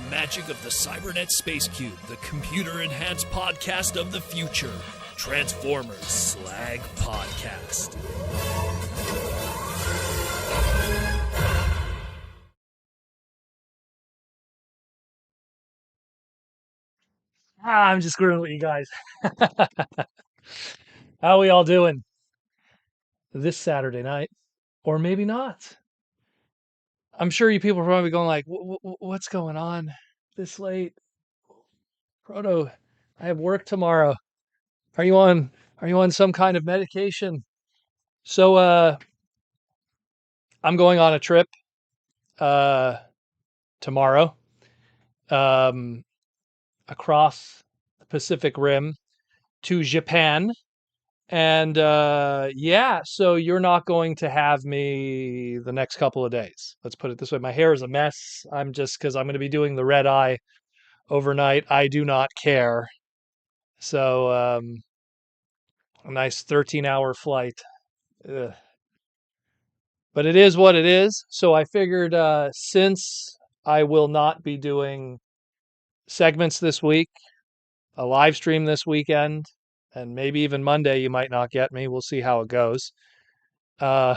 magic of the Cybernet Space Cube, the computer-enhanced podcast of the future. Transformers Slag Podcast. I'm just screwing with you guys. How are we all doing this Saturday night? Or maybe not. I'm sure you people are probably going like, what's going on this late? Proto, I have work tomorrow. Are you on some kind of medication? So I'm going on a trip tomorrow across the Pacific Rim to Japan. And yeah, so you're not going to have me the next couple of days. Let's put it this way. My hair is a mess. I'm just because I'm going to be doing the red eye overnight. I do not care. So a nice 13-hour flight. Ugh. But it is what it is. So I figured since I will not be doing segments this week, a live stream this weekend, and maybe even Monday you might not get me. We'll see how it goes. Uh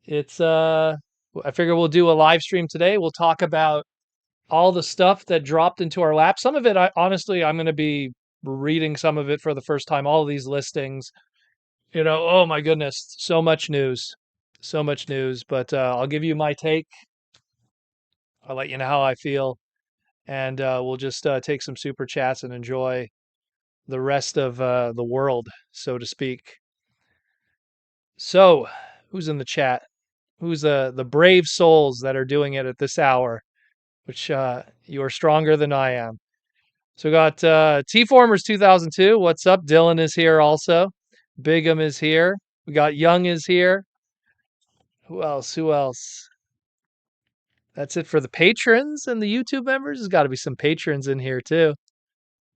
It's I figure we'll do a live stream today. We'll talk about all the stuff that dropped into our lap. Some of it I'm going to be reading some of it for the first time. All of these listings, oh my goodness, so much news. So much news, but I'll give you my take. I'll let you know how I feel, and we'll just take some super chats and enjoy the rest of the world, so to speak. So, who's in the chat? Who's the brave souls that are doing it at this hour, which you are stronger than I am. So we got T-Formers 2002. What's up? Dylan is here also. Bigham is here. We got Young is here. Who else? Who else? That's it for the patrons and the YouTube members. There's got to be some patrons in here too.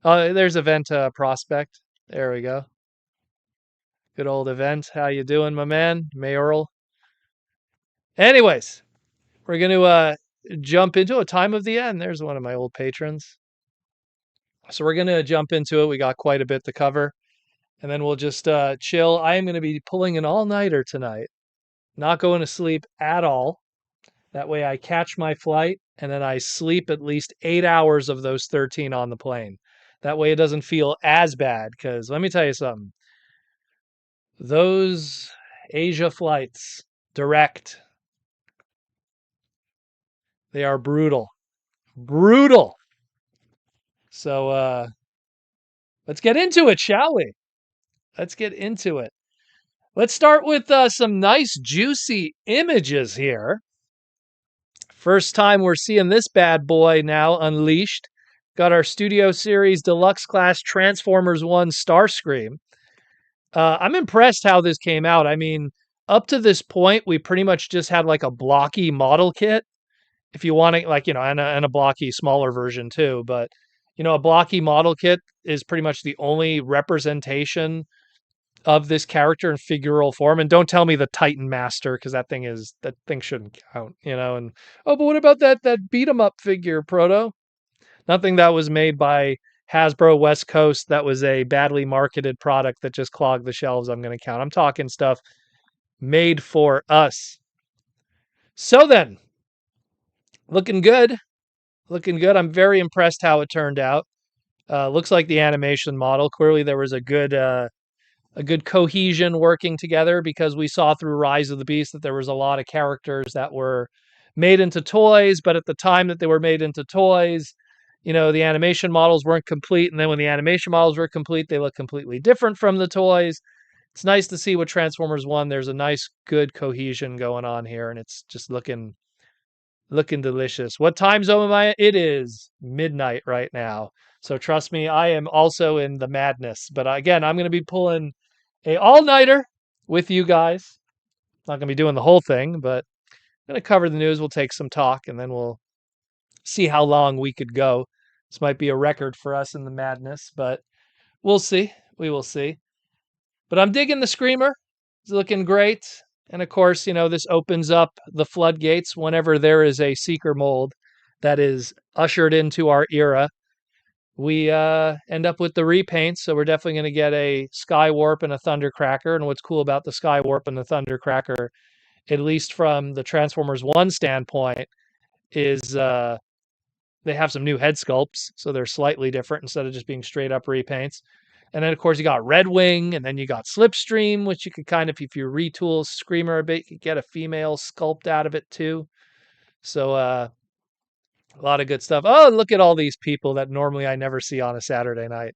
Oh, there's Event Prospect. There we go. Good old Event. How you doing, my man? Mayoral. Anyways, we're going to jump into a time of the end. There's one of my old patrons. So we're going to jump into it. We got quite a bit to cover. And then we'll just chill. I am going to be pulling an all-nighter tonight. Not going to sleep at all. That way I catch my flight and then I sleep at least 8 hours of those 13 on the plane. That way it doesn't feel as bad. Because let me tell you something. Those Asia flights, direct, they are brutal. Brutal. So let's get into it, shall we? Let's get into it. Let's start with some nice, juicy images here. First time we're seeing this bad boy now unleashed. Got our Studio Series Deluxe Class Transformers 1 Starscream. I'm impressed how this came out. I mean, up to this point, we pretty much just had like a blocky model kit. If you want to, like, and a blocky smaller version too. But, a blocky model kit is pretty much the only representation of this character in figural form. And don't tell me the Titan Master, because that thing shouldn't count, and but what about that beat 'em up figure, Proto? Nothing that was made by Hasbro West Coast that was a badly marketed product that just clogged the shelves, I'm going to count. I'm talking stuff made for us. So then, looking good. I'm very impressed how it turned out. Looks like the animation model. Clearly there was a good cohesion working together, because we saw through Rise of the Beast that there was a lot of characters that were made into toys, but at the time that they were made into toys, the animation models weren't complete, and then when the animation models were complete, they look completely different from the toys. It's nice to see with Transformers 1, there's a nice, good cohesion going on here, and it's just looking delicious. What time zone am I? It is midnight right now. So trust me, I am also in the madness. But again, I'm going to be pulling a all-nighter with you guys. Not going to be doing the whole thing, but I'm going to cover the news. We'll take some talk, and then we'll see how long we could go. This might be a record for us in the madness, but we'll see. We will see. But I'm digging the Screamer. It's looking great. And of course, this opens up the floodgates whenever there is a Seeker mold. that is ushered into our era, we end up with the repaints. So we're definitely going to get a Sky Warp and a Thundercracker. And what's cool about the Sky Warp and the Thundercracker, at least from the Transformers 1 standpoint, is they have some new head sculpts. So they're slightly different instead of just being straight up repaints. And then, of course, you got Red Wing, and then you got Slipstream, which you could kind of, if you retool Screamer a bit, you could get a female sculpt out of it too. So a lot of good stuff. Oh, look at all these people that normally I never see on a Saturday night.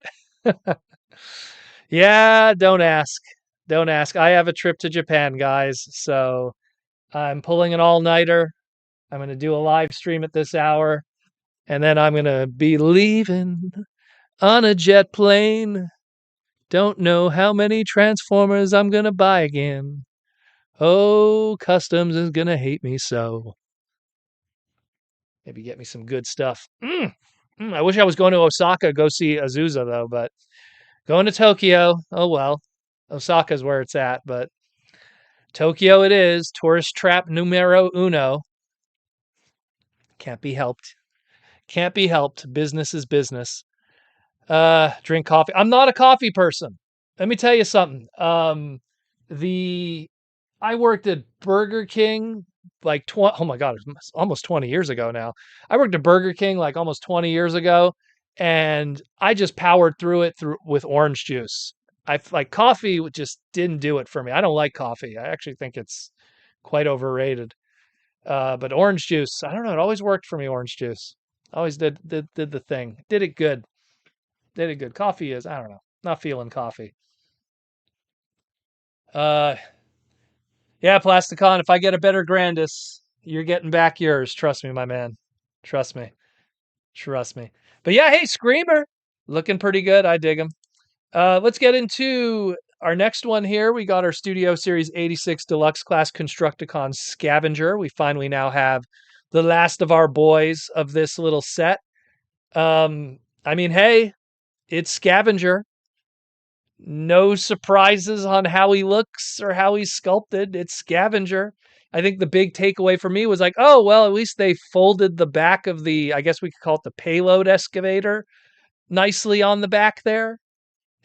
Yeah, don't ask. Don't ask. I have a trip to Japan, guys. So I'm pulling an all-nighter. I'm going to do a live stream at this hour. And then I'm going to be leaving on a jet plane. Don't know how many Transformers I'm going to buy again. Oh, Customs is going to hate me so. Maybe get me some good stuff. I wish I was going to Osaka, go see Azusa, though, but going to Tokyo. Oh, well. Osaka's where it's at, but Tokyo it is. Tourist trap numero uno. Can't be helped. Can't be helped. Business is business. Drink coffee. I'm not a coffee person. Let me tell you something. I worked at Burger King like oh my God, it's almost 20 years ago now. I worked at Burger King like almost 20 years ago, and I just powered through it with orange juice. I like coffee just didn't do it for me. I don't like coffee. I actually think it's quite overrated. But orange juice, I don't know. It always worked for me. Orange juice always did the thing. Did it good. Did it good. Coffee is, I don't know. Not feeling coffee. Uh, yeah, Plasticon. If I get a better Grandis, you're getting back yours. Trust me, my man. Trust me. Trust me. But yeah, hey, Screamer, looking pretty good. I dig him. Let's get into our next one here. We got our Studio Series 86 Deluxe Class Constructicon Scavenger. We finally now have the last of our boys of this little set. I mean, hey, it's Scavenger. No surprises on how he looks or how he's sculpted. It's Scavenger. I think the big takeaway for me was like, oh, well, at least they folded the back of the, I guess we could call it the payload excavator, nicely on the back there.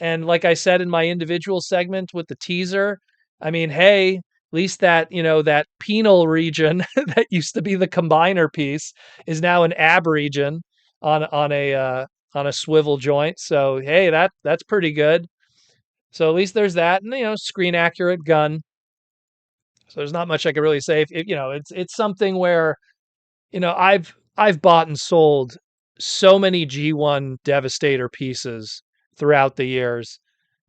And like I said in my individual segment with the teaser, I mean, hey, at least that, that penal region that used to be the combiner piece is now an ab region on a swivel joint. So hey, that's pretty good. So at least there's that, and screen accurate gun. So there's not much I can really say. If it's something where I've bought and sold so many G1 Devastator pieces throughout the years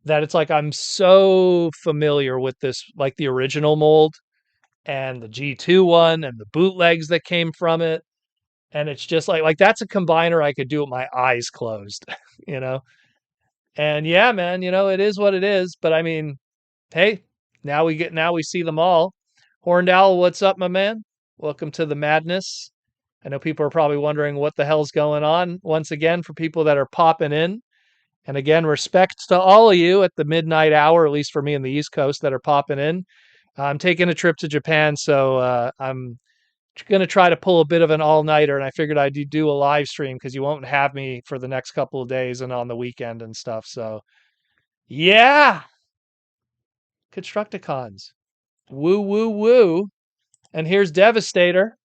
that it's like I'm so familiar with this, like the original mold and the G2 one and the bootlegs that came from it. And it's just like that's a combiner I could do with my eyes closed, you know? And yeah, man, it is what it is. But I mean, hey, now we see them all. Horned Owl, what's up, my man? Welcome to the madness. I know people are probably wondering what the hell's going on. Once again, for people that are popping in. And again, respect to all of you at the midnight hour, at least for me in the East Coast that are popping in. I'm taking a trip to Japan, so I'm going to try to pull a bit of an all-nighter, and I figured I'd do a live stream because you won't have me for the next couple of days and on the weekend and stuff. So, yeah, Constructicons. Woo, woo, woo. And here's Devastator.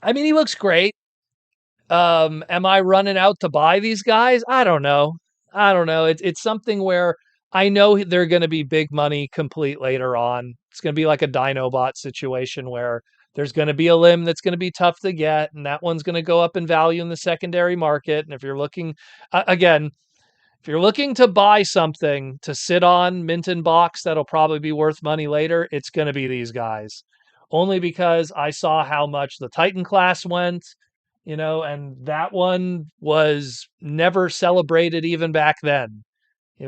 I mean, he looks great. Am I running out to buy these guys? I don't know. It's something where I know they're going to be big money complete later on. It's going to be like a Dinobot situation where there's going to be a limb that's going to be tough to get, and that one's going to go up in value in the secondary market. And if you're looking, again, if you're looking to buy something to sit on mint in box that'll probably be worth money later, it's going to be these guys. Only because I saw how much the Titan class went, and that one was never celebrated even back then.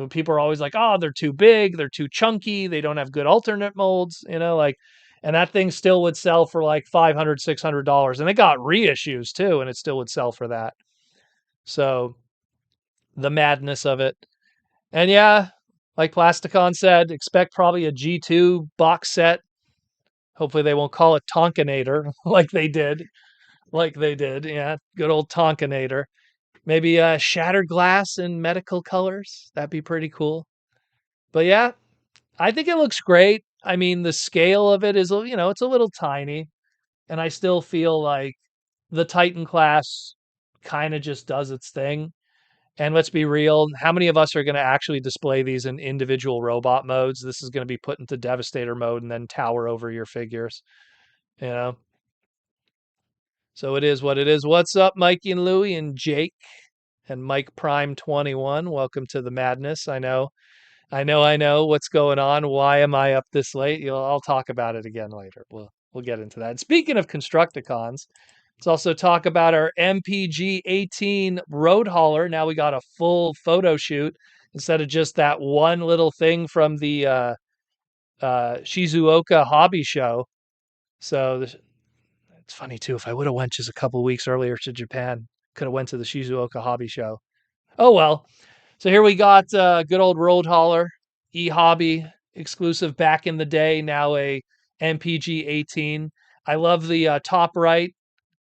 People are always like, oh, they're too big, they're too chunky, they don't have good alternate molds, and that thing still would sell for like $500, $600. And it got reissues too, and it still would sell for that. So the madness of it. And yeah, like Plasticon said, expect probably a G2 box set. Hopefully they won't call it Tonkinator like they did like they did. Yeah, good old Tonkinator. Maybe shattered glass in medical colors. That'd be pretty cool. But yeah, I think it looks great. I mean, the scale of it is, it's a little tiny, and I still feel like the Titan class kind of just does its thing. And let's be real, how many of us are going to actually display these in individual robot modes? This is going to be put into Devastator mode and then tower over your figures, you know? So it is what it is. What's up, Mikey and Louie and Jake and Mike Prime 21? Welcome to the madness. I know what's going on. Why am I up this late? I'll talk about it again later. We'll get into that. And speaking of Constructicons, let's also talk about our MPG 18 road hauler. Now we got a full photo shoot instead of just that one little thing from the Shizuoka hobby show. So it's funny too. If I would have went just a couple weeks earlier to Japan, could have went to the Shizuoka hobby show. Oh well. So here we got good old road hauler, e-hobby exclusive back in the day. Now a MPG 18. I love the top right.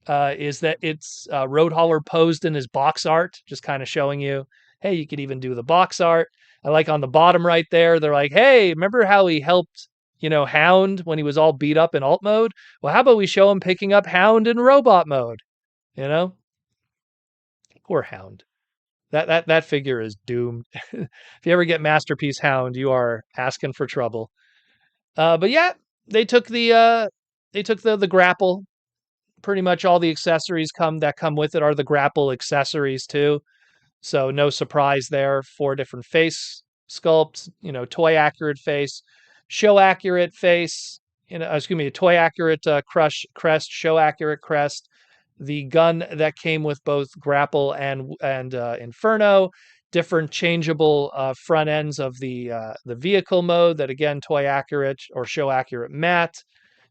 Is that it's road hauler posed in his box art, just kind of showing you, hey, you could even do the box art. I like on the bottom right there, they're like, hey, remember how he helped, Hound when he was all beat up in alt mode? Well, how about we show him picking up Hound in robot mode? You know, poor Hound. That figure is doomed. If you ever get Masterpiece Hound, you are asking for trouble. But yeah, they took the grapple. Pretty much all the accessories come with it are the grapple accessories too. So no surprise there. 4 different face sculpts, toy accurate face, show accurate face, excuse me, a toy accurate crest, show accurate crest. The gun that came with both grapple and Inferno, different changeable front ends of the vehicle mode that again toy accurate or show accurate matte.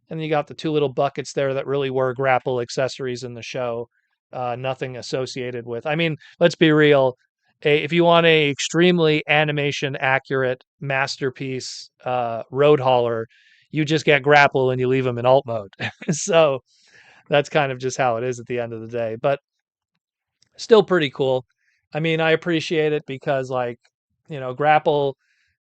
And then you got the 2 little buckets there that really were grapple accessories in the show. Nothing associated with. I mean, let's be real. If you want a extremely animation accurate masterpiece road hauler, you just get grapple and you leave them in alt mode. So that's kind of just how it is at the end of the day. But still pretty cool. I mean, I appreciate it because Grapple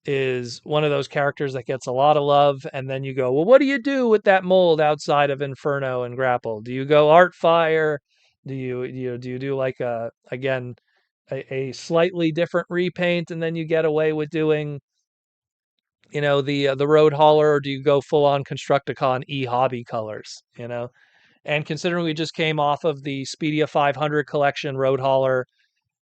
is one of those characters that gets a lot of love, and then you go, well, what do you do with that mold outside of Inferno and Grapple? Do you go Art Fire? Do you do like a slightly different repaint, and then you get away with doing the Road Hauler, or do you go full on Constructicon hobby colors? And considering we just came off of the Speedia 500 collection Road Hauler,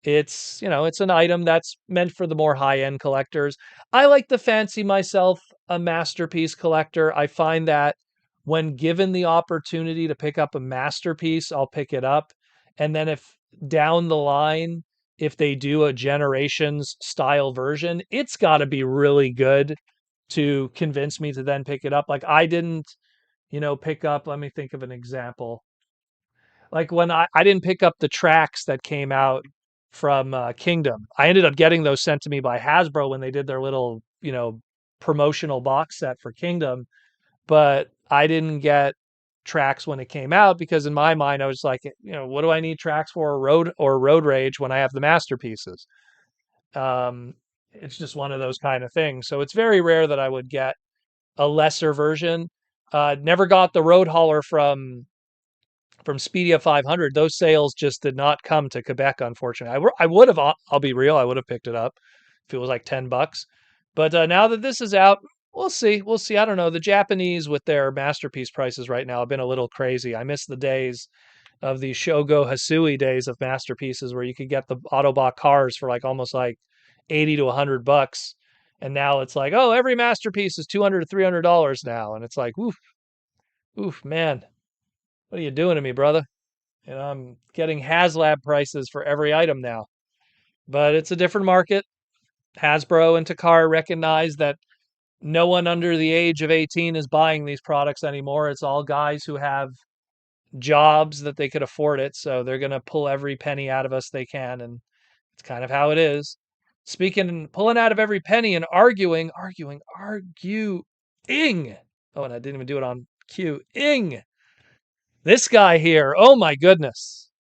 it's an item that's meant for the more high-end collectors. I like to fancy myself a masterpiece collector. I find that when given the opportunity to pick up a masterpiece, I'll pick it up. And then if down the line, if they do a Generations style version, it's got to be really good to convince me to then pick it up. Like I didn't, pick up, let me think of an example. Like when I didn't pick up the tracks that came out from Kingdom. I ended up getting those sent to me by Hasbro when they did their little, promotional box set for Kingdom, but I didn't get tracks when it came out because in my mind I was like, what do I need tracks for road rage when I have the masterpieces? It's just one of those kind of things. So it's very rare that I would get a lesser version. Never got the road hauler from Speedia 500. Those sales just did not come to Quebec, unfortunately. I would have, I'll be real, I would have picked it up if it was like $10. But now that this is out, we'll see. We'll see. I don't know. The Japanese with their masterpiece prices right now have been a little crazy. I miss the days of the Shogo Hasui days of masterpieces where you could get the Autobot cars for like almost like 80 to $100. And now it's like, oh, every masterpiece is $200 to $300 now. And it's like, oof, man. What are you doing to me, brother? I'm getting HasLab prices for every item now. But it's a different market. Hasbro and Takara recognize that no one under the age of 18 is buying these products anymore. It's all guys who have jobs that they could afford it. So they're going to pull every penny out of us they can. And it's kind of how it is. Speaking, pulling out of every penny and arguing. Oh, and I didn't even do it on cue. Ing. This guy here, oh my goodness.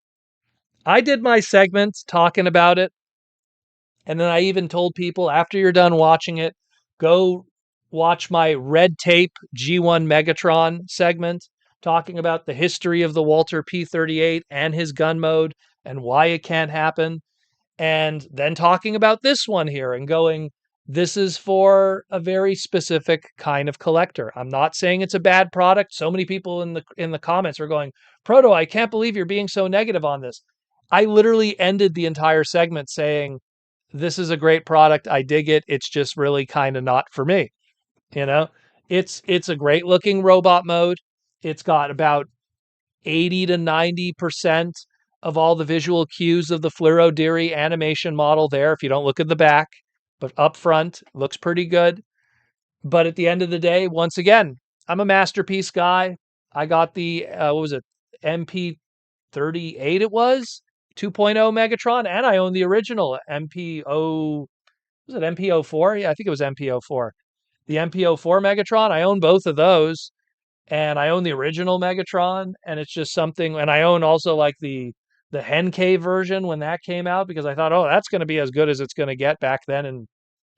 I did my segment talking about it. And then I even told people after you're done watching it, go watch my Red Tape G1 Megatron segment talking about the history of the Walter P38 and his gun mode and why it can't happen. And then talking about this one here and going, this is for a very specific kind of collector. I'm not saying it's a bad product. So many people in the comments are going, Proto, I can't believe you're being so negative on this. I literally ended the entire segment saying, this is a great product. I dig it. It's just really kind of not for me. You know, it's a great looking robot mode. It's got about 80 to 90% of all the visual cues of the Fluoro Deary animation model there if you don't look at the back, but up front looks pretty good. But at the end of the day, once again, I'm a masterpiece guy. I got the what was it? MP38 it was 2.0 Megatron, and I own the original MPO. Was it MPO4? Yeah, I think it was MPO4. The MPO4 Megatron, I own both of those, and I own the original Megatron, and it's just something. And I own also like the Henkei version when that came out because I thought, oh, that's going to be as good as it's going to get back then in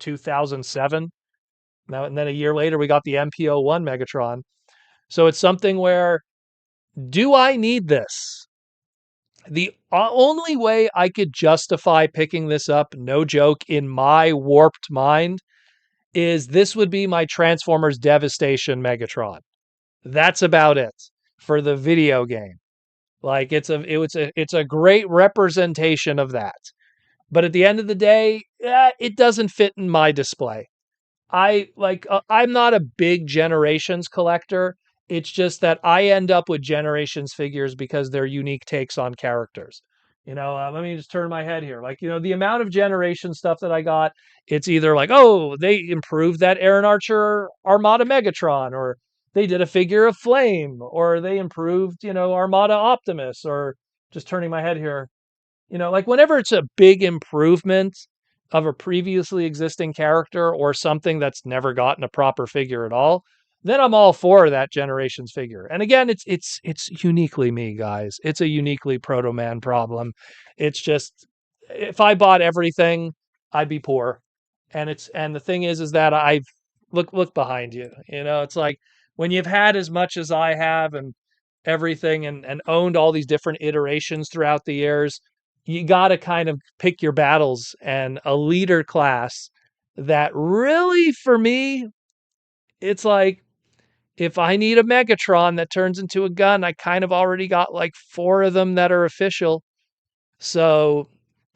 2007. Now and then a year later, we got the MPO1 Megatron. So it's something where, do I need this? The only way I could justify picking this up, no joke, in my warped mind, is this would be my Transformers Devastation Megatron. That's about it for the video game. Like it's a great representation of that. But at the end of the day, it doesn't fit in my display. I'm not a big Generations collector. It's just that I end up with Generations figures because they're unique takes on characters. Let me just turn my head here. Like, the amount of Generation stuff that I got, it's either like, oh, they improved that Aaron Archer Armada Megatron, or they did a figure of Flame, or they improved, Armada Optimus, or just turning my head here. Like whenever it's a big improvement of a previously existing character or something that's never gotten a proper figure at all, then I'm all for that Generations figure. And again, it's uniquely me, guys. It's a uniquely Protoman problem. It's just if I bought everything, I'd be poor. And the thing is that I've look behind you. It's like when you've had as much as I have and everything and owned all these different iterations throughout the years, you got to kind of pick your battles, and a leader class that really for me, it's like if I need a Megatron that turns into a gun, I kind of already got like 4 of them that are official. So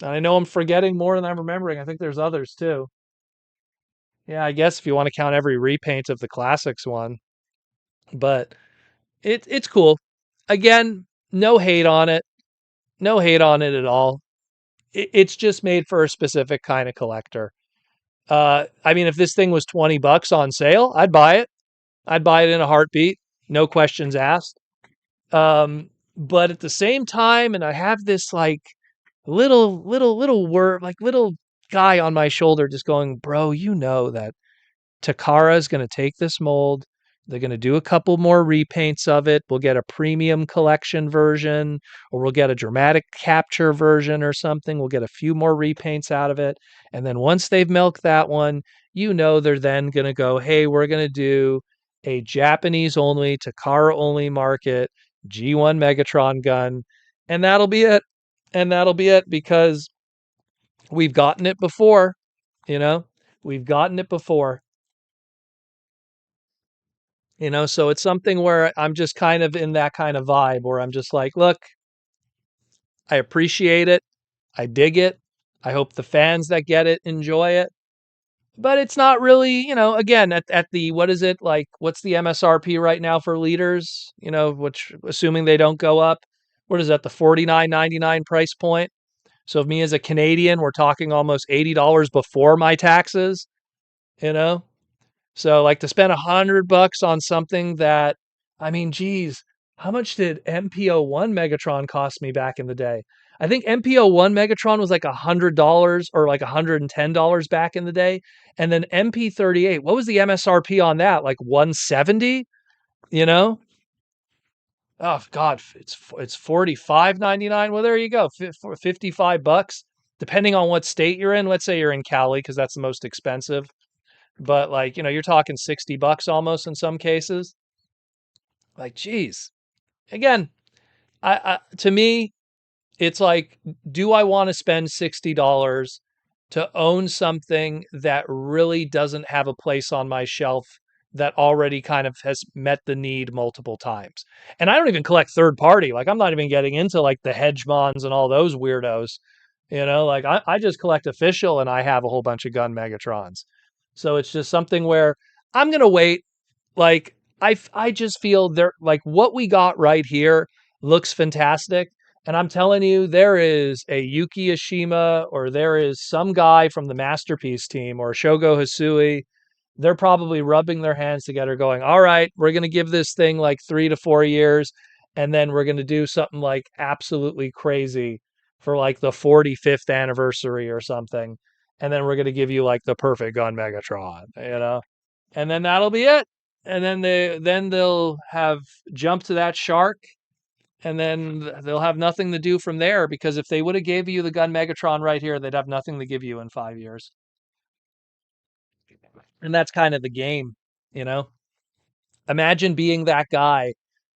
I know I'm forgetting more than I'm remembering. I think there's others too. Yeah, I guess if you want to count every repaint of the classics one, but it's cool. Again, no hate on it. No hate on it at all. It's just made for a specific kind of collector. I mean, if this thing was $20 on sale, I'd buy it. I'd buy it in a heartbeat, no questions asked. But at the same time, and I have this like little word, like little guy on my shoulder, just going, "Bro, you know that Takara is going to take this mold. They're going to do a couple more repaints of it. We'll get a premium collection version, or we'll get a dramatic capture version or something. We'll get a few more repaints out of it. And then once they've milked that one, they're then going to go, hey, we're going to do a Japanese only, Takara only market G1 Megatron gun. And that'll be it. And that'll be it because we've gotten it before, we've gotten it before. So it's something where I'm just kind of in that kind of vibe where I'm just like, look, I appreciate it. I dig it. I hope the fans that get it enjoy it. But it's not really, again, at the, what is it? Like, what's the MSRP right now for liters? Which, assuming they don't go up, what is that? The $49.99 price point. So, if me as a Canadian, we're talking almost $80 before my taxes, you know? So like to spend $100 on something that, I mean, geez, how much did MPO1 Megatron cost me back in the day? I think MPO1 Megatron was like $100 or like $110 back in the day. And then MP38, what was the MSRP on that? Like 170, you know? Oh God, it's 45.99. Well, there you go, for $55, depending on what state you're in. Let's say you're in Cali because that's the most expensive. But like you're talking $60 almost in some cases. Like, geez, again, to me, it's like, do I want to spend $60 to own something that really doesn't have a place on my shelf that already kind of has met the need multiple times? And I don't even collect third party. Like, I'm not even getting into like the Hedgemons and all those weirdos. Like I just collect official and I have a whole bunch of gun Megatrons. So it's just something where I'm going to wait. Like I just feel there, like what we got right here looks fantastic. And I'm telling you, there is a Yuki Ashima or there is some guy from the Masterpiece team or Shogo Hasui. They're probably rubbing their hands together going, all right, we're going to give this thing like 3 to 4 years. And then we're going to do something like absolutely crazy for like the 45th anniversary or something. And then we're going to give you like the perfect gun Megatron. And then that'll be it. And then they'll have jumped to that shark, and then they'll have nothing to do from there, because if they would have gave you the gun Megatron right here, they'd have nothing to give you in 5 years. And that's kind of the game, you know. Imagine being that guy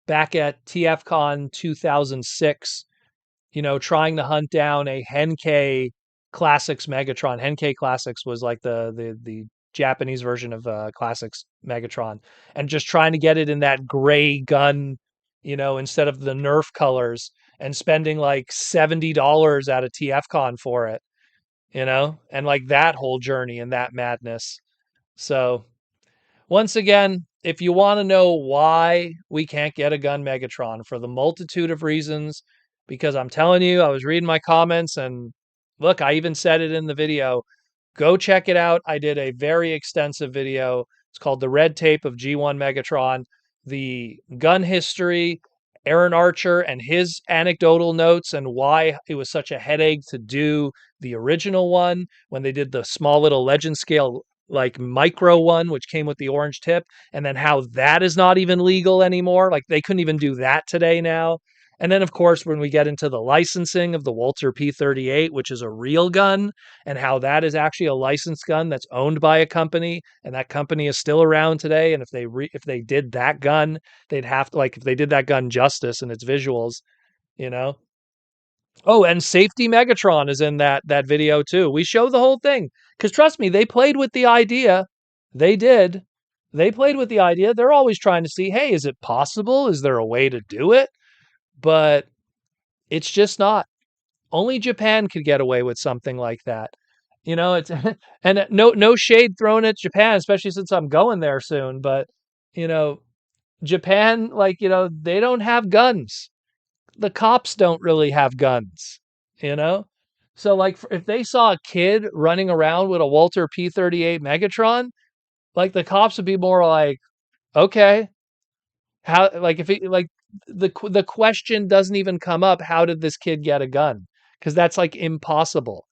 back at TFCon 2006, trying to hunt down a Henkei Classics Megatron. Henkei Classics was like the Japanese version of Classics Megatron, and just trying to get it in that gray gun, instead of the Nerf colors, and spending like $70 at a TFCon for it, and like that whole journey and that madness. So once again, if you want to know why we can't get a gun Megatron, for the multitude of reasons, because I'm telling you, I was reading my comments and look, I even said it in the video. Go check it out. I did a very extensive video. It's called The Red Tape of G1 Megatron, the gun history, Aaron Archer and his anecdotal notes, and why it was such a headache to do the original one when they did the small little legend scale like micro one, which came with the orange tip, and then how that is not even legal anymore. Like they couldn't even do that today now. And then, of course, when we get into the licensing of the Walter P38, which is a real gun, and how that is actually a licensed gun that's owned by a company, and that company is still around today. And if they did that gun, they'd have to, like, if they did that gun justice and its visuals, you know. Oh, and Safety Megatron is in that video too. We show the whole thing because trust me, they played with the idea. They did. They played with the idea. They're always trying to see, hey, is it possible? Is there a way to do it? But it's just not. Only Japan could get away with something like that. It's and no shade thrown at Japan, especially since I'm going there soon. But you know, Japan, like they don't have guns. The cops don't really have guns, you know? So like if they saw a kid running around with a Walter P38 Megatron, like the cops would be more like, okay, how, like if it, like the question doesn't even come up, how did this kid get a gun? Because that's like impossible.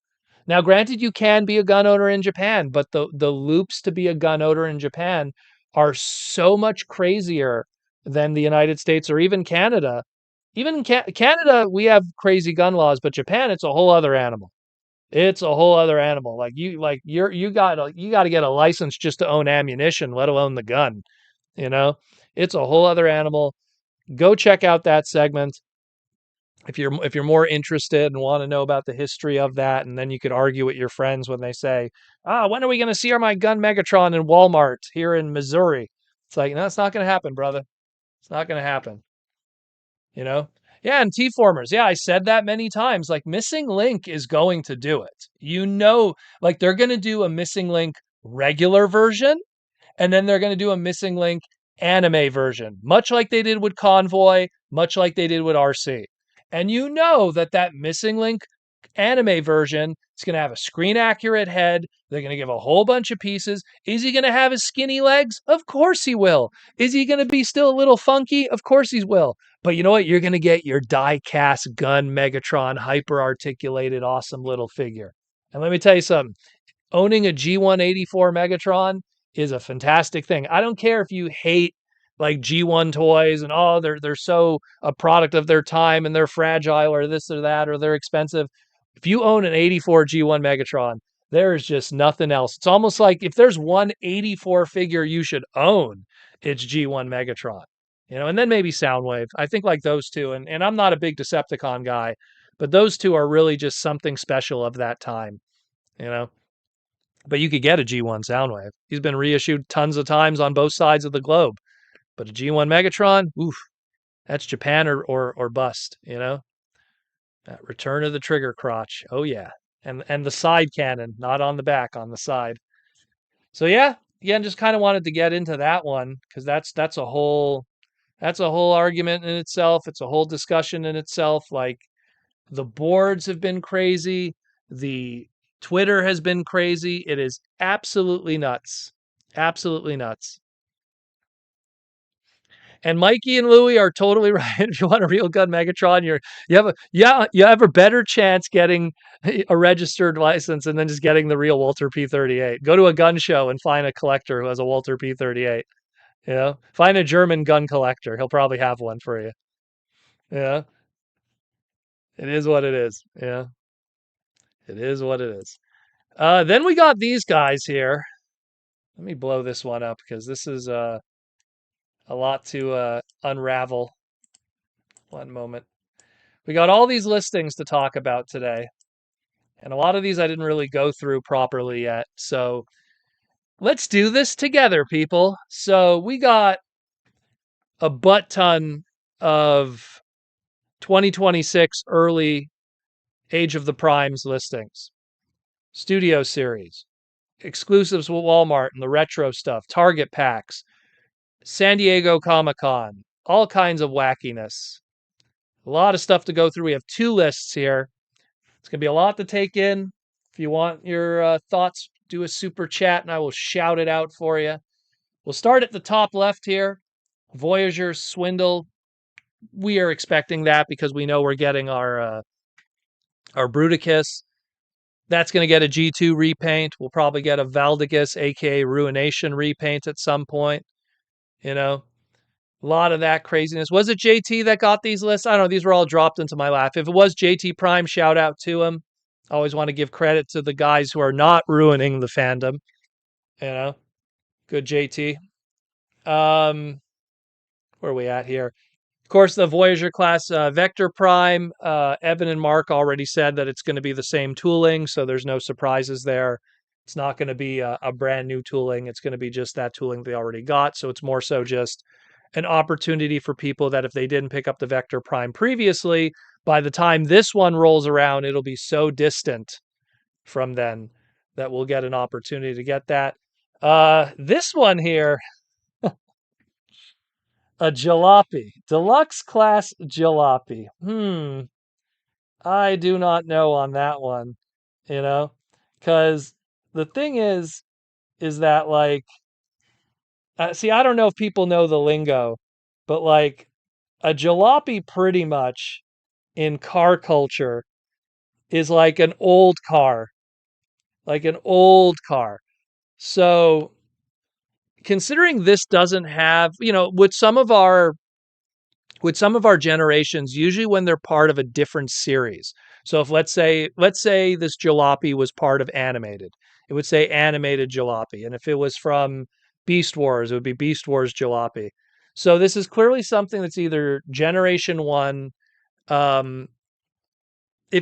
Now, granted, you can be a gun owner in Japan, but the loops to be a gun owner in Japan are so much crazier than the United States or even Canada. Even in Canada, we have crazy gun laws, but Japan, it's a whole other animal. It's a whole other animal. You got to get a license just to own ammunition, let alone the gun. You know, it's a whole other animal. Go check out that segment if you're more interested and want to know about the history of that, and then you could argue with your friends when they say, when are we going to see my gun Megatron in Walmart here in Missouri? It's like, no, it's not going to happen, brother. It's not going to happen. You know? Yeah, and T-formers. Yeah, I said that many times. Like, Missing Link is going to do it. Like, they're going to do a Missing Link regular version, and then they're going to do a Missing Link anime version, much like they did with Convoy, much like they did with RC. And that Missing Link anime version is going to have a screen accurate head. They're going to give a whole bunch of pieces. Is he going to have his skinny legs? Of course he will. Is he going to be still a little funky? Of course he will. But you know what? You're going to get your die cast gun Megatron, hyper articulated, awesome little figure. And let me tell you something. Owning a G184 Megatron is a fantastic thing. I don't care if you hate like G1 toys and oh they're so a product of their time and they're fragile or this or that or they're expensive. If you own an 84 G1 Megatron, there is just nothing else. It's almost like if there's one 84 figure you should own, it's G1 Megatron. And then maybe Soundwave. I think like those two, and I'm not a big Decepticon guy, but those two are really just something special of that time, you know. But you could get a G1 Soundwave. He's been reissued tons of times on both sides of the globe. But a G1 Megatron, oof, that's Japan or bust, That return of the trigger crotch. Oh yeah. And the side cannon, not on the back, on the side. So yeah, again, just kind of wanted to get into that one because that's a whole argument in itself. It's a whole discussion in itself. Like the boards have been crazy. The Twitter has been crazy. It is absolutely nuts. Absolutely nuts. And Mikey and Louie are totally right. If you want a real gun Megatron, you have a better chance getting a registered license and then just getting the real Walter P38. Go to a gun show and find a collector who has a Walter P38. Find a German gun collector. He'll probably have one for you. Yeah, it is what it is. Yeah, it is what it is. Then we got these guys here. Let me blow this one up because this is a lot to unravel. One moment. We got all these listings to talk about today. And a lot of these I didn't really go through properly yet. So let's do this together, people. So we got a butt ton of 2026 early Age of the Primes listings, Studio Series, exclusives with Walmart and the retro stuff, Target packs, San Diego Comic-Con, all kinds of wackiness. A lot of stuff to go through. We have 2 lists here. It's going to be a lot to take in. If you want your thoughts, do a super chat and I will shout it out for you. We'll start at the top left here. Voyager Swindle. We are expecting that because we know we're getting our Bruticus. That's going to get a G2 repaint. We'll probably get a Valdicus, aka Ruination repaint at some point. A lot of that craziness. Was it JT that got these lists? I don't know. These were all dropped into my lap. If it was JT Prime, shout out to him. I always want to give credit to the guys who are not ruining the fandom. Good JT. Where are we at here? Of course, the Voyager class Vector Prime. Evan and Mark already said that it's going to be the same tooling, so there's no surprises there. It's not going to be a brand new tooling. It's going to be just that tooling they already got. So it's more so just an opportunity for people that if they didn't pick up the Vector Prime previously, by the time this one rolls around, it'll be so distant from then that we'll get an opportunity to get that. This one here, a Jalopy, deluxe class Jalopy. I do not know on that one, because the thing is that like, see, I don't know if people know the lingo, but like a Jalopy pretty much in car culture is like an old car, So considering this doesn't have, with some of our generations, usually when they're part of a different series. So if let's say this Jalopy was part of animated, it would say animated Jalopy. And if it was from Beast Wars, it would be Beast Wars Jalopy. So this is clearly something that's either Generation 1. If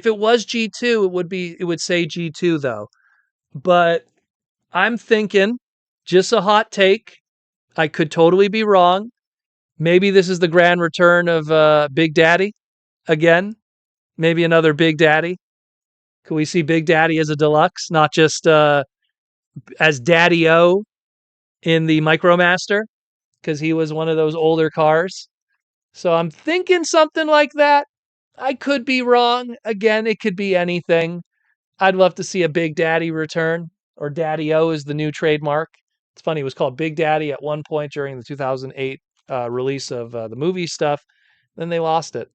it was G2, it would say G2 though. But I'm thinking, just a hot take, I could totally be wrong. Maybe this is the grand return of Big Daddy again. Maybe another Big Daddy. Could we see Big Daddy as a deluxe, not just as Daddy-O in the Micromaster? Because he was one of those older cars. So I'm thinking something like that. I could be wrong. Again, it could be anything. I'd love to see a Big Daddy return, or Daddy-O is the new trademark. It's funny, it was called Big Daddy at one point during the 2008 release of the movie stuff. Then they lost it.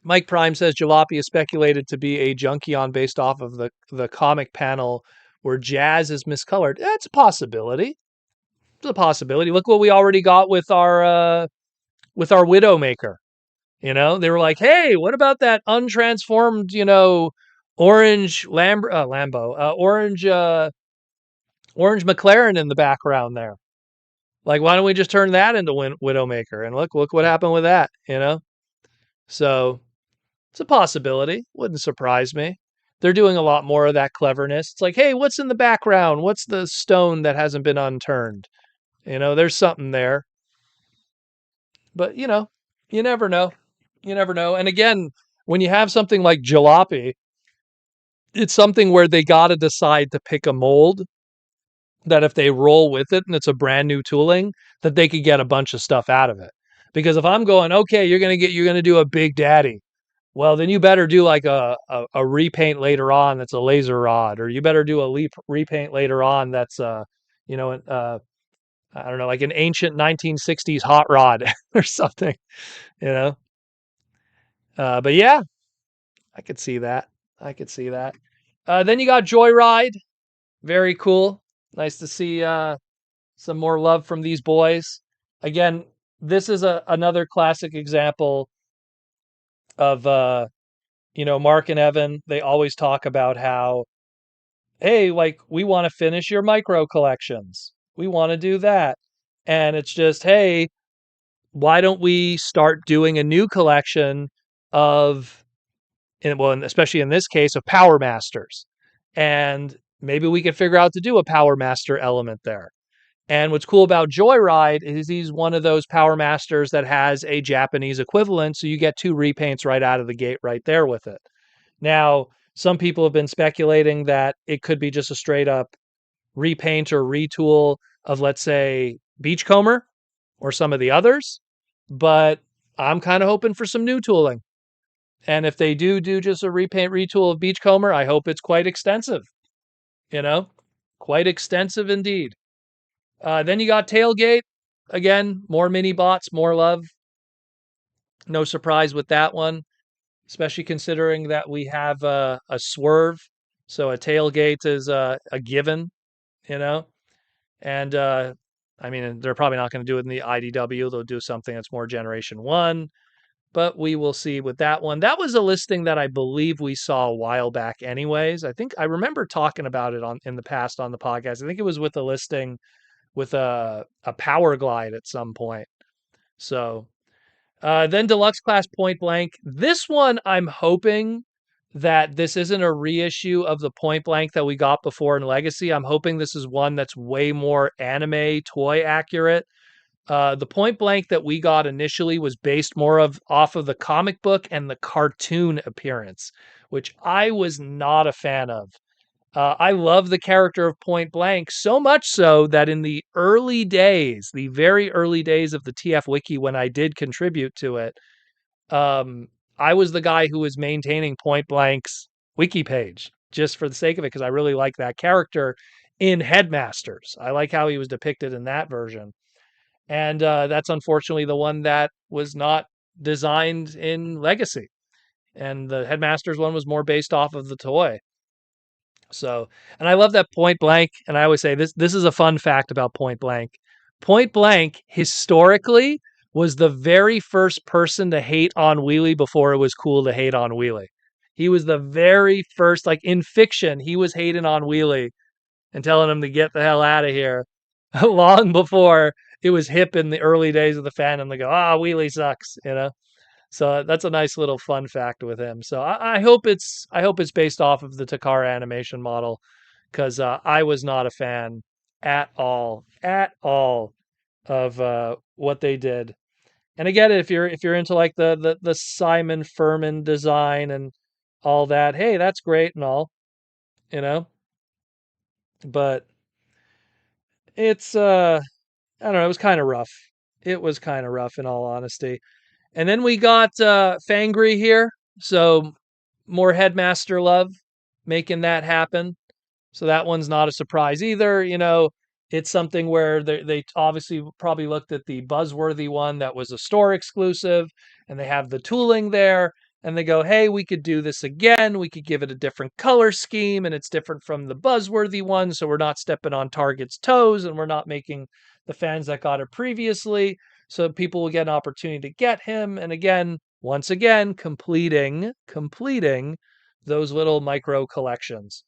Mike Prime says Jalopy is speculated to be a Junkion based off of the comic panel where Jazz is miscolored. That's a possibility. It's a possibility. Look what we already got with our Widowmaker. You know, they were like, "Hey, what about that untransformed, orange orange McLaren in the background there? Like, why don't we just turn that into Widowmaker?" And look what happened with that. So it's a possibility. Wouldn't surprise me. They're doing a lot more of that cleverness. It's like, hey, what's in the background? What's the stone that hasn't been unturned? There's something there. But you never know. You never know. And again, when you have something like Jalopy, it's something where they got to decide to pick a mold that if they roll with it and it's a brand new tooling, that they could get a bunch of stuff out of it. Because if I'm going, okay, you're gonna do a Big Daddy, well, then you better do like a repaint later on that's a laser rod, or you better do a repaint later on that's you know, I don't know, like an ancient 1960s hot rod or something, you know. But yeah, I could see that. I could see that. Then you got Joyride. Very cool. Nice to see some more love from these boys. Again, this is another classic example of Mark and Evan. They always talk about how, hey, like we want to finish your micro collections. We want to do that. And it's just, hey, why don't we start doing a new collection of, and especially in this case, of Power Masters? And maybe we could figure out to do a Power Master element there. And what's cool about Joyride is he's one of those Power Masters that has a Japanese equivalent, so you get 2 repaints right out of the gate right there with it. Now, some people have been speculating that it could be just a straight up repaint or retool of, let's say, Beachcomber or some of the others, but I'm kind of hoping for some new tooling. And if they do just a repaint retool of Beachcomber, I hope it's quite extensive, quite extensive indeed. Then you got Tailgate. Again, more mini bots, more love. No surprise with that one, especially considering that we have a swerve. So a tailgate is a given, you know? And I mean, they're probably not going to do it in the IDW. They'll do something that's more Generation 1, but we will see with that one. That was a listing that I believe we saw a while back anyways. I think I remember talking about it in the past on the podcast. I think it was with a listing with a power glide at some point. So then deluxe class Point Blank. This one, I'm hoping that this isn't a reissue of the Point Blank that we got before in Legacy. I'm hoping this is one that's way more anime toy accurate. The Point Blank that we got initially was based more off of the comic book and the cartoon appearance, which I was not a fan of. I love the character of Point Blank, so much so that in the early days, the very early days of the TF Wiki, when I did contribute to it, I was the guy who was maintaining Point Blank's wiki page just for the sake of it, because I really like that character in Headmasters. I like how he was depicted in that version. And that's unfortunately the one that was not designed in Legacy. And the Headmasters one was more based off of the toy. So, and I love that Point Blank, and I always say this is a fun fact about Point Blank. Point Blank historically was the very first person to hate on Wheelie before it was cool to hate on Wheelie. He was the very first, like in fiction, he was hating on Wheelie and telling him to get the hell out of here long before it was hip in the early days of the fandom to go, Wheelie sucks, So that's a nice little fun fact with him. So I hope it's based off of the Takara animation model, because I was not a fan at all of what they did. And again, if you're into like the Simon Furman design and all that, hey, that's great and all, you know. But it's I don't know, it was kind of rough. It was kind of rough in all honesty. And then we got Fangry here. So more Headmaster love, making that happen. So that one's not a surprise either. It's something where they obviously probably looked at the buzzworthy one that was a store exclusive, and they have the tooling there, and they go, hey, we could do this again. We could give it a different color scheme, and it's different from the buzzworthy one, so we're not stepping on Target's toes, and we're not making the fans that got it previously, so people will get an opportunity to get him. And again, once again, completing those little micro collections.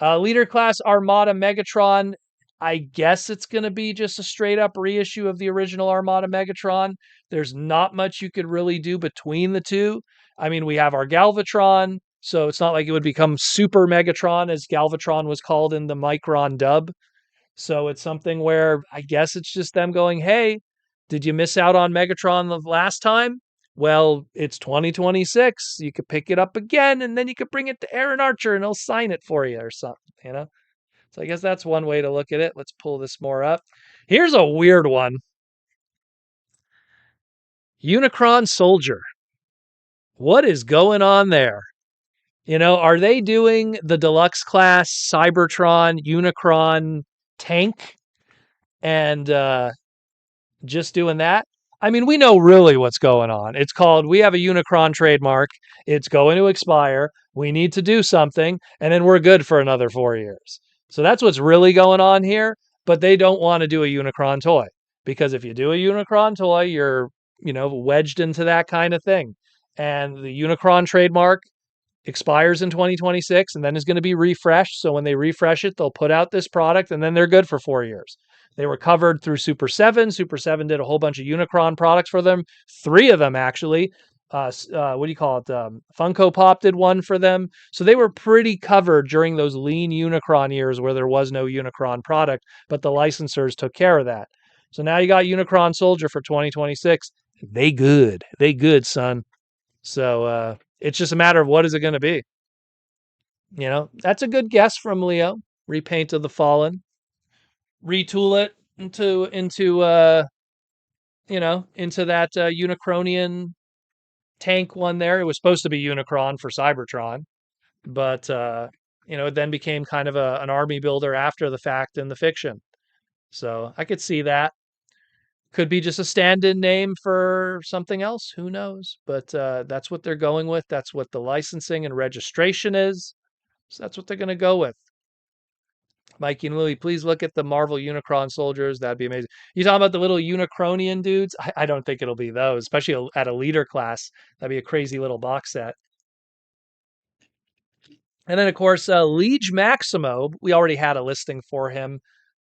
Leader class Armada Megatron. I guess it's going to be just a straight up reissue of the original Armada Megatron. There's not much you could really do between the two. I mean, we have our Galvatron, so it's not like it would become Super Megatron as Galvatron was called in the Micron dub. So it's something where I guess it's just them going, hey, did you miss out on Megatron the last time? Well, it's 2026. You could pick it up again, and then you could bring it to Aaron Archer, and he'll sign it for you or something. So I guess that's one way to look at it. Let's pull this more up. Here's a weird one. Unicron Soldier. What is going on there? Are they doing the deluxe class Cybertron Unicron tank and just doing that? I mean, we know really what's going on. It's called, we have a Unicron trademark. It's going to expire. We need to do something, and then we're good for another 4 years. So that's what's really going on here. But they don't want to do a Unicron toy, because if you do a Unicron toy, you're, wedged into that kind of thing. And the Unicron trademark expires in 2026 and then is going to be refreshed. So when they refresh it, they'll put out this product and then they're good for 4 years. They were covered through Super 7. Super 7 did a whole bunch of Unicron products for them. 3 of them, actually. What do you call it? Funko Pop did one for them. So they were pretty covered during those lean Unicron years where there was no Unicron product, but the licensors took care of that. So now you got Unicron Soldier for 2026. They good, son. So it's just a matter of what is it going to be. That's a good guess from Leo. Repaint of the Fallen, retool it into that Unicronian tank one there. It was supposed to be Unicron for Cybertron, but it then became kind of an army builder after the fact in the fiction. So I could see that. Could be just a stand-in name for something else. Who knows? But that's what they're going with. That's what the licensing and registration is. So that's what they're going to go with. Mikey and Louie, please look at the Marvel Unicron soldiers. That'd be amazing. You talking about the little Unicronian dudes? I don't think it'll be those, especially at a leader class. That'd be a crazy little box set. And then, of course, Liege Maximo. We already had a listing for him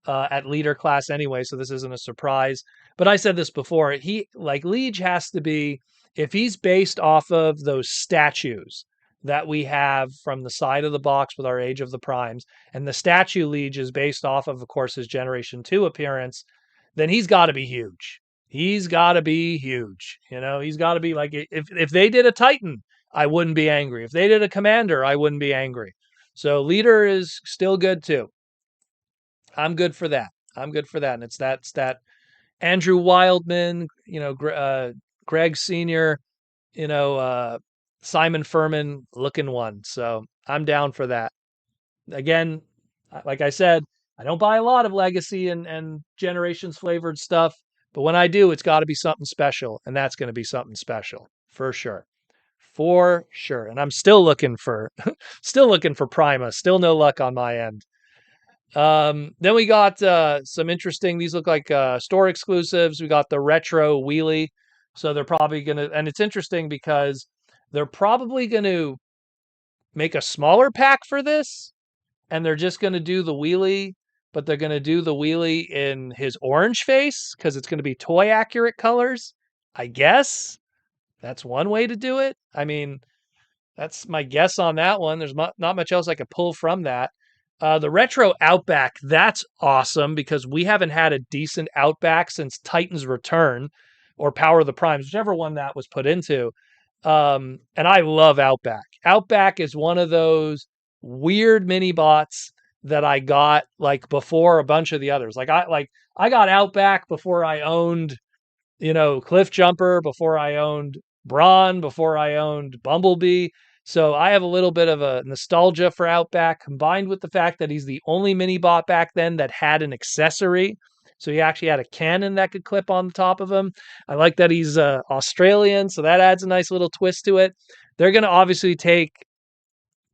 at leader class anyway, so this isn't a surprise. But I said this before. Liege has to be, if he's based off of those statues that we have from the side of the box with our Age of the Primes, and the statue Liege is based off of course, his Generation 2 appearance, then he's got to be huge. He's got to be huge. He's got to be like, if they did a Titan, I wouldn't be angry. If they did a Commander, I wouldn't be angry. So leader is still good too. I'm good for that. And it's that Andrew Wildman, Greg Sr., Simon Furman looking one. So I'm down for that. Again, like I said, I don't buy a lot of Legacy and Generations flavored stuff, but when I do, it's got to be something special, and that's going to be something special for sure. For sure. And I'm still looking for Prima. Still no luck on my end. Then we got some interesting, these look like store exclusives. We got the retro wheelie. So they're probably going to, and it's interesting because they're probably going to make a smaller pack for this, and they're just going to do the wheelie, but they're going to do the wheelie in his orange face because it's going to be toy accurate colors. I guess that's one way to do it. I mean, that's my guess on that one. There's not much else I could pull from that. The retro Outback, that's awesome because we haven't had a decent Outback since Titan's Return or Power of the Primes, whichever one that was put into. And I love Outback. Outback is one of those weird mini bots that I got like before a bunch of the others. I got Outback before I owned, Cliff Jumper, before I owned Brawn, before I owned Bumblebee. So I have a little bit of a nostalgia for Outback, combined with the fact that he's the only mini bot back then that had an accessory. So he actually had a cannon that could clip on the top of him. I like that he's Australian, so that adds a nice little twist to it. They're going to obviously take,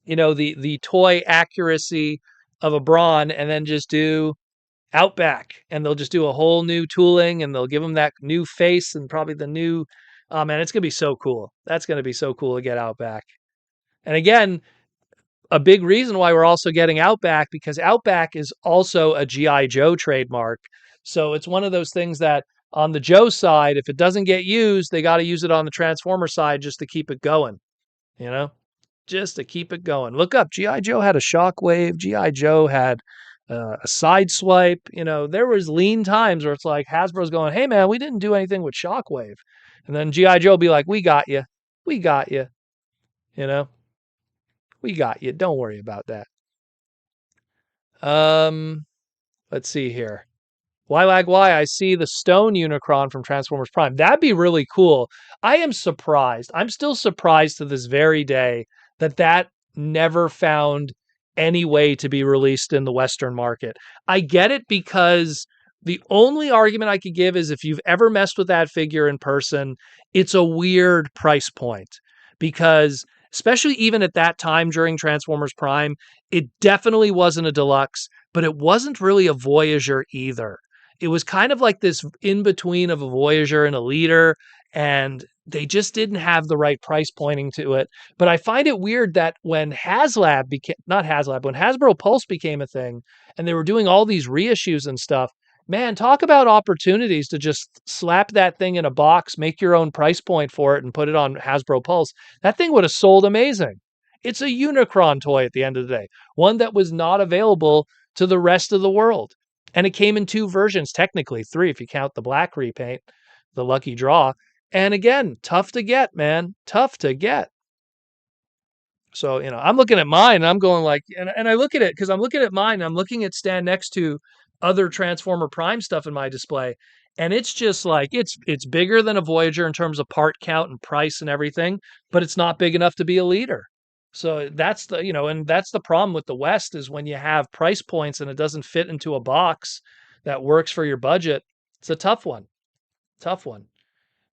the toy accuracy of a Brawn and then just do Outback, and they'll just do a whole new tooling, and they'll give them that new face and probably the new. Oh man, it's gonna be so cool. That's gonna be so cool to get Outback. And again, a big reason why we're also getting Outback because Outback is also a GI Joe trademark. So it's one of those things that on the Joe side, if it doesn't get used, they got to use it on the Transformer side just to keep it going. You know, just to keep it going. Look up GI Joe had a Shockwave. GI Joe had a side swipe. You know, there was lean times where it's like Hasbro's going, "Hey man, we didn't do anything with Shockwave," and then GI Joe be like, "We got you, we got you." You know, we got you. Don't worry about that. Um, let's see here. Why I see the stone Unicron from Transformers Prime. That'd be really cool. I am surprised. I'm still surprised to this very day that that never found any way to be released in the Western market. I get it because the only argument I could give is if you've ever messed with that figure in person, it's a weird price point because especially even at that time during Transformers Prime, it definitely wasn't a deluxe, but it wasn't really a Voyager either. It was kind of like this in between of a Voyager and a Leader, and they just didn't have the right price pointing to it. But I find it weird that when HasLab became not HasLab, when Hasbro Pulse became a thing, and they were doing all these reissues and stuff, man, talk about opportunities to just slap that thing in a box, make your own price point for it, and put it on Hasbro Pulse. That thing would have sold amazing. It's a Unicron toy at the end of the day, one that was not available to the rest of the world. And it came in two versions, technically three, if you count the black repaint, the lucky draw. And again, tough to get, man. Tough to get. So, I'm looking at mine and I'm going like, and I look at it because I'm looking at mine and I'm looking at stand next to other Transformer Prime stuff in my display. And it's just like, it's bigger than a Voyager in terms of part count and price and everything, but it's not big enough to be a leader. So that's and that's the problem with the West is when you have price points and it doesn't fit into a box that works for your budget. It's a tough one. Tough one.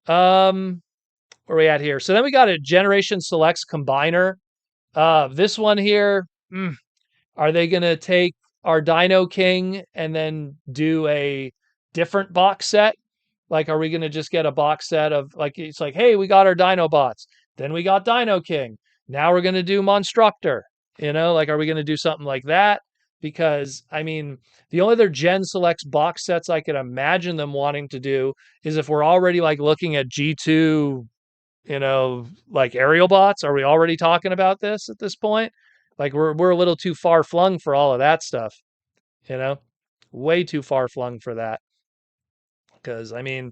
Where are we at here? So then we got a Generation Selects combiner. This one here, are they going to take our Dino King and then do a different box set? Like, are we going to just get a box set of like, it's like, hey, we got our Dino Bots. Then we got Dino King. Now we're going to do Monstructor. Like, are we going to do something like that? Because, I mean, the only other Gen Selects box sets I could imagine them wanting to do is if we're already like looking at G2 like aerial bots. Are we already talking about this at this point? Like we're a little too far flung for all of that stuff, way too far flung for that. Because I mean,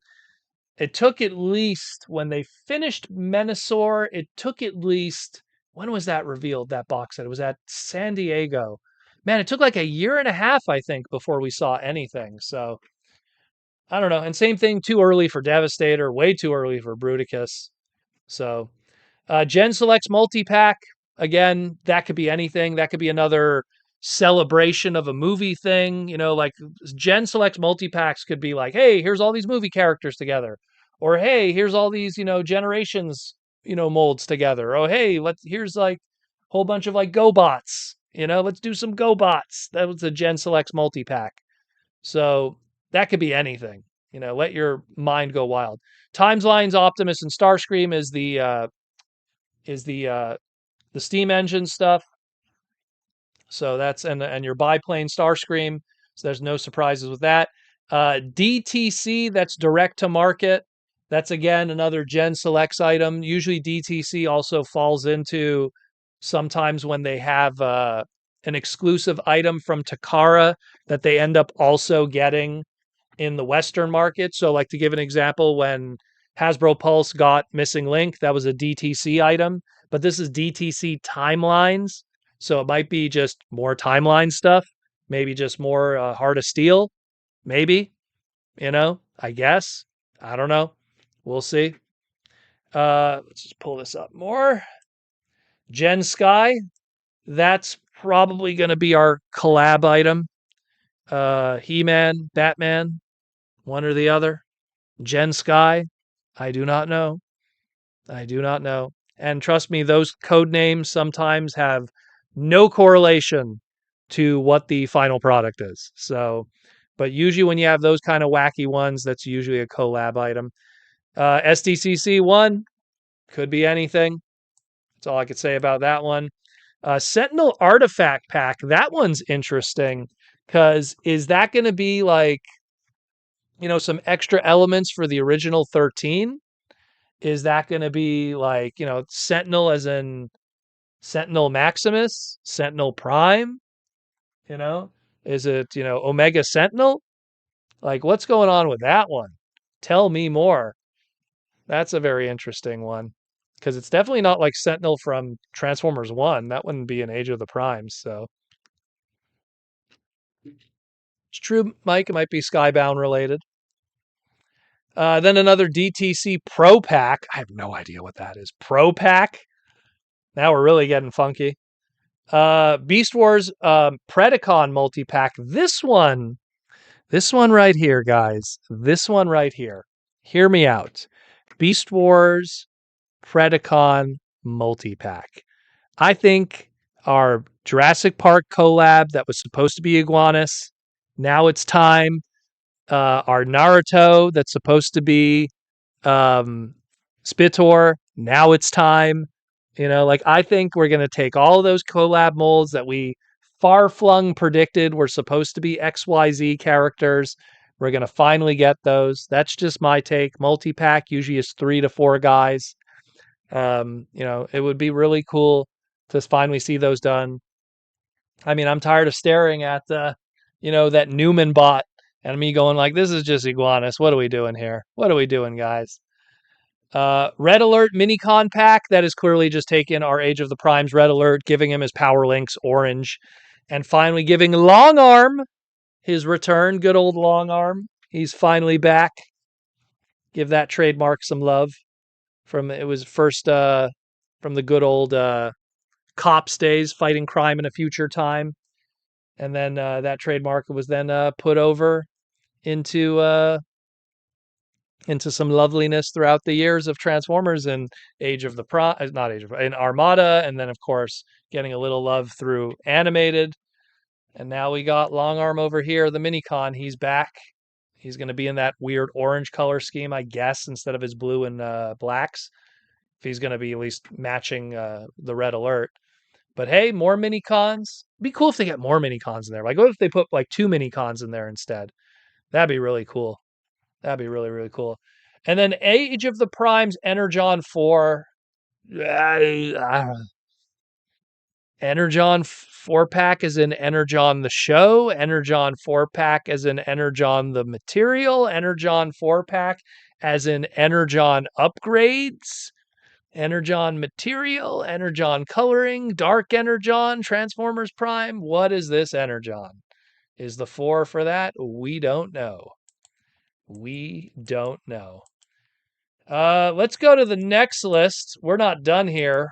it took at least when they finished Menasor, it took at least when was that revealed? That box set it was at San Diego. Man, it took like a year and a half, I think, before we saw anything. So I don't know. And same thing, too early for Devastator, way too early for Bruticus. So Gen Selects multi-pack, again, that could be anything. That could be another celebration of a movie thing. Like Gen Selects multi-packs could be like, hey, here's all these movie characters together. Or, hey, here's all these, generations, molds together. Oh, hey, here's like a whole bunch of like GoBots. Let's do some GoBots. That was a Gen Selects multi-pack. So that could be anything. Let your mind go wild. Timelines, Optimus, and Starscream is the steam engine stuff. So that's and your biplane Starscream. So there's no surprises with that. DTC, that's direct to market. That's again another Gen Selects item. Usually DTC also falls into sometimes when they have an exclusive item from Takara that they end up also getting in the Western market. So like to give an example, when Hasbro Pulse got Missing Link, that was a DTC item, but this is DTC Timelines. So it might be just more timeline stuff, maybe just more Heart of Steel, maybe, I guess. I don't know. We'll see. Let's just pull this up more. Gen Sky, that's probably going to be our collab item. He-Man, Batman, one or the other. Gen Sky, I do not know. I do not know. And trust me, those code names sometimes have no correlation to what the final product is. So But usually when you have those kind of wacky ones, that's usually a collab item. SDCC 1 could be anything. That's all I could say about that one. Sentinel Artifact Pack. That one's interesting because is that going to be like, some extra elements for the original 13? Is that going to be like, Sentinel as in Sentinel Maximus, Sentinel Prime? You know, is it, Omega Sentinel? Like, what's going on with that one? Tell me more. That's a very interesting one because it's definitely not like Sentinel from Transformers 1. That wouldn't be an Age of the Primes. So it's true, Mike. It might be Skybound related. Then another DTC Pro Pack. I have no idea what that is. Pro Pack? Now we're really getting funky. Beast Wars Predacon multi-pack. This one right here, guys. This one right here. Hear me out. Beast Wars Predacon multi-pack. I think our Jurassic Park collab that was supposed to be Iguanus, now it's time. Our Naruto that's supposed to be Spitor, now it's time. I think we're going to take all of those collab molds that we far-flung predicted were supposed to be XYZ characters. We're going to finally get those. That's just my take. Multi-pack usually is 3 to 4 guys. It would be really cool to finally see those done. I mean, I'm tired of staring at that Newman bot and me going like, this is just Iguanus. What are we doing here? What are we doing, guys? Red Alert Minicon pack. That is clearly just taking our Age of the Primes Red Alert, giving him his Power Links orange, and finally giving Long Arm his return. Good old Long Arm. He's finally back. Give that trademark some love. It was first from the good old Cops days, fighting crime in a future time, and then that trademark was then put over into some loveliness throughout the years of Transformers and in Armada, and then of course getting a little love through animated, and now we got Long Arm over here, the Minicon. He's back. He's going to be in that weird orange color scheme, I guess, instead of his blue and blacks. If he's going to be at least matching the Red Alert. But hey, more Minicons. Be cool if they get more Minicons in there. Like, what if they put like 2 Minicons in there instead? That'd be really cool. That'd be really, really cool. And then Age of the Primes Energon 4. Energon 4-pack is in Energon the show. Energon 4-pack as in Energon the material. Energon 4-pack as in Energon upgrades. Energon material, Energon coloring, Dark Energon, Transformers Prime. What is this Energon? Is the 4 for that? We don't know. We don't know. Let's go to the next list. We're not done here.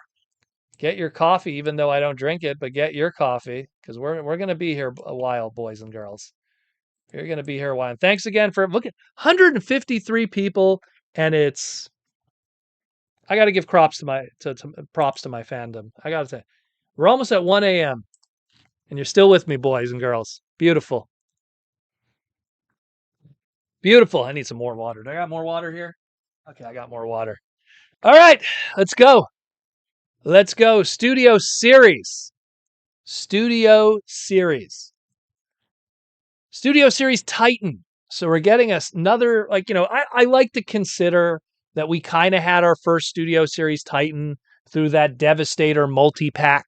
Get your coffee, even though I don't drink it, but get your coffee because we're going to be here a while, boys and girls. You're going to be here a while. And thanks again for look at 153 people, and it's. I got to give props to my fandom. I got to say, we're almost at 1 a.m. and you're still with me, boys and girls. Beautiful. Beautiful. I need some more water. Do I got more water here? Okay, I got more water. All right, let's go. Let's go. Studio Series. Studio Series Titan. So we're getting another, I like to consider that we kind of had our first Studio Series Titan through that Devastator multi-pack,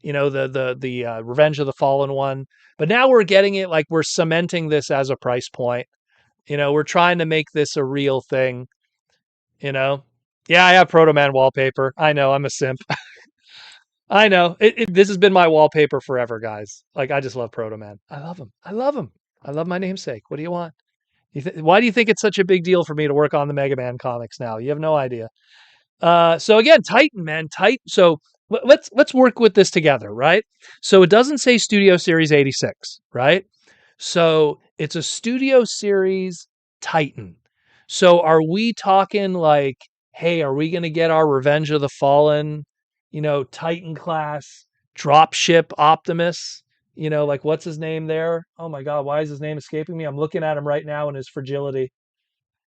the Revenge of the Fallen one. But now we're getting it like we're cementing this as a price point. We're trying to make this a real thing. Yeah, I have Protoman wallpaper. I know, I'm a simp. I know. This has been my wallpaper forever, guys. Like, I just love Protoman. I love him. I love him. I love my namesake. What do you want? Why do you think it's such a big deal for me to work on the Mega Man comics now? You have no idea. So again, Titan, man, Titan. So let's work with this together, right? So it doesn't say Studio Series 86, right? So it's a Studio Series Titan. So are we talking like, hey, are we going to get our Revenge of the Fallen, Titan class dropship Optimus? Like what's his name there? Oh my God, why is his name escaping me? I'm looking at him right now in his fragility.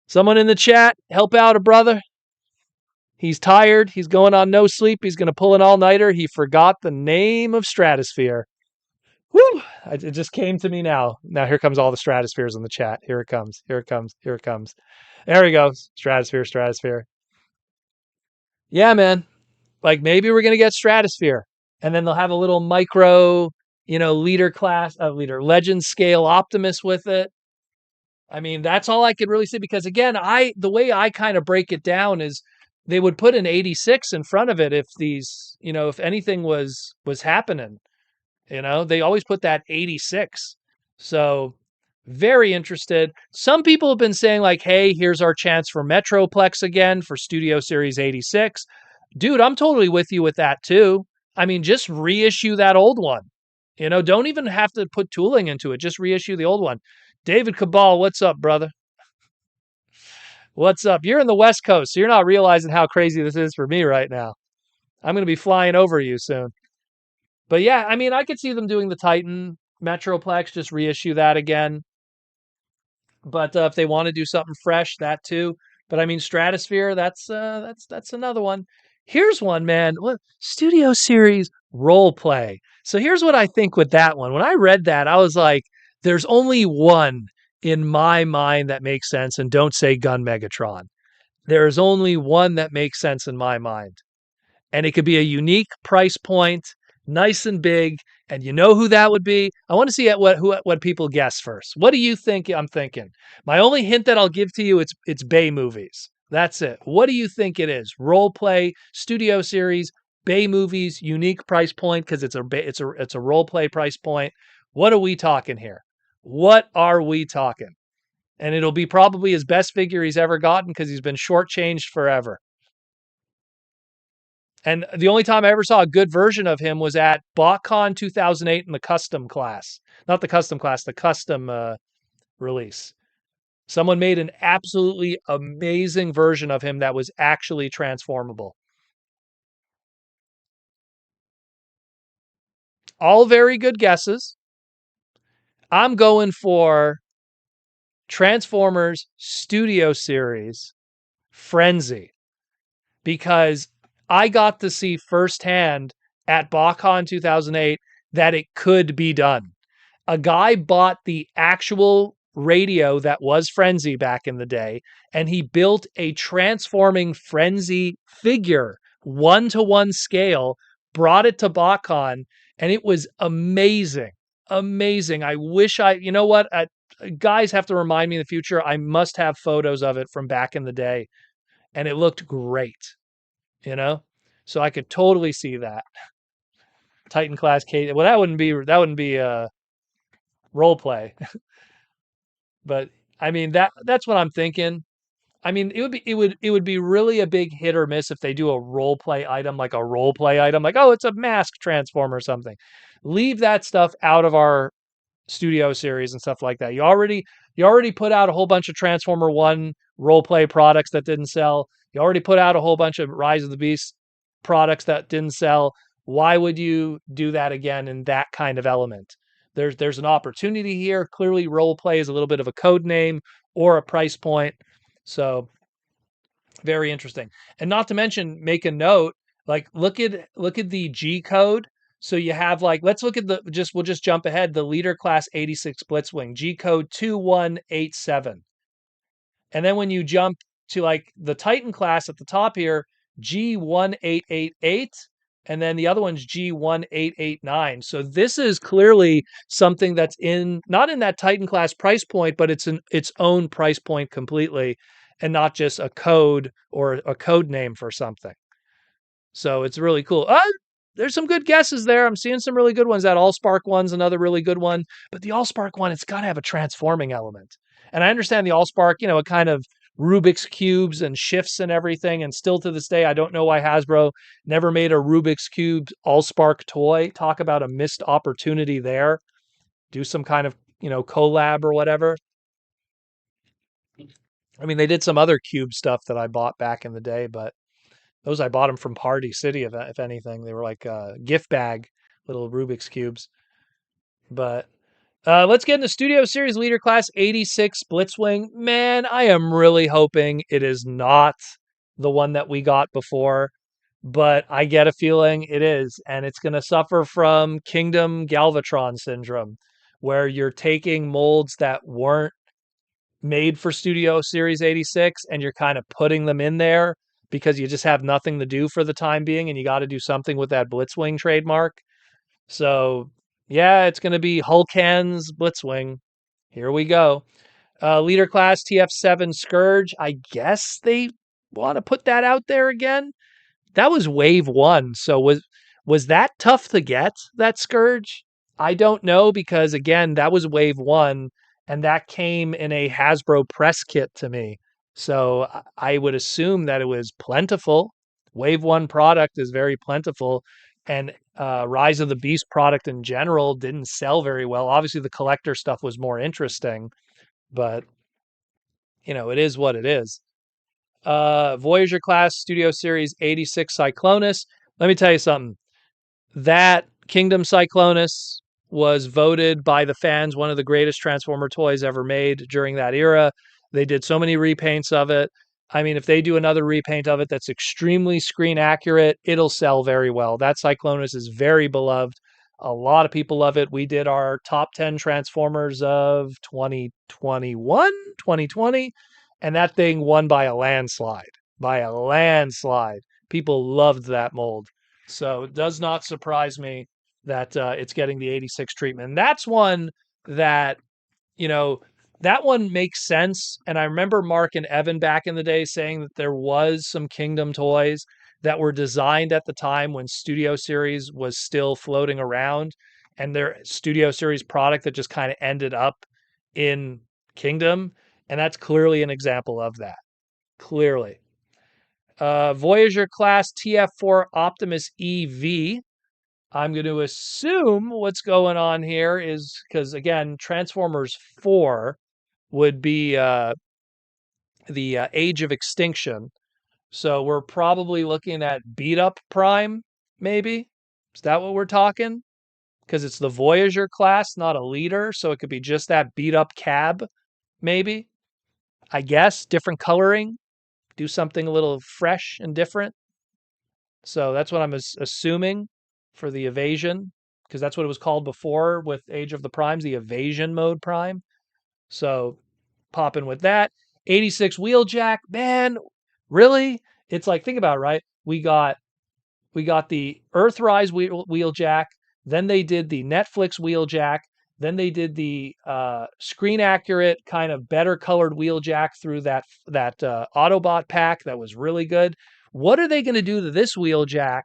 Someone in the chat, help out a brother. He's tired. He's going on no sleep. He's going to pull an all-nighter. He forgot the name of Stratosphere. Woo! It just came to me now. Now here comes all the Stratospheres in the chat. Here it comes. Here it comes. Here it comes. There we go. Stratosphere, Stratosphere. Yeah, man. Like maybe we're going to get Stratosphere. And then they'll have a little micro, leader legend scale Optimus with it. I mean, that's all I could really say because again, the way I kind of break it down is they would put an 86 in front of it if if anything was happening. They always put that 86. So very interested. Some people have been saying like, hey, here's our chance for Metroplex again for Studio Series 86. Dude, I'm totally with you with that too. I mean, just reissue that old one. Don't even have to put tooling into it. Just reissue the old one. David Cabal, what's up, brother? What's up? You're in the West Coast, so you're not realizing how crazy this is for me right now. I'm going to be flying over you soon. But yeah, I mean, I could see them doing the Titan Metroplex, just reissue that again. But if they want to do something fresh, that too. But I mean, Stratosphere, that's another one. Here's one, man. What Studio Series role play? So here's what I think with that one. When I read that, I was like, there's only one in my mind that makes sense, and don't say Gun Megatron. There's only one that makes sense in my mind. And it could be a unique price point, nice and big. And you know who that would be? I want to see what people guess first. What do you think I'm thinking? My only hint that I'll give to you, it's Bay movies. That's it. What do you think it is? Role play, studio series, Bay movies, unique price point because it's a role play price point. What are we talking here? What are we talking? And it'll be probably his best figure he's ever gotten because he's been shortchanged forever. And the only time I ever saw a good version of him was at BotCon 2008 in the custom class. Not the custom class, the custom release. Someone made an absolutely amazing version of him that was actually transformable. All very good guesses. I'm going for Transformers Studio Series Frenzy because I got to see firsthand at BotCon 2008 that it could be done. A guy bought the actual radio that was Frenzy back in the day, and he built a transforming Frenzy figure, 1-to-1 scale, brought it to BotCon, and it was amazing. Amazing. I wish you know what? Guys have to remind me in the future. I must have photos of it from back in the day, and it looked great, you know? So I could totally see that. Titan class K. Well, that wouldn't be role play. But I mean that's what I'm thinking. I mean, it would be really a big hit or miss if they do a role play item like a role play item, like, oh, it's a mask transform or something. Leave that stuff out of our studio series and stuff like that. You already put out a whole bunch of Transformer One role play products that didn't sell. You already put out a whole bunch of Rise of the Beast products that didn't sell. Why would you do that again in that kind of element? There's an opportunity here. Clearly, role play is a little bit of a code name or a price point. So very interesting. And not to mention, make a note, like look at the G code. So you have like, let's look at we'll just jump ahead. The leader class 86 Blitzwing, G code 2187. And then when you jump to like the Titan class at the top here, G1888, and then the other one's G1889. So this is clearly something that's not in that Titan class price point, but it's its own price point completely, and not just a code or a code name for something. So it's really cool. There's some good guesses there. I'm seeing some really good ones. That Allspark one's another really good one. But the Allspark one, it's got to have a transforming element. And I understand the Allspark, it kind of Rubik's cubes and shifts and everything. And still to this day, I don't know why Hasbro never made a Rubik's Cube Allspark toy. Talk about a missed opportunity there. Do some kind of, collab or whatever. I mean, they did some other cube stuff that I bought back in the day, but those I bought them from Party City, if anything. They were like a gift bag, little Rubik's cubes. But let's get into Studio Series Leader Class 86 Blitzwing. Man, I am really hoping it is not the one that we got before, but I get a feeling it is, and it's going to suffer from Kingdom Galvatron syndrome, where you're taking molds that weren't made for Studio Series 86 and you're kind of putting them in there because you just have nothing to do for the time being and you got to do something with that Blitzwing trademark. So, yeah, it's going to be Hulkan's Blitzwing. Here we go. Leader class TF7 Scourge. I guess they want to put that out there again. That was wave 1. So was that tough to get, that Scourge? I don't know, because again, that was wave 1 and that came in a Hasbro press kit to me. So I would assume that it was plentiful. Wave 1 product is very plentiful, and Rise of the Beast product in general didn't sell very well. Obviously the collector stuff was more interesting, but it is what it is. Voyager class Studio Series 86 Cyclonus. Let me tell you something. That Kingdom Cyclonus was voted by the fans one of the greatest Transformer toys ever made during that era. They did so many repaints of it. I mean, if they do another repaint of it that's extremely screen accurate, it'll sell very well. That Cyclonus is very beloved. A lot of people love it. We did our top 10 Transformers of 2021, 2020, and that thing won by a landslide. By a landslide. People loved that mold. So it does not surprise me that it's getting the 86 treatment. And that's one that, you know, that one makes sense. And I remember Mark and Evan back in the day saying that there was some Kingdom toys that were designed at the time when Studio Series was still floating around, and their Studio Series product that just kind of ended up in Kingdom. And that's clearly an example of that. Clearly. Voyager class TF4 Optimus EV. I'm going to assume what's going on here is because, again, Transformers 4 would be the Age of Extinction. So we're probably looking at Beat Up Prime, maybe? Is that what we're talking? Because it's the Voyager class, not a leader. So it could be just that Beat Up Cab, maybe? I guess. Different coloring. Do something a little fresh and different. So that's what I'm assuming for the evasion, because that's what it was called before with Age of the Primes, the evasion mode prime. So popping with that. 86 Wheeljack, man, really? It's like, think about it, right? We got the Earthrise Wheeljack, then they did the Netflix Wheeljack, then they did the screen accurate, kind of better colored Wheeljack through that Autobot pack that was really good. What are they going to do to this Wheeljack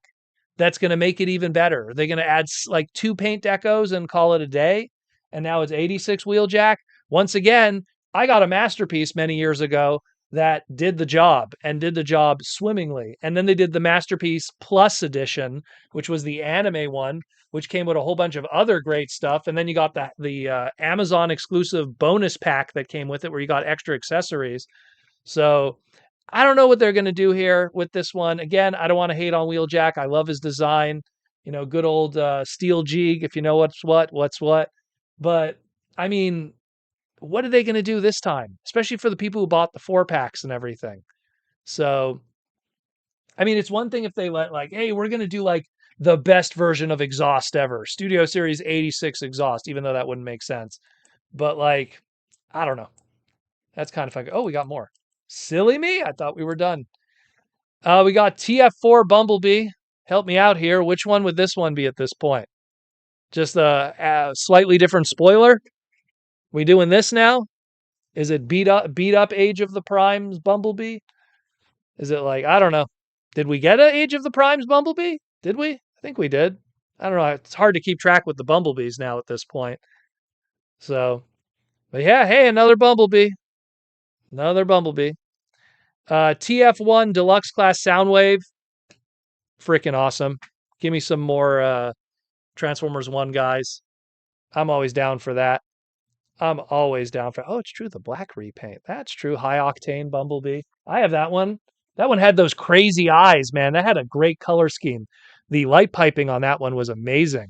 that's going to make it even better? Are they going to add like 2 paint decos and call it a day? And now it's 86 Wheeljack. Once again, I got a Masterpiece many years ago that did the job and did the job swimmingly. And then they did the Masterpiece Plus edition, which was the anime one, which came with a whole bunch of other great stuff. And then you got the Amazon exclusive bonus pack that came with it, where you got extra accessories. So I don't know what they're going to do here with this one. Again, I don't want to hate on Wheeljack. I love his design. Good old Steel Jeeg, if you know what's what. But I mean, what are they going to do this time? Especially for the people who bought the 4-packs and everything. So, I mean, it's one thing if they let hey, we're going to do the best version of exhaust ever. Studio Series 86 exhaust, even though that wouldn't make sense. But I don't know. That's kind of fun. Oh, we got more. Silly me. I thought we were done. We got TF4 Bumblebee. Help me out here. Which one would this one be at this point? Just a slightly different spoiler? We doing this now? Is it beat up Age of the Primes Bumblebee? Is it I don't know. Did we get an Age of the Primes Bumblebee? Did we? I think we did. I don't know. It's hard to keep track with the Bumblebees now at this point. So, but yeah, hey, another Bumblebee. Another Bumblebee. TF1 Deluxe Class Soundwave. Freaking awesome. Give me some more Transformers 1 guys. I'm always down for that. I'm always down for. Oh, it's true. The black repaint. That's true. High octane Bumblebee. I have that one. That one had those crazy eyes, man. That had a great color scheme. The light piping on that one was amazing.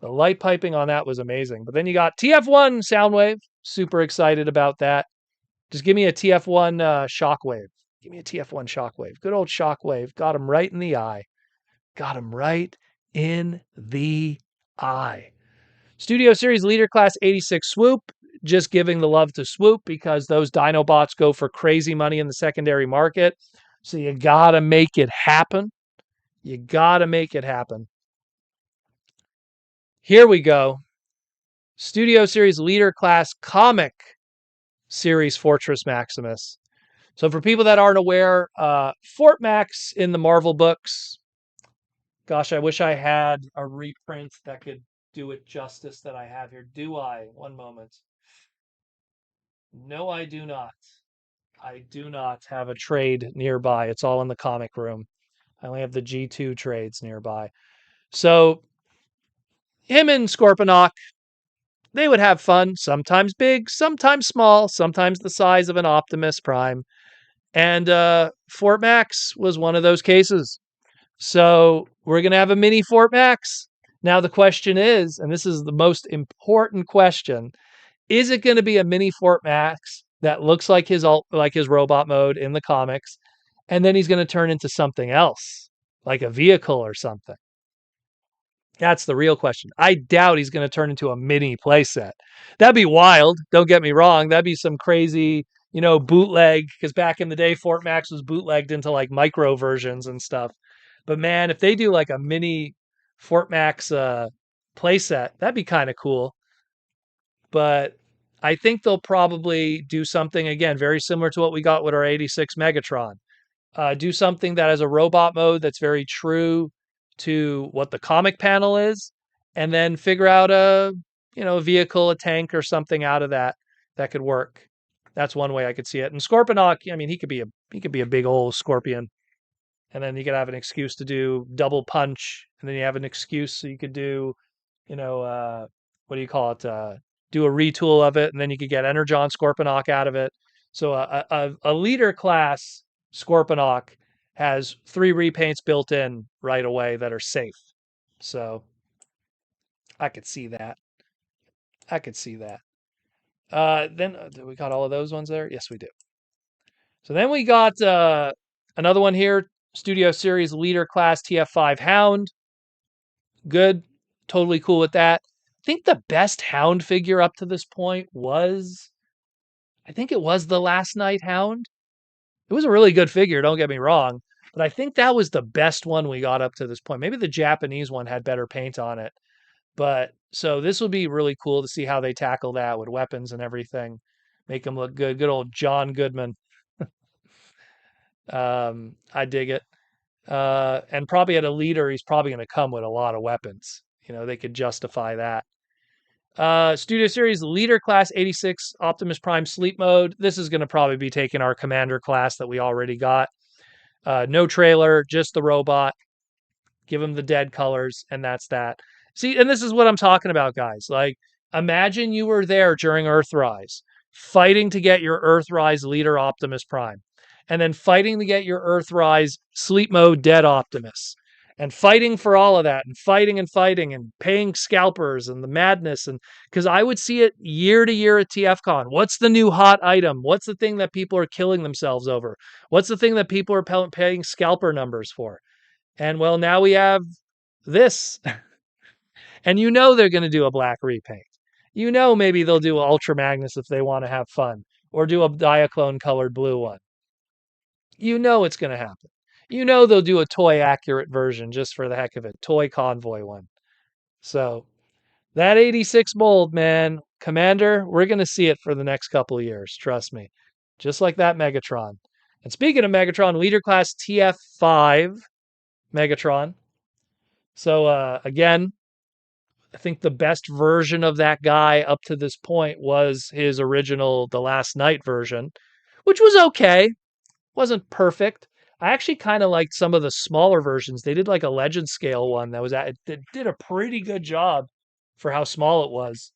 The light piping on that was amazing. But then you got TF1 Soundwave. Super excited about that. Just give me a TF1 Shockwave. Give me a TF1 Shockwave. Good old Shockwave. Got him right in the eye. Got him right in the eye. Studio Series Leader Class 86 Swoop. Just giving the love to Swoop because those Dinobots go for crazy money in the secondary market. So you got to make it happen. You got to make it happen. Here we go. Studio Series Leader Class Comic Series Fortress Maximus. So for people that aren't aware, Fort Max in the Marvel books, gosh, I wish I had a reprint that could do it justice that I have here. Do I? One moment. No, I do not. I do not have a trade nearby. It's all in the comic room. I only have the G2 trades nearby. So him and Scorponok, they would have fun, sometimes big, sometimes small, sometimes the size of an Optimus Prime. And Fort Max was one of those cases. So we're going to have a mini Fort Max. Now the question is, and this is the most important question, is it going to be a mini Fort Max that looks like his robot mode in the comics, and then he's going to turn into something else, like a vehicle or something? That's the real question. I doubt he's going to turn into a mini playset. That'd be wild. Don't get me wrong. That'd be some crazy, bootleg. Because back in the day, Fort Max was bootlegged into like micro versions and stuff. But man, if they do like a mini Fort Max playset, that'd be kind of cool. But I think they'll probably do something again very similar to what we got with our 86 Megatron. Do something that has a robot mode that's very true to what the comic panel is, and then figure out a vehicle, a tank, or something out of that could work. That's one way I could see it. And Scorponok, I mean, he could be a big old scorpion, and then you could have an excuse to do double punch, and then you have an excuse so you could do, what do you call it? Do a retool of it, and then you could get Energon Scorponok out of it. So a leader class Scorponok has 3 repaints built in right away that are safe. So I could see that. I could see that. Then do we got all of those ones there? Yes, we do. So then we got another one here, Studio Series Leader Class TF5 Hound. Good. Totally cool with that. I think the best Hound figure up to this point was, I think it was the Last Night Hound. It was a really good figure, don't get me wrong, but I think that was the best one we got up to this point. Maybe the Japanese one had better paint on it. But so this will be really cool to see how they tackle that with weapons and everything. Make them look good. Good old John Goodman. I dig it. And probably at a leader, he's probably going to come with a lot of weapons. They could justify that. Studio Series Leader Class 86 Optimus Prime Sleep Mode. This is going to probably be taking our Commander class that we already got. No trailer, just the robot. Give him the dead colors, and that's that. See, and this is what I'm talking about, guys. Like, imagine you were there during Earthrise, fighting to get your Earthrise leader Optimus Prime, and then fighting to get your Earthrise Sleep Mode Dead Optimus, and fighting for all of that, and fighting and paying scalpers and the madness. And because I would see it year to year at TFCon. What's the new hot item? What's the thing that people are killing themselves over? What's the thing that people are paying scalper numbers for? And well, now we have this. And they're going to do a black repaint. Maybe they'll do Ultra Magnus if they want to have fun, or do a Diaclone colored blue one. It's going to happen. They'll do a toy accurate version just for the heck of it, toy convoy one. So that 86 mold, man, Commander, we're going to see it for the next couple of years. Trust me. Just like that Megatron. And speaking of Megatron, Leader Class TF5 Megatron. So again, I think the best version of that guy up to this point was his original The Last Night version, which was okay. Wasn't perfect. I actually kind of liked some of the smaller versions. They did like a legend scale one that did a pretty good job for how small it was.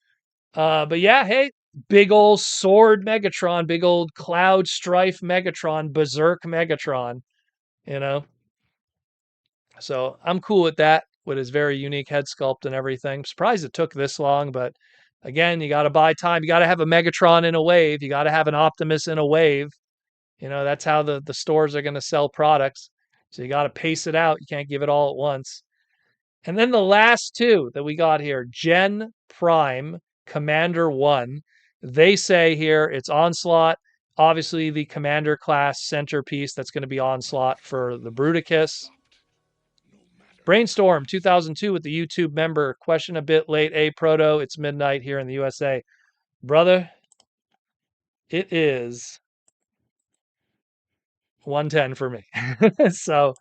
But yeah, hey, big old sword Megatron, big old cloud strife Megatron, berserk Megatron, you know. So I'm cool with that. with his very unique head sculpt and everything. I'm surprised it took this long, but again, you got to buy time. You got to have a Megatron in a wave. You got to have an Optimus in a wave. That's how the stores are going to sell products. So you got to pace it out. You can't give it all at once. And then the last two that we got here, Gen Prime Commander 1. They say here it's Onslaught. Obviously, the Commander class centerpiece that's going to be Onslaught for the Bruticus. Brainstorm 2002 with the YouTube member. Question a bit late. Proto, it's midnight here in the USA. Brother, it is 110 for me. So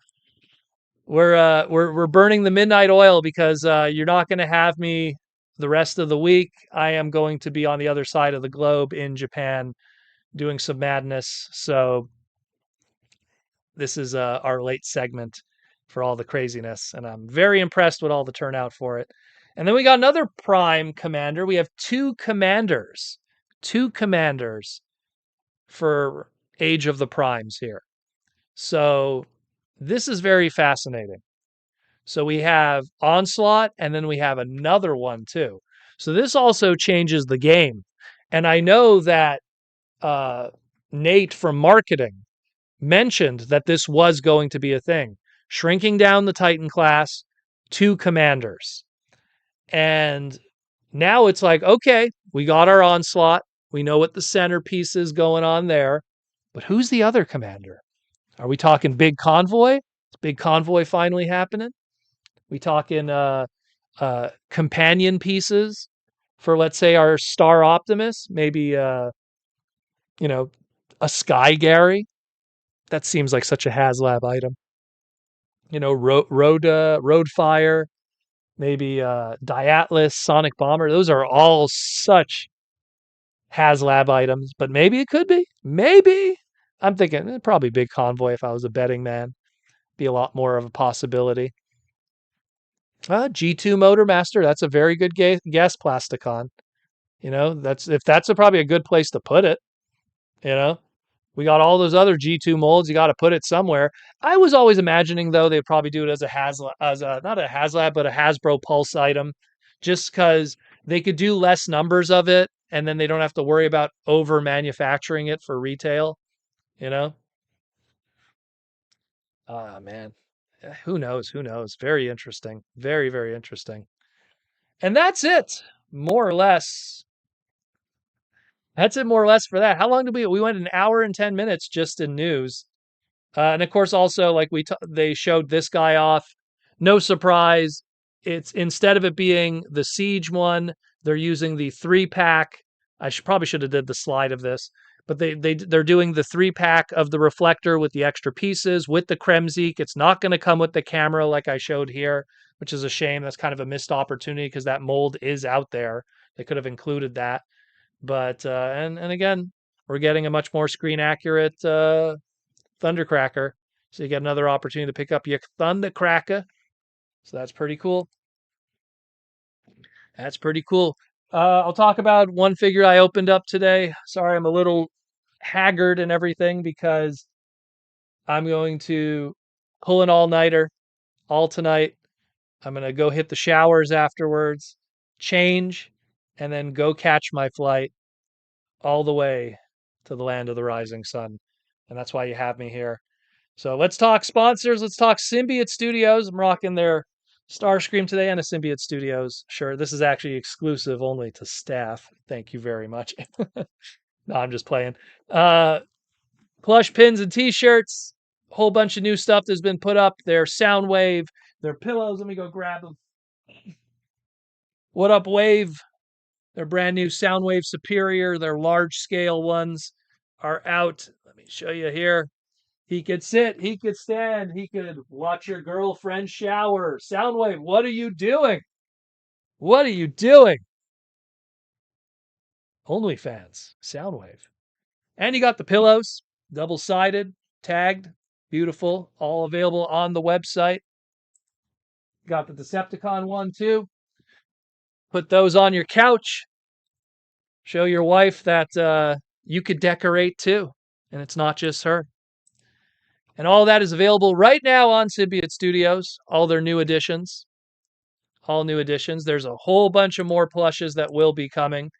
we're burning the midnight oil because you're not going to have me the rest of the week. I am going to be on the other side of the globe in Japan doing some madness. So this is our late segment for all the craziness, and I'm very impressed with all the turnout for it. And then we got another Prime Commander. We have two commanders for Age of the Primes here. So this is very fascinating. So we have Onslaught, and then we have another one too. So this also changes the game. And I know that Nate from marketing mentioned that this was going to be a thing. Shrinking down the Titan class, two commanders. And now it's like, okay, we got our Onslaught. We know what the centerpiece is going on there. But who's the other commander? Are we talking Big Convoy? Is Big Convoy finally happening? We talking companion pieces for, let's say, our Star Optimus? Maybe, a Sky Gary? That seems like such a HasLab item. Road Fire, maybe Diatlas, Sonic Bomber. Those are all such HasLab items, but maybe it could be. Maybe. I'm thinking probably Big Convoy if I was a betting man. Be a lot more of a possibility. G2 Motor Master, that's a very good guess, Plasticon. That's probably a good place to put it. We got all those other G2 molds. You got to put it somewhere. I was always imagining, though, they'd probably do it as not a HasLab, but a Hasbro Pulse item, just because they could do less numbers of it, and then they don't have to worry about over manufacturing it for retail. Ah, man. Who knows? Who knows? Very interesting. Very, very interesting. And that's it, more or less. That's it, more or less, for that. How long did we went an hour and 10 minutes just in news. And of course, also, like they showed this guy off. No surprise. It's, instead of it being the Siege one, they're using the 3-pack. I probably should have did the slide of this, but they're doing the 3-pack of the reflector with the extra pieces with the Kremzik. It's not going to come with the camera like I showed here, which is a shame. That's kind of a missed opportunity because that mold is out there. They could have included that. But and again, we're getting a much more screen accurate Thundercracker. So you get another opportunity to pick up your Thundercracker. So that's pretty cool. That's pretty cool. I'll talk about one figure I opened up today. Sorry, I'm a little haggard and everything because I'm going to pull an all-nighter all tonight. I'm going to go hit the showers afterwards, change, and then go catch my flight all the way to the land of the rising sun. And that's why you have me here. So let's talk sponsors. Let's talk Symbiote Studios. I'm rocking their Starscream today and a Symbiote Studios shirt. This is actually exclusive only to staff. Thank you very much. No, I'm just playing. Plush pins and t-shirts. A whole bunch of new stuff that's been put up. Their Soundwave, their pillows. Let me go grab them. What up, Wave? Their brand new Soundwave Superior, their large scale ones are out. Let me show you here. He could sit, he could stand, he could watch your girlfriend shower. Soundwave, what are you doing? What are you doing? OnlyFans, Soundwave. And you got the pillows, double-sided, tagged, beautiful, all available on the website. Got the Decepticon one too. Put those on your couch. Show your wife that you could decorate too, and it's not just her. And all that is available right now on Symbiote Studios, all their new additions. all new additions. There's a whole bunch of more plushes that will be coming.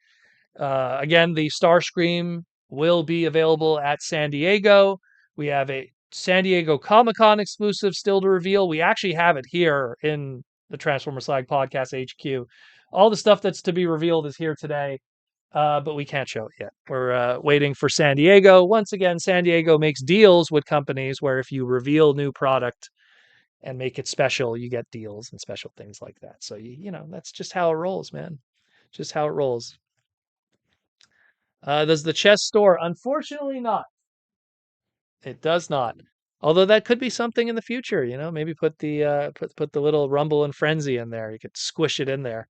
Again, the Starscream will be available at San Diego. We have a San Diego Comic-Con exclusive still to reveal. We actually have it here in the Transformer Slag Podcast HQ. All the stuff that's to be revealed is here today, but we can't show it yet. We're waiting for San Diego. Once again, San Diego makes deals with companies where if you reveal new product and make it special, you get deals and special things like that. So, you know, that's just how it rolls, man. Just how it rolls. Does the chess store? Unfortunately, not. It does not. Although that could be something in the future, you know, maybe put the put the little Rumble and Frenzy in there. You could squish it in there.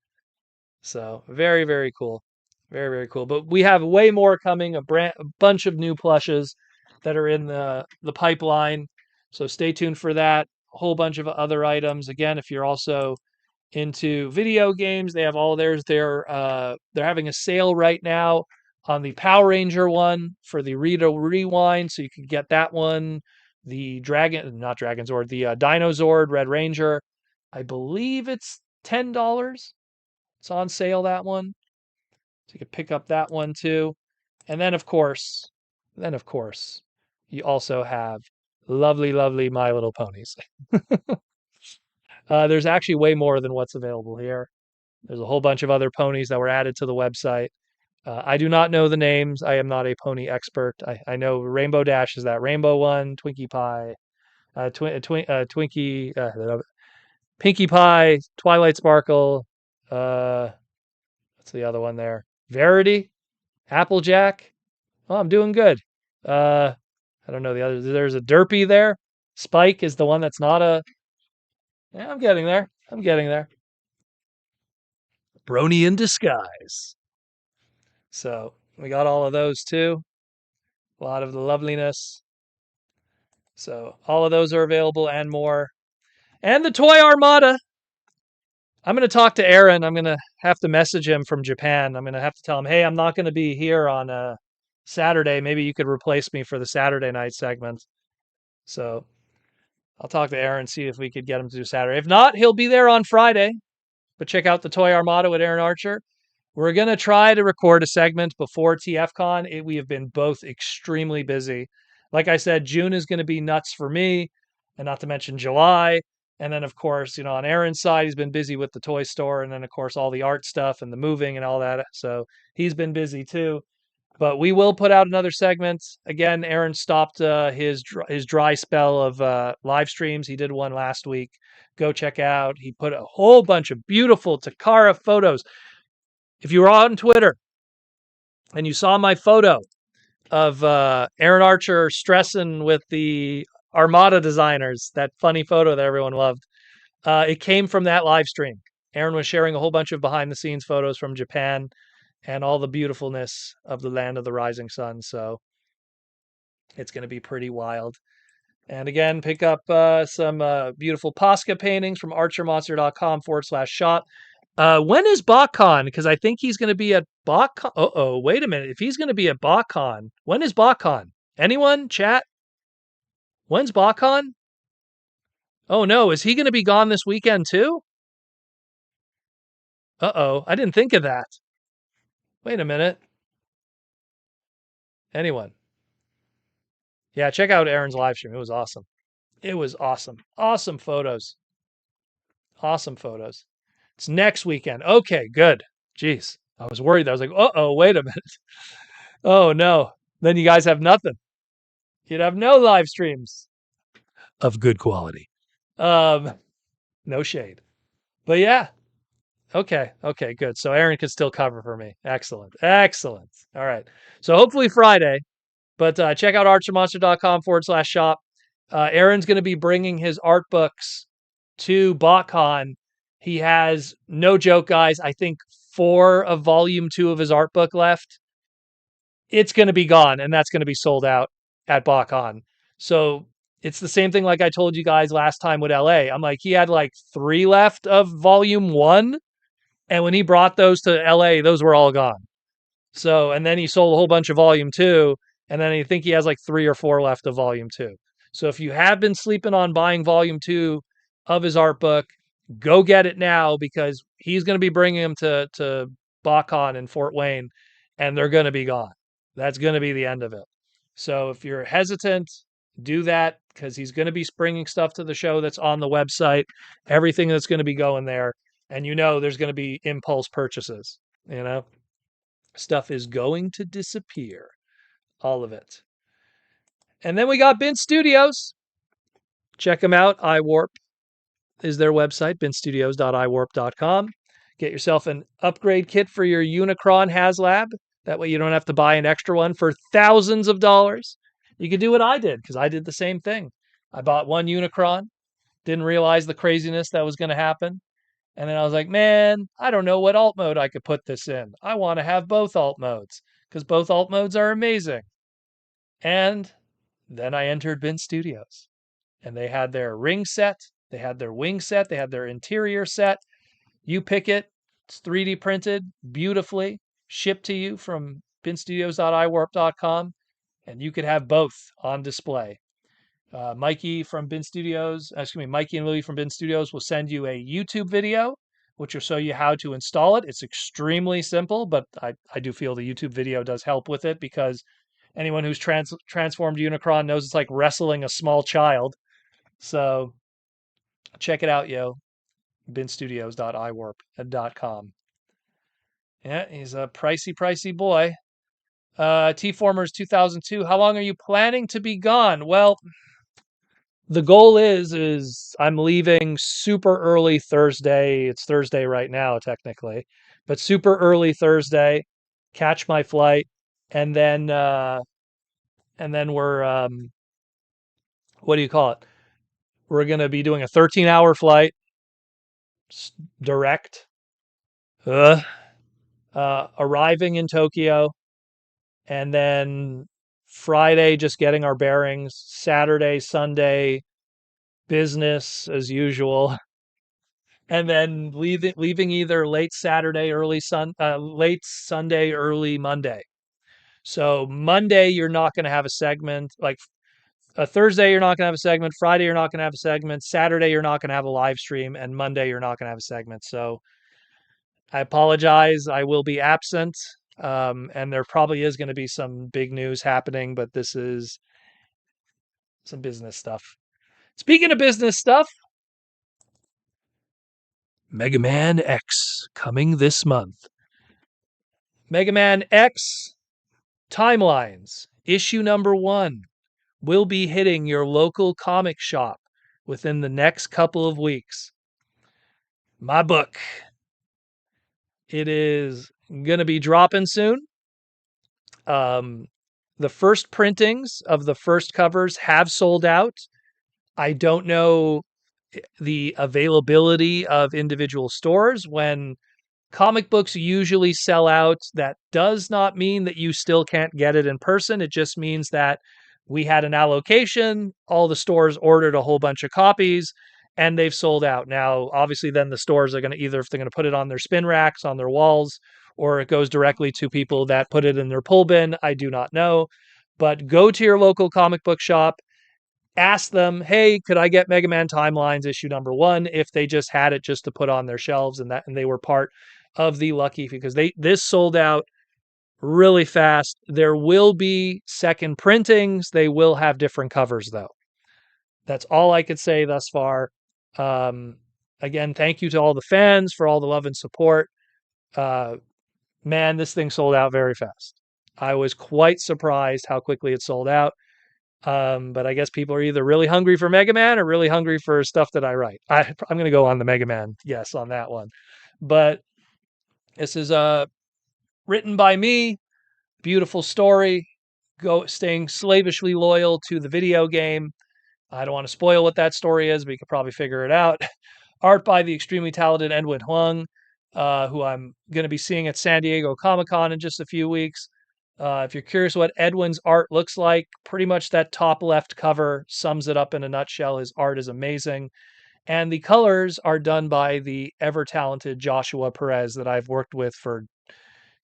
So very, very cool. Very, very cool. But we have way more coming, a bunch of new plushes that are in the pipeline. So stay tuned for that. A whole bunch of other items. Again, if you're also into video games, they have all theirs. They're having a sale right now on the Power Ranger one for the Rito Rewind, so you can get that one. The not Dragon Zord, the Dino Zord Red Ranger. I believe it's $10. It's on sale, that one. So you can pick up that one too. And then of course, you also have lovely, lovely My Little Ponies. There's actually way more than what's available here. There's a whole bunch of other ponies that were added to the website. I do not know the names. I am not a pony expert. I know Rainbow Dash is that rainbow one, Twinkie Pie, Twinkie, Pinkie Pie, Twilight Sparkle. What's the other one there? Verity, Applejack. Oh, I'm doing good. I don't know the others. There's a Derpy there. Spike is the one that's not a. Yeah, I'm getting there. I'm getting there. Brony in disguise. So we got all of those too. A lot of the loveliness. So all of those are available and more. And the Toy Armada. I'm going to talk to Aaron. I'm going to have to message him from Japan. I'm going to have to tell him, hey, I'm not going to be here on Saturday. Maybe you could replace me for the Saturday night segment. So I'll talk to Aaron, see if we could get him to do Saturday. If not, he'll be there on Friday. But check out the Toy Armada with Aaron Archer. We're going to try to record a segment before TFCon. We have been both extremely busy. Like I said, June is going to be nuts for me, and not to mention July. And then, of course, you know, on Aaron's side, he's been busy with the toy store, and then, of course, all the art stuff and the moving and all that. So he's been busy too. But we will put out another segment. Again, Aaron stopped his dry spell of live streams. He did one last week. Go check out. He put a whole bunch of beautiful Takara photos. If you were on Twitter and you saw my photo of Aaron Archer stressing with the Armada designers, that funny photo that everyone loved, it came from that live stream. Aaron was sharing a whole bunch of behind the scenes photos from Japan and all the beautifulness of the land of the rising sun. So it's going to be pretty wild. And again, pick up some beautiful Posca paintings from archermonster.com/shop. When is BotCon? Because I think he's going to be at BotCon. Oh, wait a minute. If he's going to be at BotCon, when is BotCon? Anyone? Chat? When's BotCon? Oh, no. Is he going to be gone this weekend too? Uh-oh. I didn't think of that. Wait a minute. Anyone? Yeah, check out Aaron's live stream. It was awesome. It was awesome. Awesome photos. Awesome photos. It's next weekend. Okay, good. Jeez. I was worried. I was like, uh-oh, wait a minute. Oh, no. Then you guys have nothing. You'd have no live streams of good quality. No shade. But yeah. Okay, good. So Aaron can still cover for me. Excellent. All right. So hopefully Friday. But check out archermonster.com/shop. Aaron's going to be bringing his art books to BotCon. He has, no joke, guys, I think 4 of volume 2 of his art book left. It's going to be gone, and that's going to be sold out at BotCon. So it's the same thing like I told you guys last time with LA. I'm like, he had like 3 left of volume 1, and when he brought those to LA, those were all gone. So, and then he sold a whole bunch of volume 2, and then I think he has like 3 or 4 left of volume 2. So if you have been sleeping on buying volume 2 of his art book, Go get it now because he's going to be bringing them to BotCon in Fort Wayne, and they're going to be gone. That's going to be the end of it. So if you're hesitant, do that because he's going to be bringing stuff to the show that's on the website, everything that's going to be going there, and there's going to be impulse purchases. Stuff is going to disappear, all of it. And then we got Bin Studios. Check them out. iWarp is their website, binstudios.iwarp.com. Get yourself an upgrade kit for your Unicron HasLab. That way you don't have to buy an extra one for thousands of dollars. You can do what I did, because I did the same thing. I bought one Unicron, didn't realize the craziness that was going to happen. And then I was like, man, I don't know what alt mode I could put this in. I want to have both alt modes, because both alt modes are amazing. And then I entered Bin Studios, and they had their ring set, they had their wing set, they had their interior set. You pick it. It's 3D printed beautifully, shipped to you from binstudios.iwarp.com, and you could have both on display. Mikey and Louie from Bin Studios will send you a YouTube video, which will show you how to install it. It's extremely simple, but I do feel the YouTube video does help with it, because anyone who's transformed Unicron knows it's like wrestling a small child. So check it out, yo. binstudios.iwarp.com. Yeah, he's a pricey boy. T-Formers 2002. How long are you planning to be gone? Well, the goal is I'm leaving super early Thursday. It's Thursday right now, technically, but super early Thursday. Catch my flight, and then we're what do you call it? We're gonna be doing a 13-hour flight direct. Arriving in Tokyo, and then Friday just getting our bearings. Saturday, Sunday, business as usual, and then leaving either late Sunday, early Monday. So Monday you're not going to have a segment. Like a Thursday you're not going to have a segment. Friday you're not going to have a segment. Saturday you're not going to have a live stream, and Monday you're not going to have a segment. So I apologize. I will be absent. And there probably is going to be some big news happening, but this is some business stuff. Speaking of business stuff, Mega Man X coming this month. Mega Man X Timelines, issue number 1, will be hitting your local comic shop within the next couple of weeks. My book. It is going to be dropping soon. The first printings of the first covers have sold out. I don't know the availability of individual stores. When comic books usually sell out, that does not mean that you still can't get it in person. It just means that we had an allocation, all the stores ordered a whole bunch of copies, and they've sold out. Now, obviously, then the stores are going to either, if they're going to put it on their spin racks, on their walls, or it goes directly to people that put it in their pull bin. I do not know. But go to your local comic book shop, ask them, hey, could I get Mega Man Timelines issue number 1, if they just had it just to put on their shelves, and they were part of the lucky, because this sold out really fast. There will be second printings. They will have different covers, though. That's all I could say thus far. Again, thank you to all the fans for all the love and support. Man, this thing sold out very fast. I was quite surprised how quickly it sold out. But I guess people are either really hungry for Mega Man or really hungry for stuff that I write. I'm going to go on the Mega Man, yes, on that one. But this is written by me. Beautiful story. Staying slavishly loyal to the video game. I don't want to spoil what that story is, but you could probably figure it out. Art by the extremely talented Edwin Huang, who I'm going to be seeing at San Diego Comic-Con in just a few weeks. If you're curious what Edwin's art looks like, pretty much that top left cover sums it up in a nutshell. His art is amazing. And the colors are done by the ever-talented Joshua Perez that I've worked with for,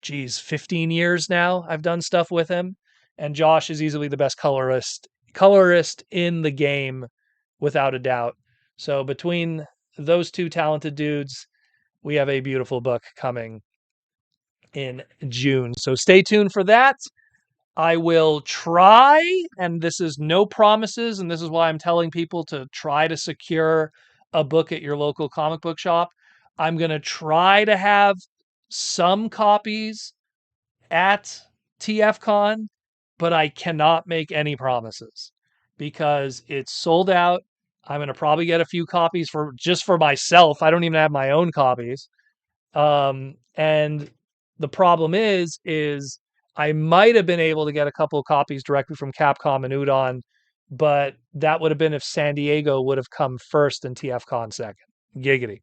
15 years now. I've done stuff with him. And Josh is easily the best colorist in the game, without a doubt. So between those two talented dudes, we have a beautiful book coming in June. So stay tuned for that. I will try, and this is no promises, and this is why I'm telling people to try to secure a book at your local comic book shop. I'm going to try to have some copies at TFCon, but I cannot make any promises because it's sold out. I'm going to probably get a few copies for just for myself. I don't even have my own copies. And the problem is I might have been able to get a couple of copies directly from Capcom and Udon, but that would have been if San Diego would have come first and TFCon second. Giggity.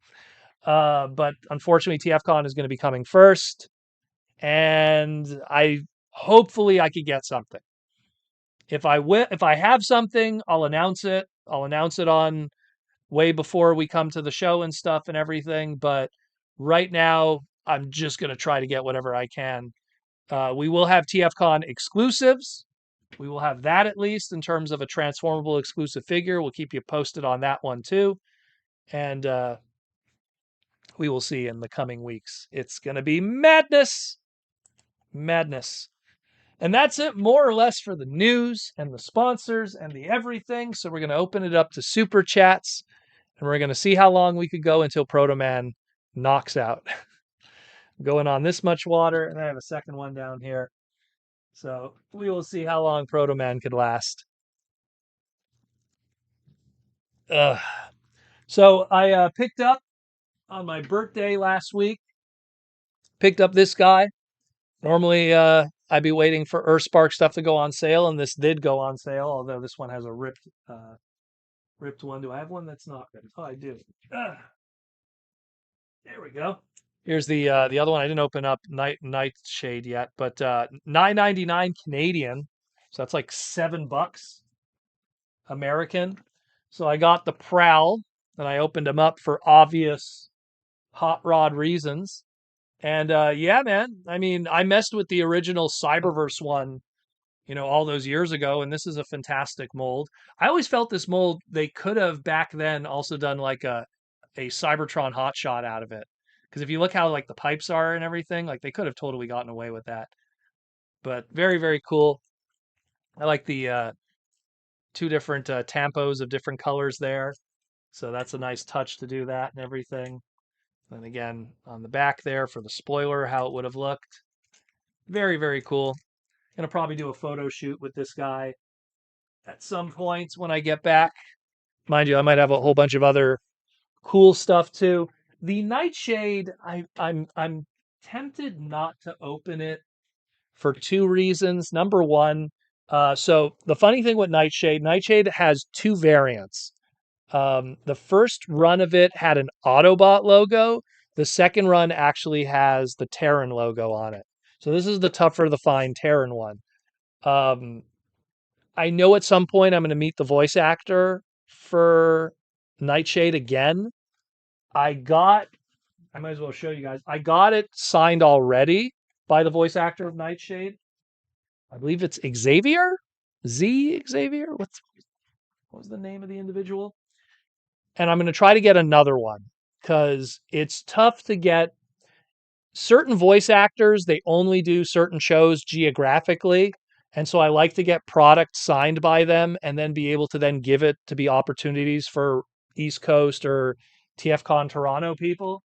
But unfortunately, TFCon is going to be coming first, and hopefully I could get something. If I have something, I'll announce it. I'll announce it on way before we come to the show and stuff and everything. But right now, I'm just going to try to get whatever I can. We will have TFCon exclusives. We will have that at least in terms of a transformable exclusive figure. We'll keep you posted on that one too. And we will see in the coming weeks. It's going to be madness. Madness. And that's it, more or less, for the news and the sponsors and the everything. So we're going to open it up to super chats, and we're going to see how long we could go until Protoman knocks out. Going on this much water, and I have a second one down here. So we will see how long Protoman could last. So I picked up on my birthday last week, picked up this guy. Normally, I'd be waiting for Earthspark stuff to go on sale, and this did go on sale, although this one has a ripped one. Do I have one that's not ripped? Oh, I do. There we go. Here's the other one. I didn't open up Nightshade yet, but $9.99 Canadian, so that's like $7 American. So I got the Prowl, and I opened them up for obvious hot rod reasons. And yeah, man. I mean, I messed with the original Cyberverse one, all those years ago, and this is a fantastic mold. I always felt this mold, they could have back then also done like a Cybertron hotshot out of it. Because if you look how like the pipes are and everything, like they could have totally gotten away with that. But very, very cool. I like the two different tampos of different colors there. So that's a nice touch to do that and everything. And again, on the back there for the spoiler, how it would have looked. Very, very cool. Gonna probably do a photo shoot with this guy at some point when I get back. Mind you, I might have a whole bunch of other cool stuff too. The Nightshade, I'm tempted not to open it for two reasons. Number one, so the funny thing with Nightshade has two variants. The first run of it had an Autobot logo. The second run actually has the Terran logo on it. So this is the tougher to find Terran one. I know at some point I'm going to meet the voice actor for Nightshade again. I might as well show you guys. I got it signed already by the voice actor of Nightshade. I believe it's Xavier? Xavier? What was the name of the individual? And I'm going to try to get another one because it's tough to get certain voice actors. They only do certain shows geographically. And so I like to get product signed by them and then be able to then give it to be opportunities for East Coast or TFCon Toronto people.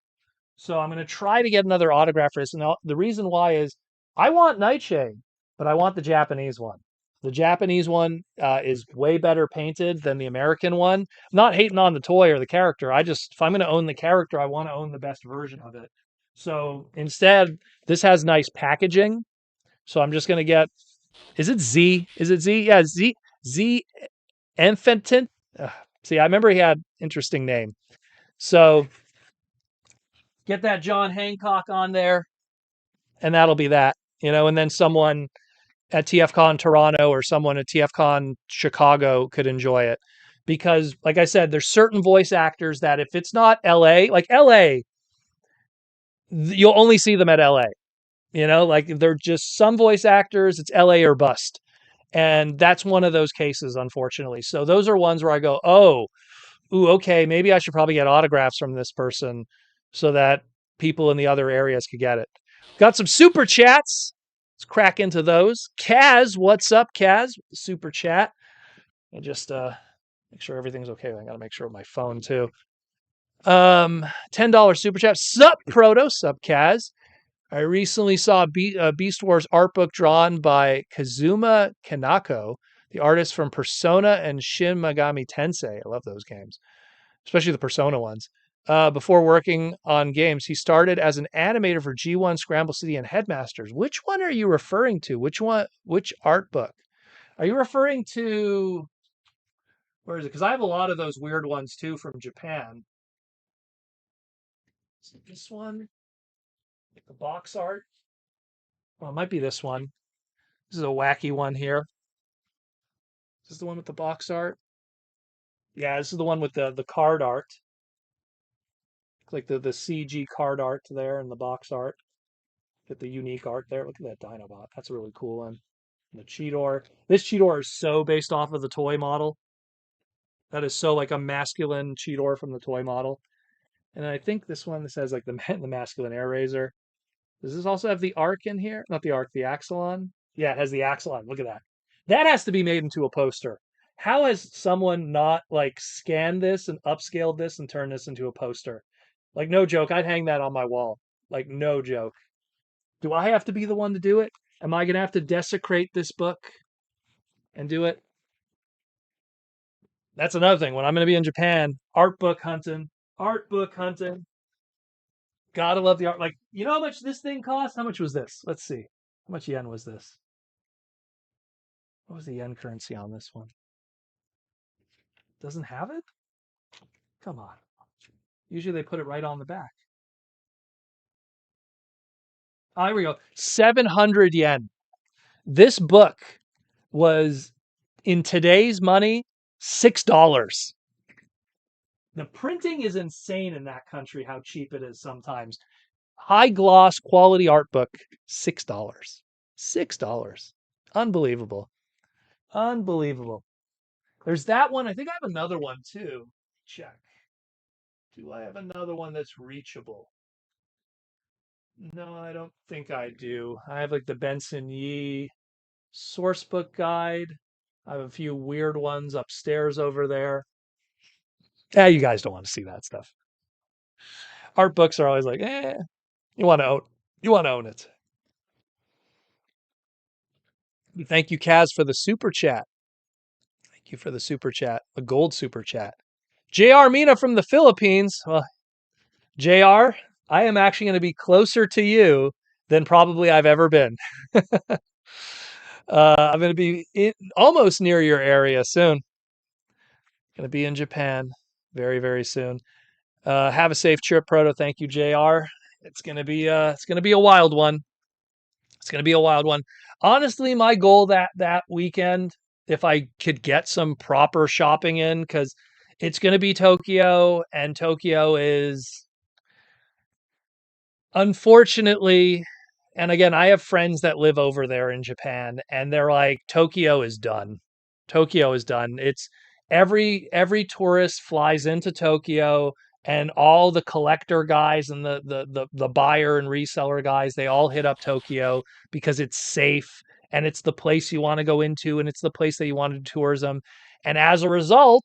So I'm going to try to get another autograph for this. And the reason why is I want Nightshade, but I want the Japanese one. The Japanese one is way better painted than the American one. I'm not hating on the toy or the character. If I'm going to own the character, I want to own the best version of it. So instead, this has nice packaging. So I'm just going to get, is it Z? Is it Z? Yeah, Z Enfantin. See, I remember he had interesting name. So get that John Hancock on there, and that'll be that. And then someone at TFCon Toronto or someone at TFCon Chicago could enjoy it. Because, like I said, there's certain voice actors that if it's not LA, like LA, you'll only see them at LA. Like they're just some voice actors, it's LA or bust. And that's one of those cases, unfortunately. So those are ones where I go, oh, ooh, okay, maybe I should probably get autographs from this person so that people in the other areas could get it. Got some super chats. Let's crack into those. Kaz, what's up, Kaz? Super chat. And just make sure everything's okay. I gotta make sure with my phone too. $10 super chat. Sup, Proto, sup, Kaz. I recently saw Beast Wars art book drawn by Kazuma Kanako, the artist from Persona and Shin Megami Tensei. I love those games, especially the Persona ones. Before working on games, he started as an animator for G1, Scramble City, and Headmasters. Which one are you referring to? Which one? Which art book? Are you referring to? Where is it? Because I have a lot of those weird ones too from Japan. Is it this one? The box art? Well, it might be this one. This is a wacky one here. Is this the one with the box art? Yeah, this is the one with the card art. Like the CG card art there and the box art. Get the unique art there. Look at that Dinobot. That's a really cool one. And the Cheetor. This Cheetor is so based off of the toy model. That is so like a masculine Cheetor from the toy model. And I think this one, this has like the masculine air razor. Does this also have the arc in here? Not the arc, the Axelon. Yeah, it has the Axelon. Look at that. That has to be made into a poster. How has someone not like scanned this and upscaled this and turned this into a poster? Like no joke, I'd hang that on my wall. Like no joke. Do I have to be the one to do it? Am I gonna have to desecrate this book and do it? That's another thing. When I'm gonna be in Japan, art book hunting. Art book hunting. Gotta love the art. Like, you know how much this thing cost? How much was this? Let's see. How much yen was this? What was the yen currency on this one? Doesn't have it? Come on. Usually they put it right on the back. Oh, here we go. 700 yen. This book was, in today's money, $6. The printing is insane in that country, how cheap it is sometimes. High gloss quality art book, $6. $6. Unbelievable. Unbelievable. There's that one. I think I have another one too. Check. Do I have another one that's reachable? No, I don't think I do. I have like the Benson Yee sourcebook guide. I have a few weird ones upstairs over there. Yeah, you guys don't want to see that stuff. Art books are always like, you want to own, you want to own it. Thank you, Kaz, for the super chat. Thank you for the super chat, the gold super chat. JR Mina from the Philippines. Well, JR, I am actually going to be closer to you than probably I've ever been. I'm going to be almost near your area soon. Going to be in Japan very, very soon. Have a safe trip, Proto. Thank you, JR. It's going to be a wild one. It's going to be a wild one. Honestly, my goal that weekend, if I could get some proper shopping in, because it's going to be Tokyo, and Tokyo is, unfortunately, and again, I have friends that live over there in Japan, and they're like, Tokyo is done. Tokyo is done. It's every tourist flies into Tokyo, and all the collector guys and the buyer and reseller guys, they all hit up Tokyo because it's safe and it's the place you want to go into and it's the place that you want to do tourism. And as a result,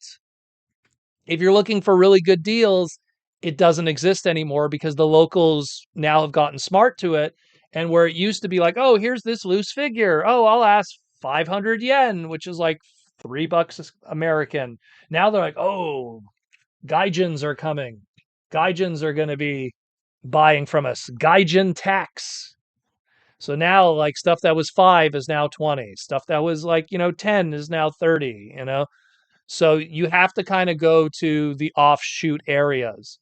if you're looking for really good deals, it doesn't exist anymore because the locals now have gotten smart to it. And where it used to be like, oh, here's this loose figure. Oh, I'll ask 500 yen, which is like $3 American. Now they're like, oh, Gaijins are coming. Gaijins are going to be buying from us. Gaijin tax. So now, like, stuff that was 5 is now 20. Stuff that was like, 10 is now 30. So you have to kind of go to the offshoot areas.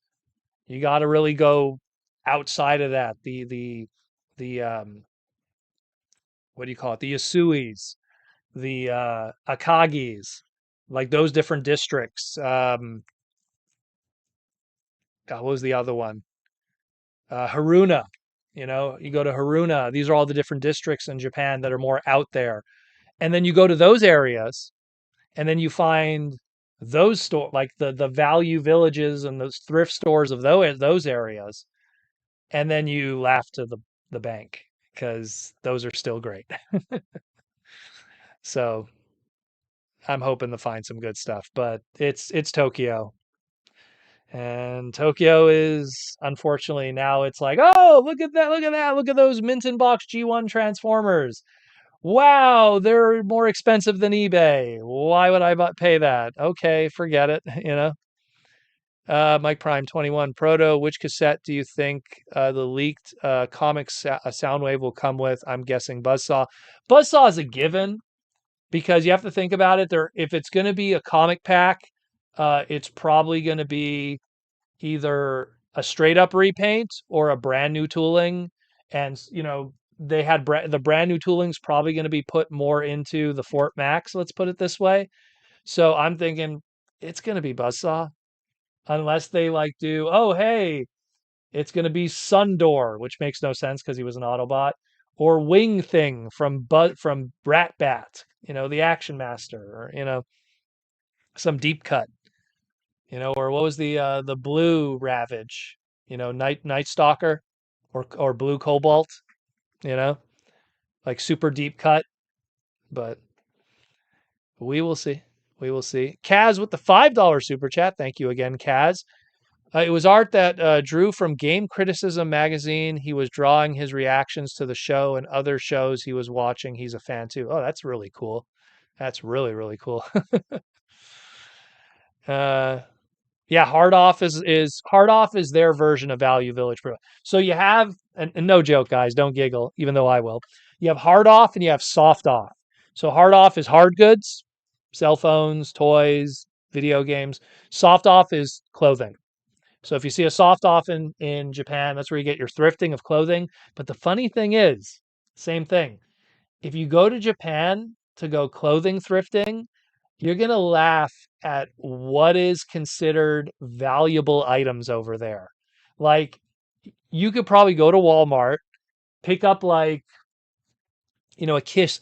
You got to really go outside of that. The what do you call it? The Yasuis, the Akagis, like those different districts. God, what was the other one? Haruna. You go to Haruna. These are all the different districts in Japan that are more out there. And then you go to those areas, and then you find those store like the value villages and those thrift stores of those areas, and then you laugh to the bank because those are still great. So I'm hoping to find some good stuff, but it's Tokyo. And Tokyo is unfortunately now it's like, oh, look at that, look at that, look at those mint in box G1 Transformers. Wow, they're more expensive than eBay. Why would I pay that? Okay, forget it. Mike Prime 21 Proto. Which cassette do you think the leaked Soundwave will come with? I'm guessing Buzzsaw. Buzzsaw is a given because you have to think about it. There, if it's going to be a comic pack, it's probably going to be either a straight up repaint or a brand new tooling. And they had the brand new tooling's probably going to be put more into the Fort Max. Let's put it this way. So I'm thinking it's going to be Buzzsaw, unless they like do. Oh hey, it's going to be Sundor, which makes no sense because he was an Autobot, or Wing Thing from Brat Bat. The Action Master, or some deep cut. Or what was the blue Ravage? Night Stalker, or blue Cobalt. You know, like super deep cut. But we will see. We will see. Kaz with the $5 super chat. Thank you again, Kaz. It was art that drew from Game Criticism magazine. He was drawing his reactions to the show and other shows he was watching. He's a fan too. Oh, that's really cool. That's really, really cool. uh, Yeah, hard off is their version of Value Village Pro. So you have, and no joke, guys, don't giggle, even though I will. You have hard off and you have soft off. So hard off is hard goods, cell phones, toys, video games. Soft off is clothing. So if you see a soft off in Japan, that's where you get your thrifting of clothing. But the funny thing is, same thing. If you go to Japan to go clothing thrifting, you're going to laugh at what is considered valuable items over there. Like, you could probably go to Walmart, pick up like, a Kiss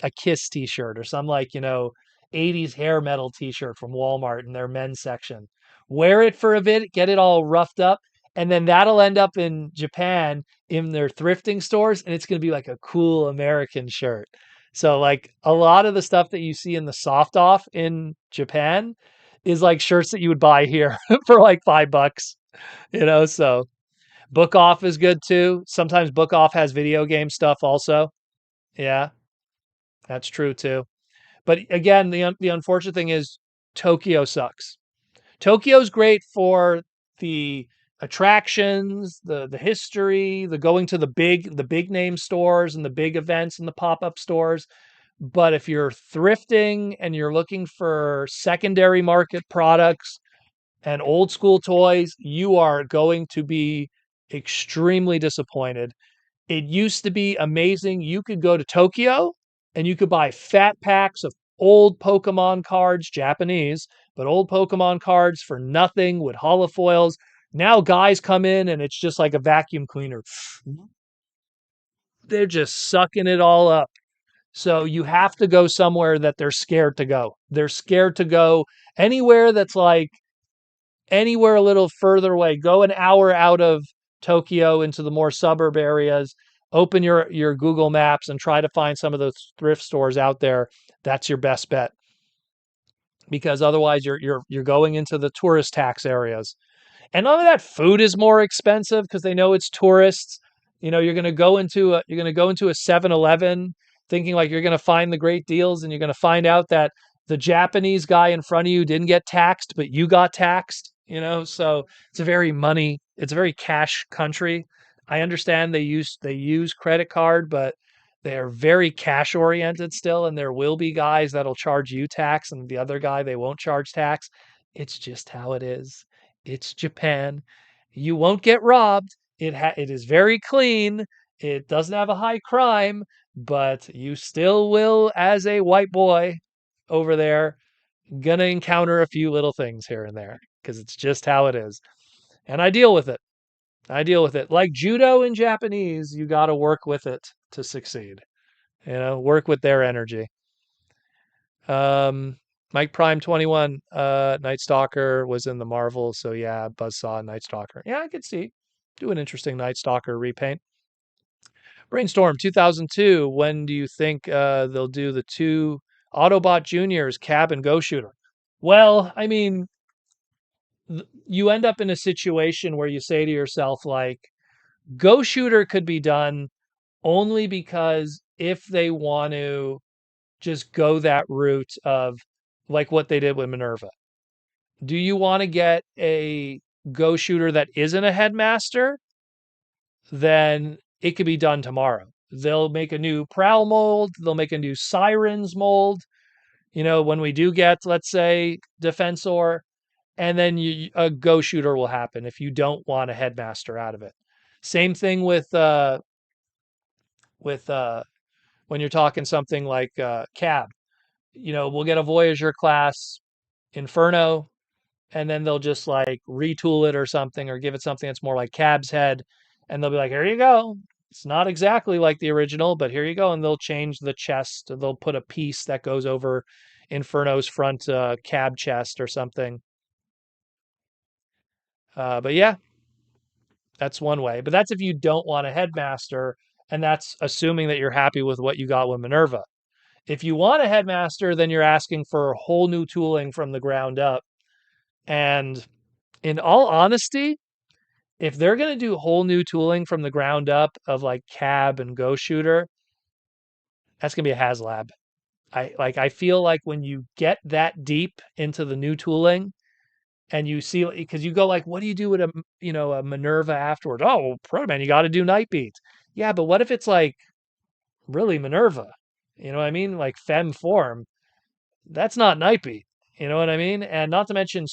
t-shirt, or some like, 80s hair metal t-shirt from Walmart in their men's section. Wear it for a bit, get it all roughed up, and then that'll end up in Japan in their thrifting stores, and it's going to be like a cool American shirt. So like a lot of the stuff that you see in the soft off in Japan is like shirts that you would buy here for like $5. So Book Off is good too. Sometimes Book Off has video game stuff also. Yeah, that's true too. But again, the unfortunate thing is Tokyo sucks. Tokyo's great for the attractions, the history, the going to the big name stores and the big events and the pop-up stores. But if you're thrifting and you're looking for secondary market products and old school toys, you are going to be extremely disappointed. It used to be amazing. You could go to Tokyo and you could buy fat packs of old Pokemon cards, Japanese, but old Pokemon cards for nothing with holofoils. Now guys come in and it's just like a vacuum cleaner. They're just sucking it all up. So you have to go somewhere that they're scared to go. They're scared to go anywhere that's like anywhere a little further away. Go an hour out of Tokyo into the more suburb areas. Open your Google Maps and try to find some of those thrift stores out there. That's your best bet, because otherwise you're going into the tourist tax areas. And none of that food is more expensive because they know it's tourists. You're going to go into a 7-Eleven thinking like you're going to find the great deals, and you're going to find out that the Japanese guy in front of you didn't get taxed, but you got taxed. So it's a very cash country. I understand they use credit card, but they are very cash oriented still, and there will be guys that'll charge you tax and the other guy they won't charge tax. It's just how it is. It's Japan. You won't get robbed. It is very clean. It doesn't have a high crime, but you still will, as a white boy over there, gonna encounter a few little things here and there because it's just how it is. And I deal with it. I deal with it. Like judo in Japanese, you got to work with it to succeed. Work with their energy. Um, Mike Prime 21, Night Stalker was in the Marvel, so yeah, Buzzsaw, Night Stalker. Yeah, I could see. Do an interesting Night Stalker repaint. Brainstorm 2002. When do you think they'll do the two Autobot Juniors, Cab and Go Shooter? Well, I mean, you end up in a situation where you say to yourself, like, Go Shooter could be done only because if they want to just go that route of like what they did with Minerva. Do you want to get a Go Shooter that isn't a headmaster? Then it could be done tomorrow. They'll make a new Prowl mold, they'll make a new Sirens mold. When we do get, let's say, Defensor, and then a Go Shooter will happen if you don't want a headmaster out of it. Same thing with when you're talking something like Cab. We'll get a Voyager class Inferno, and then they'll just like retool it or something, or give it something that's more like Cab's head, and they'll be like, here you go. It's not exactly like the original, but here you go. And they'll change the chest. They'll put a piece that goes over Inferno's front Cab chest or something. But yeah, that's one way. But that's if you don't want a headmaster, and that's assuming that you're happy with what you got with Minerva. If you want a headmaster, then you're asking for a whole new tooling from the ground up. And in all honesty, if they're going to do whole new tooling from the ground up of like Cab and Go Shooter, that's going to be a HasLab. I feel like when you get that deep into the new tooling and you see, because you go like, what do you do with a Minerva afterwards? Oh, well, Protoman, you got to do Night Beat. Yeah, but what if it's like really Minerva? You know what I mean? Like fem form. That's not Night Beat. You know what I mean? And not to mention,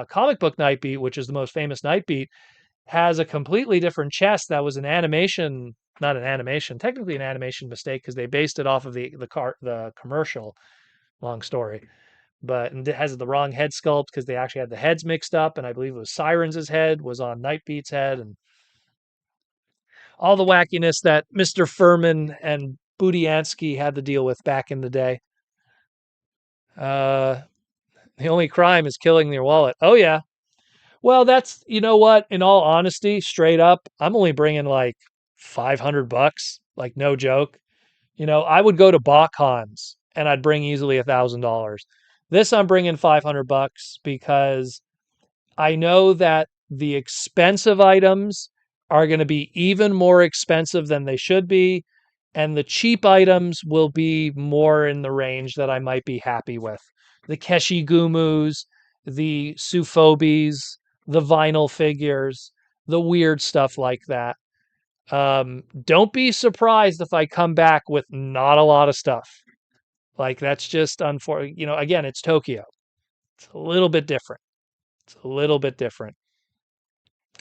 comic book Night Beat, which is the most famous Night Beat, has a completely different chest that was an animation, not an animation, technically an animation mistake because they based it off of the commercial. Long story, but it has the wrong head sculpt because they actually had the heads mixed up, and I believe it was Sirens' head was on Nightbeat's head, and all the wackiness that Mr. Furman and Budiansky had to deal with back in the day. The only crime is killing your wallet. Oh yeah. Well, that's, you know what? In all honesty, straight up, I'm only bringing like $500, like no joke. I would go to BotCons and I'd bring easily $1,000. This I'm bringing $500 because I know that the expensive items are going to be even more expensive than they should be, and the cheap items will be more in the range that I might be happy with. The Keshi Gumus, the Suphobes, the vinyl figures, the weird stuff like that. Don't be surprised if I come back with not a lot of stuff. Like that's just unfortunate. Again, it's Tokyo. It's a little bit different. It's a little bit different.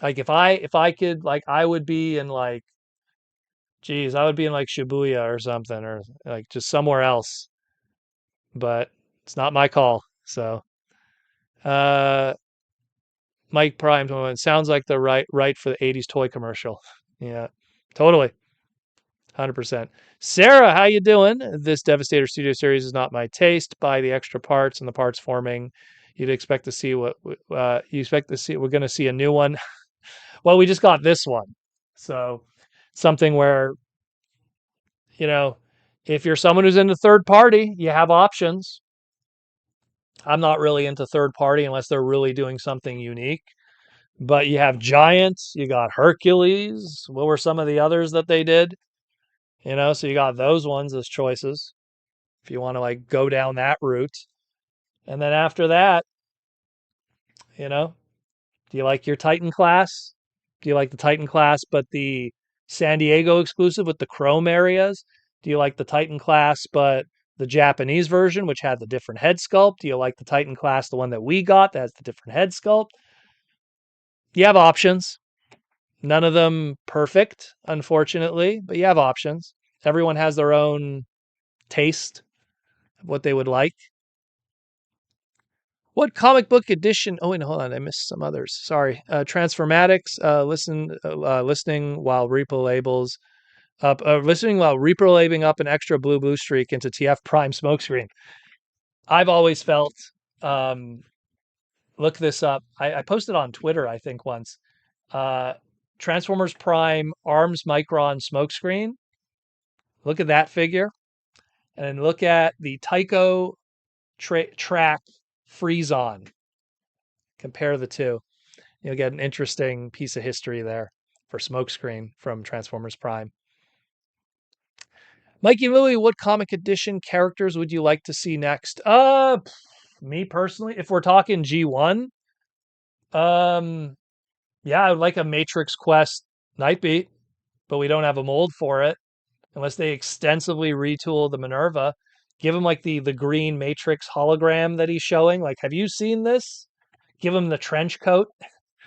Like if I could, like, I would be in like, geez, I would be in like Shibuya or something, or like just somewhere else. But it's not my call. So uh Mike Prime sounds like the right for the 80s toy commercial. Yeah, totally. 100%. Sarah, how you doing? This Devastator Studio series is not my taste. Buy the extra parts and the parts forming. You'd expect to see what you expect to see. We're going to see a new one. Well, we just got this one. So something where, you know, if you're someone who's into third party, you have options. I'm not really into third party unless they're really doing something unique. But you have Giants, you got Hercules. What were some of the others that they did? So you got those ones as choices if you want to like go down that route. And then after that, do you like your Titan class? Do you like the Titan class, but the San Diego exclusive with the chrome areas? Do you like the Titan class, but the Japanese version, which had the different head sculpt? Do you like the Titan class, the one that we got that has the different head sculpt? You have options. None of them perfect, unfortunately, but you have options. Everyone has their own taste of what they would like. What comic book edition? Oh, wait, hold on. I missed some others. Sorry. Transformatics, listening while repo labels up, listening while repo labeling up an extra blue streak into TF Prime smokescreen. I've always felt, um, look this up. I posted on Twitter, I think once. Uh, Transformers Prime Arms Micron smokescreen. Look at that figure, and then look at the Tycho track Freeze-On. Compare the two. You'll get an interesting piece of history there for smokescreen from Transformers Prime. Mikey Louie, what comic edition characters would you like to see next? Me personally, if we're talking G1, um, yeah, I would like a Matrix Quest Nightbeat, but we don't have a mold for it unless they extensively retool the Minerva. Give him like the green Matrix hologram that he's showing. Like, have you seen this? Give him the trench coat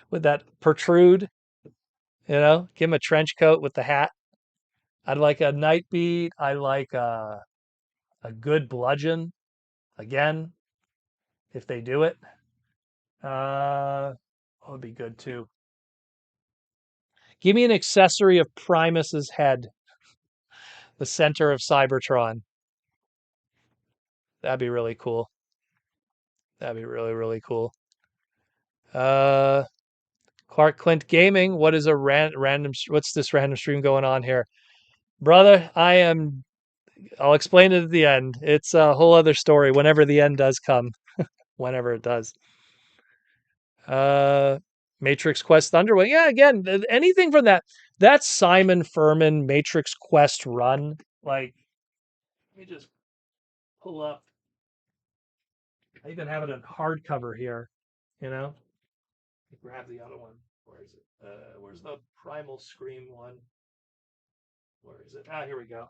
with that protrude. Give him a trench coat with the hat. I'd like a Nightbeat. I like a good bludgeon again if they do it. That would be good too. Give me an accessory of Primus's head, the center of Cybertron. That'd be really cool. That'd be really, really cool. Uh, Clark Clint Gaming. What is a random? What's this random stream going on here, brother? I'll explain it at the end. It's a whole other story. Whenever the end does come, whenever it does. Uh, Matrix Quest Thunderwing. Yeah, again, anything from that Simon Furman Matrix Quest run. Like, let me just pull up. I even have it in hardcover here. You know, grab the other one. Where is it? Where's the Primal Scream one? Where is it? Here we go.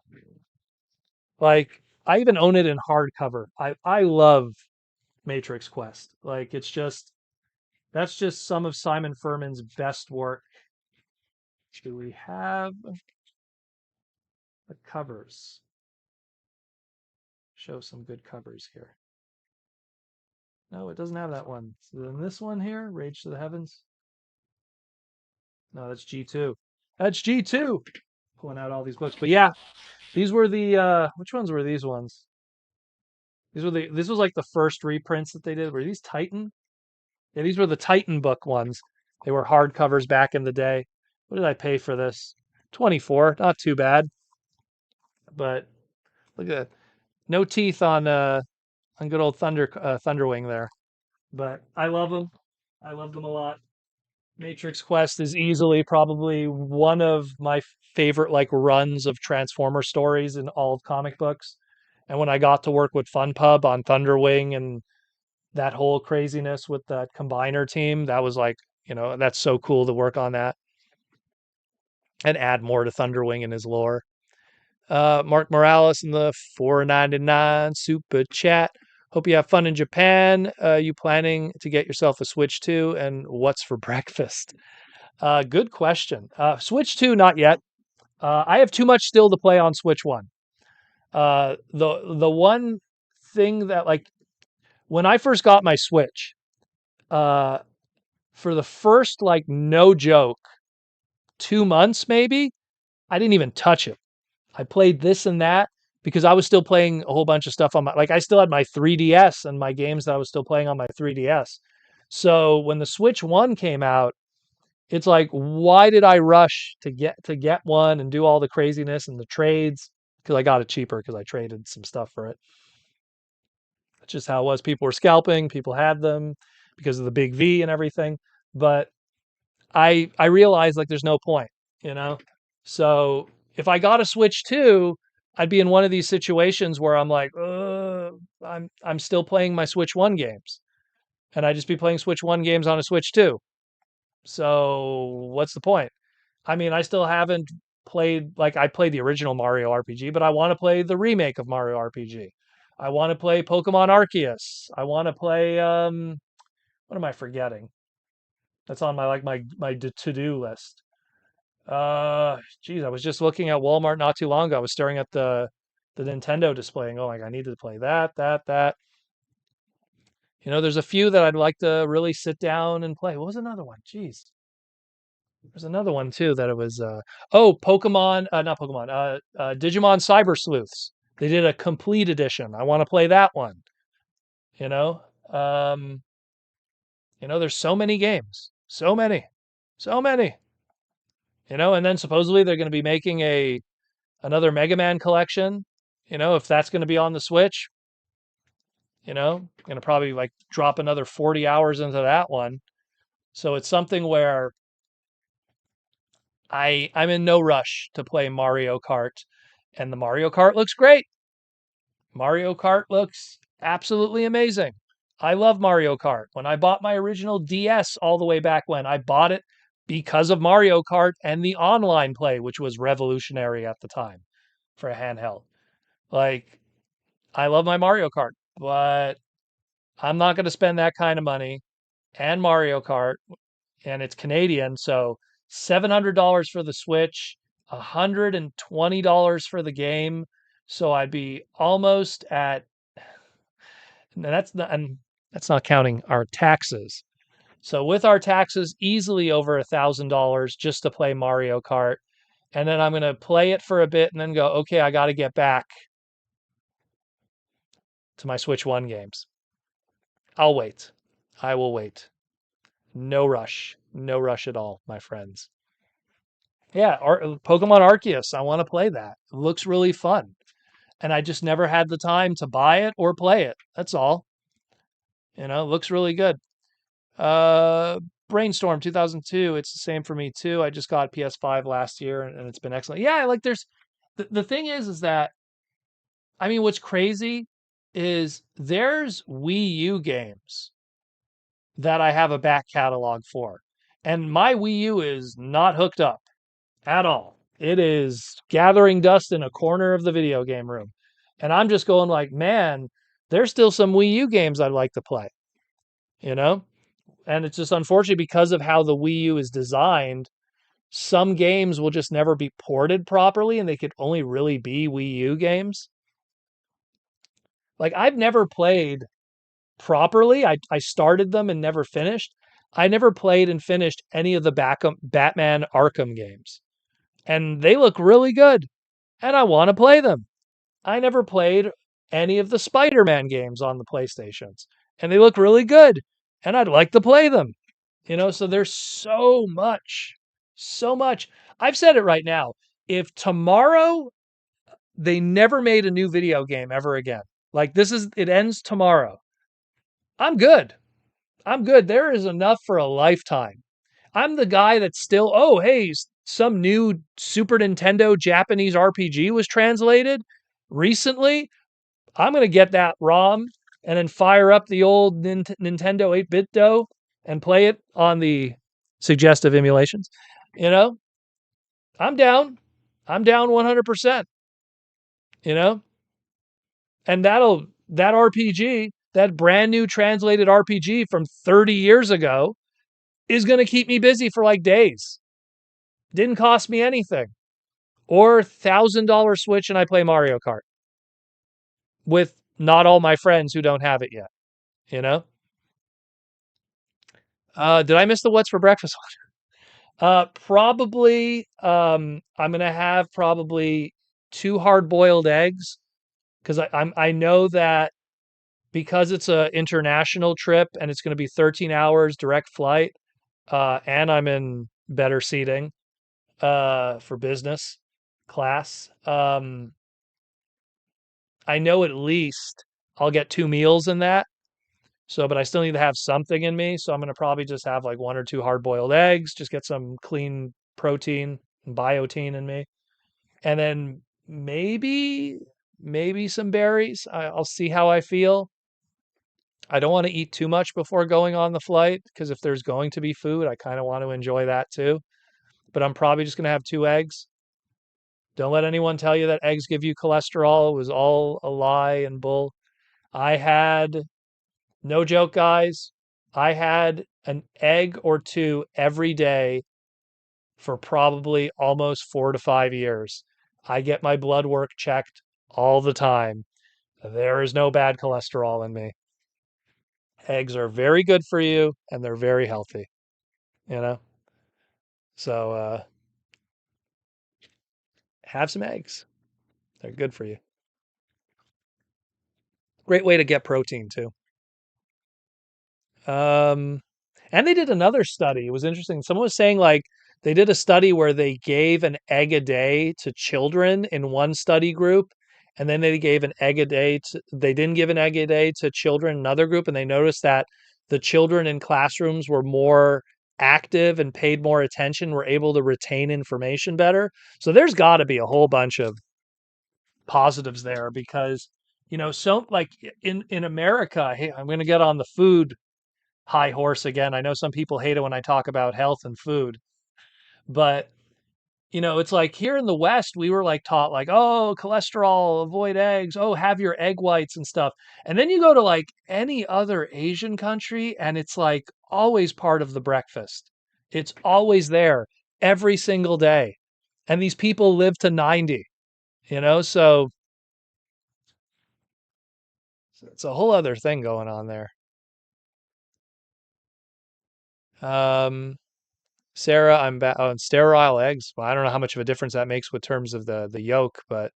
Like, I even own it in hardcover. I love Matrix Quest. Like, that's just some of Simon Furman's best work. Do we have the covers? Show some good covers here. No, it doesn't have that one. So then this one here, Rage to the Heavens. No, that's G2. That's G2. Pulling out all these books. But yeah, these were which ones were these ones? This was like the first reprints that they did. Were these Titan? Yeah, these were the Titan book ones. They were hardcovers back in the day. What did I pay for this? 24, not too bad. But look at that. No teeth on good old Thunderwing there. But I love them. I love them a lot. Matrix Quest is easily probably one of my favorite like runs of Transformer stories in all of comic books. And when I got to work with FunPub on Thunderwing and that whole craziness with that combiner team, that was like, that's so cool to work on that and add more to Thunderwing and his lore. Mark Morales in the 4.99 super chat. Hope you have fun in Japan. You planning to get yourself a Switch 2 and what's for breakfast? Good question. Switch 2, not yet. I have too much still to play on Switch 1. The one thing that like when I first got my Switch, for the first like no joke 2 months maybe, I didn't even touch it. I played this and that because I was still playing a whole bunch of stuff on I still had my 3DS and my games that I was still playing on my 3DS. So when the Switch 1 came out, it's like, why did I rush to get one and do all the craziness and the trades? Because I got it cheaper because I traded some stuff for it. That's just how it was. People were scalping, people had them because of the big V and everything. But I realized like there's no point, you know? So if I got a Switch 2, I'd be in one of these situations where I'm like, I'm still playing my Switch 1 games. And I'd just be playing Switch 1 games on a Switch 2. So what's the point? I mean, I still haven't played, like, I played the original Mario RPG, but I want to play the remake of Mario RPG. I want to play Pokemon Arceus. I want to play, what am I forgetting? That's on my to-do list. Geez, I was just looking at Walmart not too long ago. I was staring at the Nintendo display and going, I needed to play that. There's a few that I'd like to really sit down and play. What was another one? Jeez. There's another one too that it was Pokemon, not Pokemon, Digimon Cyber Sleuths. They did a complete edition. I want to play that one. You know, um, there's so many games, so many. And then supposedly they're going to be making another Mega Man collection. If that's going to be on the Switch, going to probably like drop another 40 hours into that one. So it's something where I'm in no rush to play Mario Kart, and the Mario Kart looks great. Mario Kart looks absolutely amazing. I love Mario Kart. When I bought my original DS all the way back when, I bought it because of Mario Kart and the online play, which was revolutionary at the time for a handheld. Like, I love my Mario Kart, but I'm not going to spend that kind of money and Mario Kart, and it's Canadian, so $700 for the Switch, $120 for the game. So I'd be almost at, and that's not counting our taxes. So with our taxes, easily over $1,000 just to play Mario Kart. And then I'm going to play it for a bit and then go, okay, I got to get back to my Switch 1 games. I'll wait. I will wait. No rush. No rush at all, my friends. Yeah, Pokemon Arceus. I want to play that. It looks really fun. And I just never had the time to buy it or play it. That's all. It looks really good. Uh, Brainstorm 2002. It's the same for me too. I just got PS5 last year and it's been excellent. Yeah, like the thing is that I mean, what's crazy is there's Wii U games that I have a back catalog for, and my Wii U is not hooked up at all. It is gathering dust in a corner of the video game room, and I'm just going like, man, there's still some Wii U games I'd like to play. You know, and it's just unfortunate because of how the Wii U is designed. Some games will just never be ported properly, and they could only really be Wii U games. Like I've never played properly. I started them and never finished. I never played and finished any of the Batman Arkham games, and they look really good, and I want to play them. I never played any of the Spider-Man games on the PlayStations, and they look really good, and I'd like to play them. So there's so much, so much. I've said it right now. If tomorrow they never made a new video game ever again, like it ends tomorrow, I'm good. I'm good. There is enough for a lifetime. I'm the guy that's still, oh, hey, some new Super Nintendo Japanese RPG was translated recently. I'm going to get that ROM and then fire up the old Nintendo 8-bit dough and play it on the suggestive emulations. You know, I'm down. I'm down 100%, you know, and that RPG, that brand new translated RPG from 30 years ago is going to keep me busy for like days. Didn't cost me anything. Or $1,000 Switch and I play Mario Kart with not all my friends who don't have it yet. You know? Did I miss the what's for breakfast one? Probably. I'm gonna have probably 2 hard-boiled eggs because I know that because it's a international trip and it's going to be 13 hours direct flight, and I'm in better seating for business class. I know at least I'll get 2 meals in that. So, but I still need to have something in me. So I'm going to probably just have like 1 or 2 hard-boiled eggs, just get some clean protein and biotin in me. And then maybe some berries. I'll see how I feel. I don't want to eat too much before going on the flight because if there's going to be food, I kind of want to enjoy that too. But I'm probably just going to have 2 eggs. Don't let anyone tell you that eggs give you cholesterol. It was all a lie and bull. I had, no joke, guys, I had an egg or two every day for probably almost 4 to 5 years. I get my blood work checked all the time. There is no bad cholesterol in me. Eggs are very good for you and they're very healthy, you know? So, have some eggs. They're good for you. Great way to get protein too. Um, and they did another study. It was interesting. Someone was saying like they did a study where they gave an egg a day to children in one study group, and then they gave an egg a day to, they didn't give an egg a day to children in another group, and they noticed that the children in classrooms were more active and paid more attention, were able to retain information better. So there's got to be a whole bunch of positives there because so like in America, hey, I'm going to get on the food high horse again. I know some people hate it when I talk about health and food, but it's like here in the West, we were like taught like, oh, cholesterol, avoid eggs, oh, have your egg whites and stuff. And then you go to like any other Asian country and it's like always part of the breakfast. It's always there every single day. And these people live to 90, so it's a whole other thing going on there. Um, Sarah, I'm back on sterile eggs. Well, I don't know how much of a difference that makes with terms of the yolk, but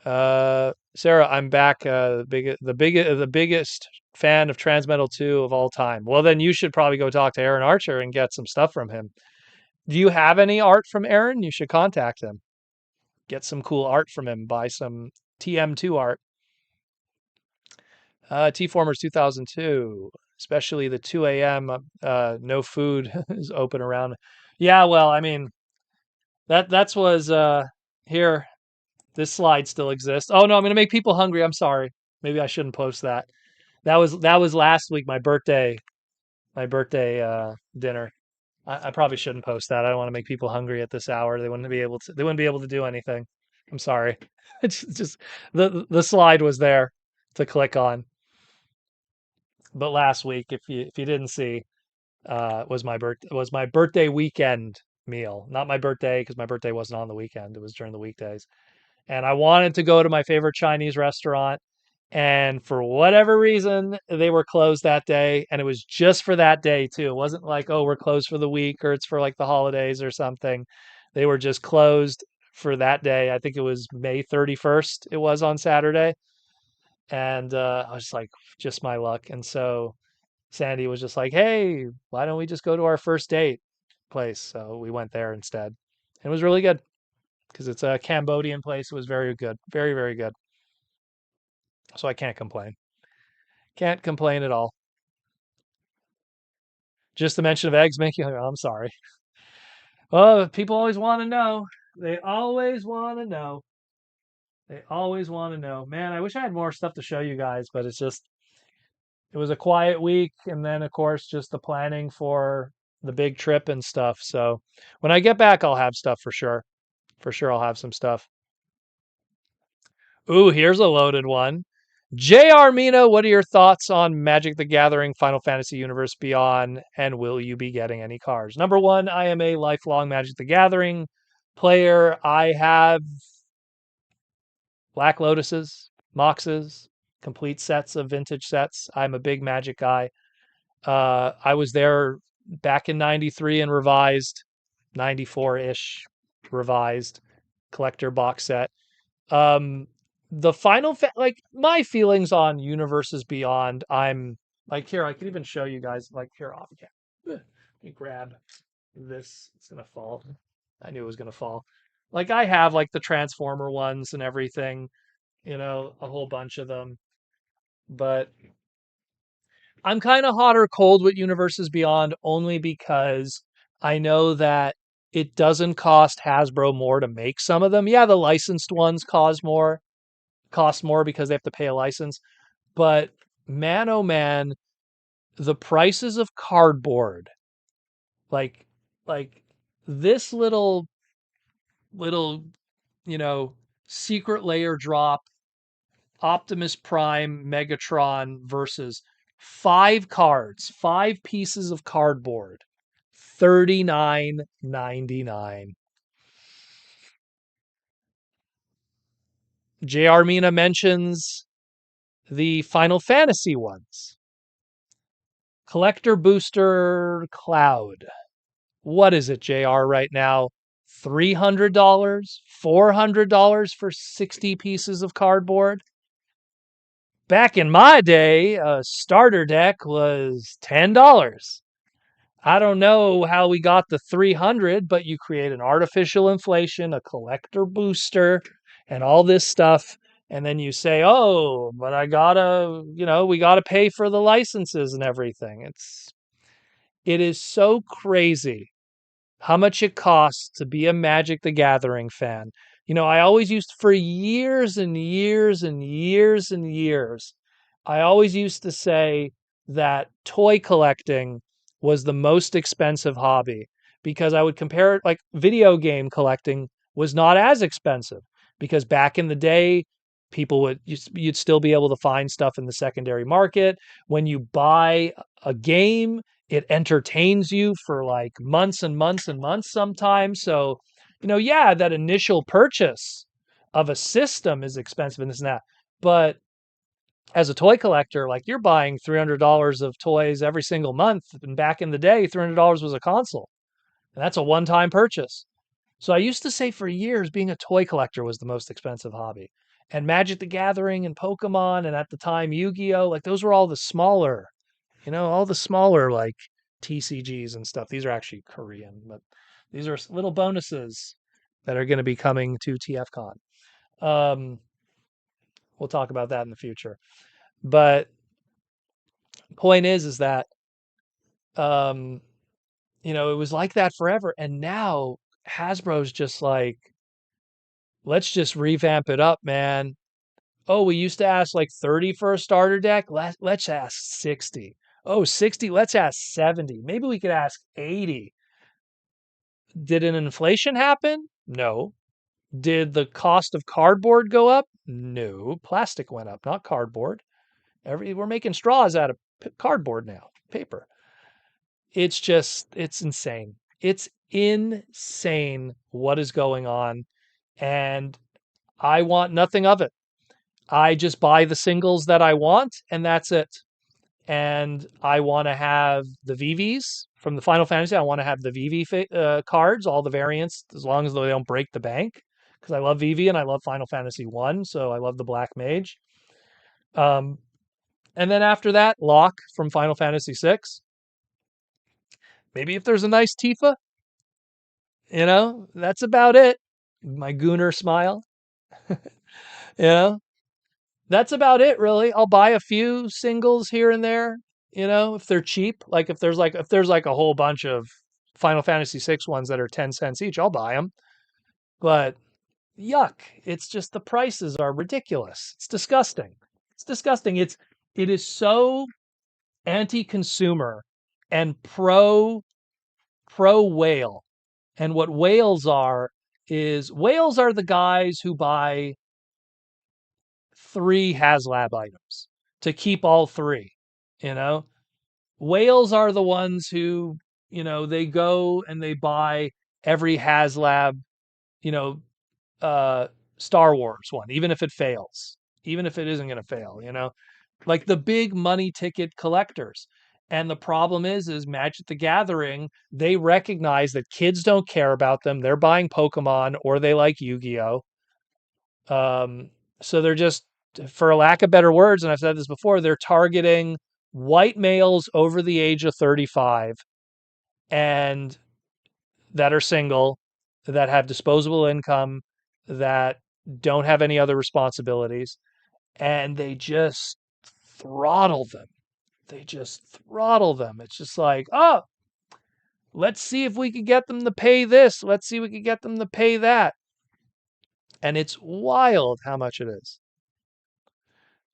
Sarah, I'm back. The biggest fan of Transmetal 2 of all time. Well, then you should probably go talk to Aaron Archer and get some stuff from him. Do you have any art from Aaron? You should contact him. Get some cool art from him. Buy some TM2 art. T-Formers 2002, especially the 2 a.m. No food is open around. Yeah, well, I mean that's was here. This slide still exists. Oh no, I'm gonna make people hungry. I'm sorry. Maybe I shouldn't post that. That was last week, my birthday dinner. I probably shouldn't post that. I don't want to make people hungry at this hour. They wouldn't be able to do anything. I'm sorry. It's just the slide was there to click on. But last week, if you didn't see, was my birthday weekend meal. Not my birthday because my birthday wasn't on the weekend. It was during the weekdays. And I wanted to go to my favorite Chinese restaurant. And for whatever reason, they were closed that day. And it was just for that day, too. It wasn't like, oh, we're closed for the week or it's for like the holidays or something. They were just closed for that day. I think it was May 31st, it was on Saturday. And I was like, just my luck. And so Sandy was just like, hey, why don't we just go to our first date place? So we went there instead. It was really good because it's a Cambodian place. It was very good. Very, very good. So I can't complain. Can't complain at all. Just the mention of eggs make you, oh, I'm sorry. Oh, people always want to know. They always want to know. They always want to know. Man, I wish I had more stuff to show you guys, but it was a quiet week. And then, of course, just the planning for the big trip and stuff. So when I get back, I'll have stuff for sure. For sure, I'll have some stuff. Ooh, here's a loaded one. J.R. Mina, what are your thoughts on Magic the Gathering, Final Fantasy Universe Beyond, and will you be getting any cards? Number one, I am a lifelong Magic the Gathering player. I have Black Lotuses, Moxes, complete sets of vintage sets. I'm a big Magic guy. I was there back in 93 and revised, 94-ish revised collector box set. Um, the like my feelings on Universes Beyond, I'm like here, I can even show you guys like here off camera. Let me grab this. It's gonna fall. I knew it was gonna fall. Like I have like the Transformer ones and everything, a whole bunch of them. But I'm kind of hot or cold with Universes Beyond only because I know that it doesn't cost Hasbro more to make some of them. Yeah, the licensed ones cost more because they have to pay a license. But man, oh man, the prices of cardboard, like like this little, you know, secret layer drop Optimus Prime Megatron versus five cards, five pieces of cardboard, 39.99. JR Mina mentions the Final Fantasy ones. Collector Booster Cloud. What is it, JR, right now? $300? $400 for 60 pieces of cardboard? Back in my day, a starter deck was $10. I don't know how we got the 300, but you create an artificial inflation, a collector booster, and all this stuff. And then you say, oh, but I gotta, we gotta pay for the licenses and everything. It is so crazy how much it costs to be a Magic the Gathering fan. I always used for years and years and years and years, I always used to say that toy collecting was the most expensive hobby because I would compare it like video game collecting was not as expensive because back in the day, you'd still be able to find stuff in the secondary market. When you buy a game, it entertains you for like months and months and months sometimes. So, yeah, that initial purchase of a system is expensive and this and that. But as a toy collector, like you're buying $300 of toys every single month. And back in the day, $300 was a console. And that's a one-time purchase. So I used to say for years being a toy collector was the most expensive hobby. And Magic the Gathering and Pokemon and at the time Yu-Gi-Oh, like those were all the smaller, all the smaller like TCGs and stuff. These are actually Korean, but these are little bonuses that are going to be coming to TFCon. We'll talk about that in the future. But point is that um, it was like that forever, and now Hasbro's just like, let's just revamp it up, man. Oh, we used to ask like 30 for a starter deck. Let's ask 60. Oh, 60, let's ask 70. Maybe we could ask 80. Did an inflation happen? No. Did the cost of cardboard go up? No. Plastic went up, not cardboard. We're making straws out of cardboard now, paper. It's insane. It's insane what is going on. And I want nothing of it. I just buy the singles that I want, and that's it. And I want to have the VVs from the Final Fantasy. I want to have the VV cards, all the variants, as long as they don't break the bank. Because I love VV and I love Final Fantasy 1, so I love the Black Mage. And then after that, Locke from Final Fantasy 6. Maybe if there's a nice Tifa, that's about it. My Gooner smile. you know, that's about it, really. I'll buy a few singles here and there, if they're cheap. Like if there's like a whole bunch of Final Fantasy 6 ones that are 10 cents each, I'll buy them. But yuck, it's just the prices are ridiculous. It's disgusting. It's disgusting. It is so anti-consumer and pro whale. And what whales are the guys who buy 3 HasLab items to keep all 3, you know? Whales are the ones who, they go and they buy every HasLab, you know, Star Wars one, even if it fails, even if it isn't going to fail, like the big money ticket collectors. And the problem is Magic the Gathering, they recognize that kids don't care about them. They're buying Pokemon or they like Yu-Gi-Oh. So they're just, for a lack of better words, and I've said this before, they're targeting white males over the age of 35 and that are single, that have disposable income, that don't have any other responsibilities, and they just throttle them. They just throttle them. It's just like, oh, let's see if we could get them to pay this. Let's see if we could get them to pay that. And it's wild how much it is.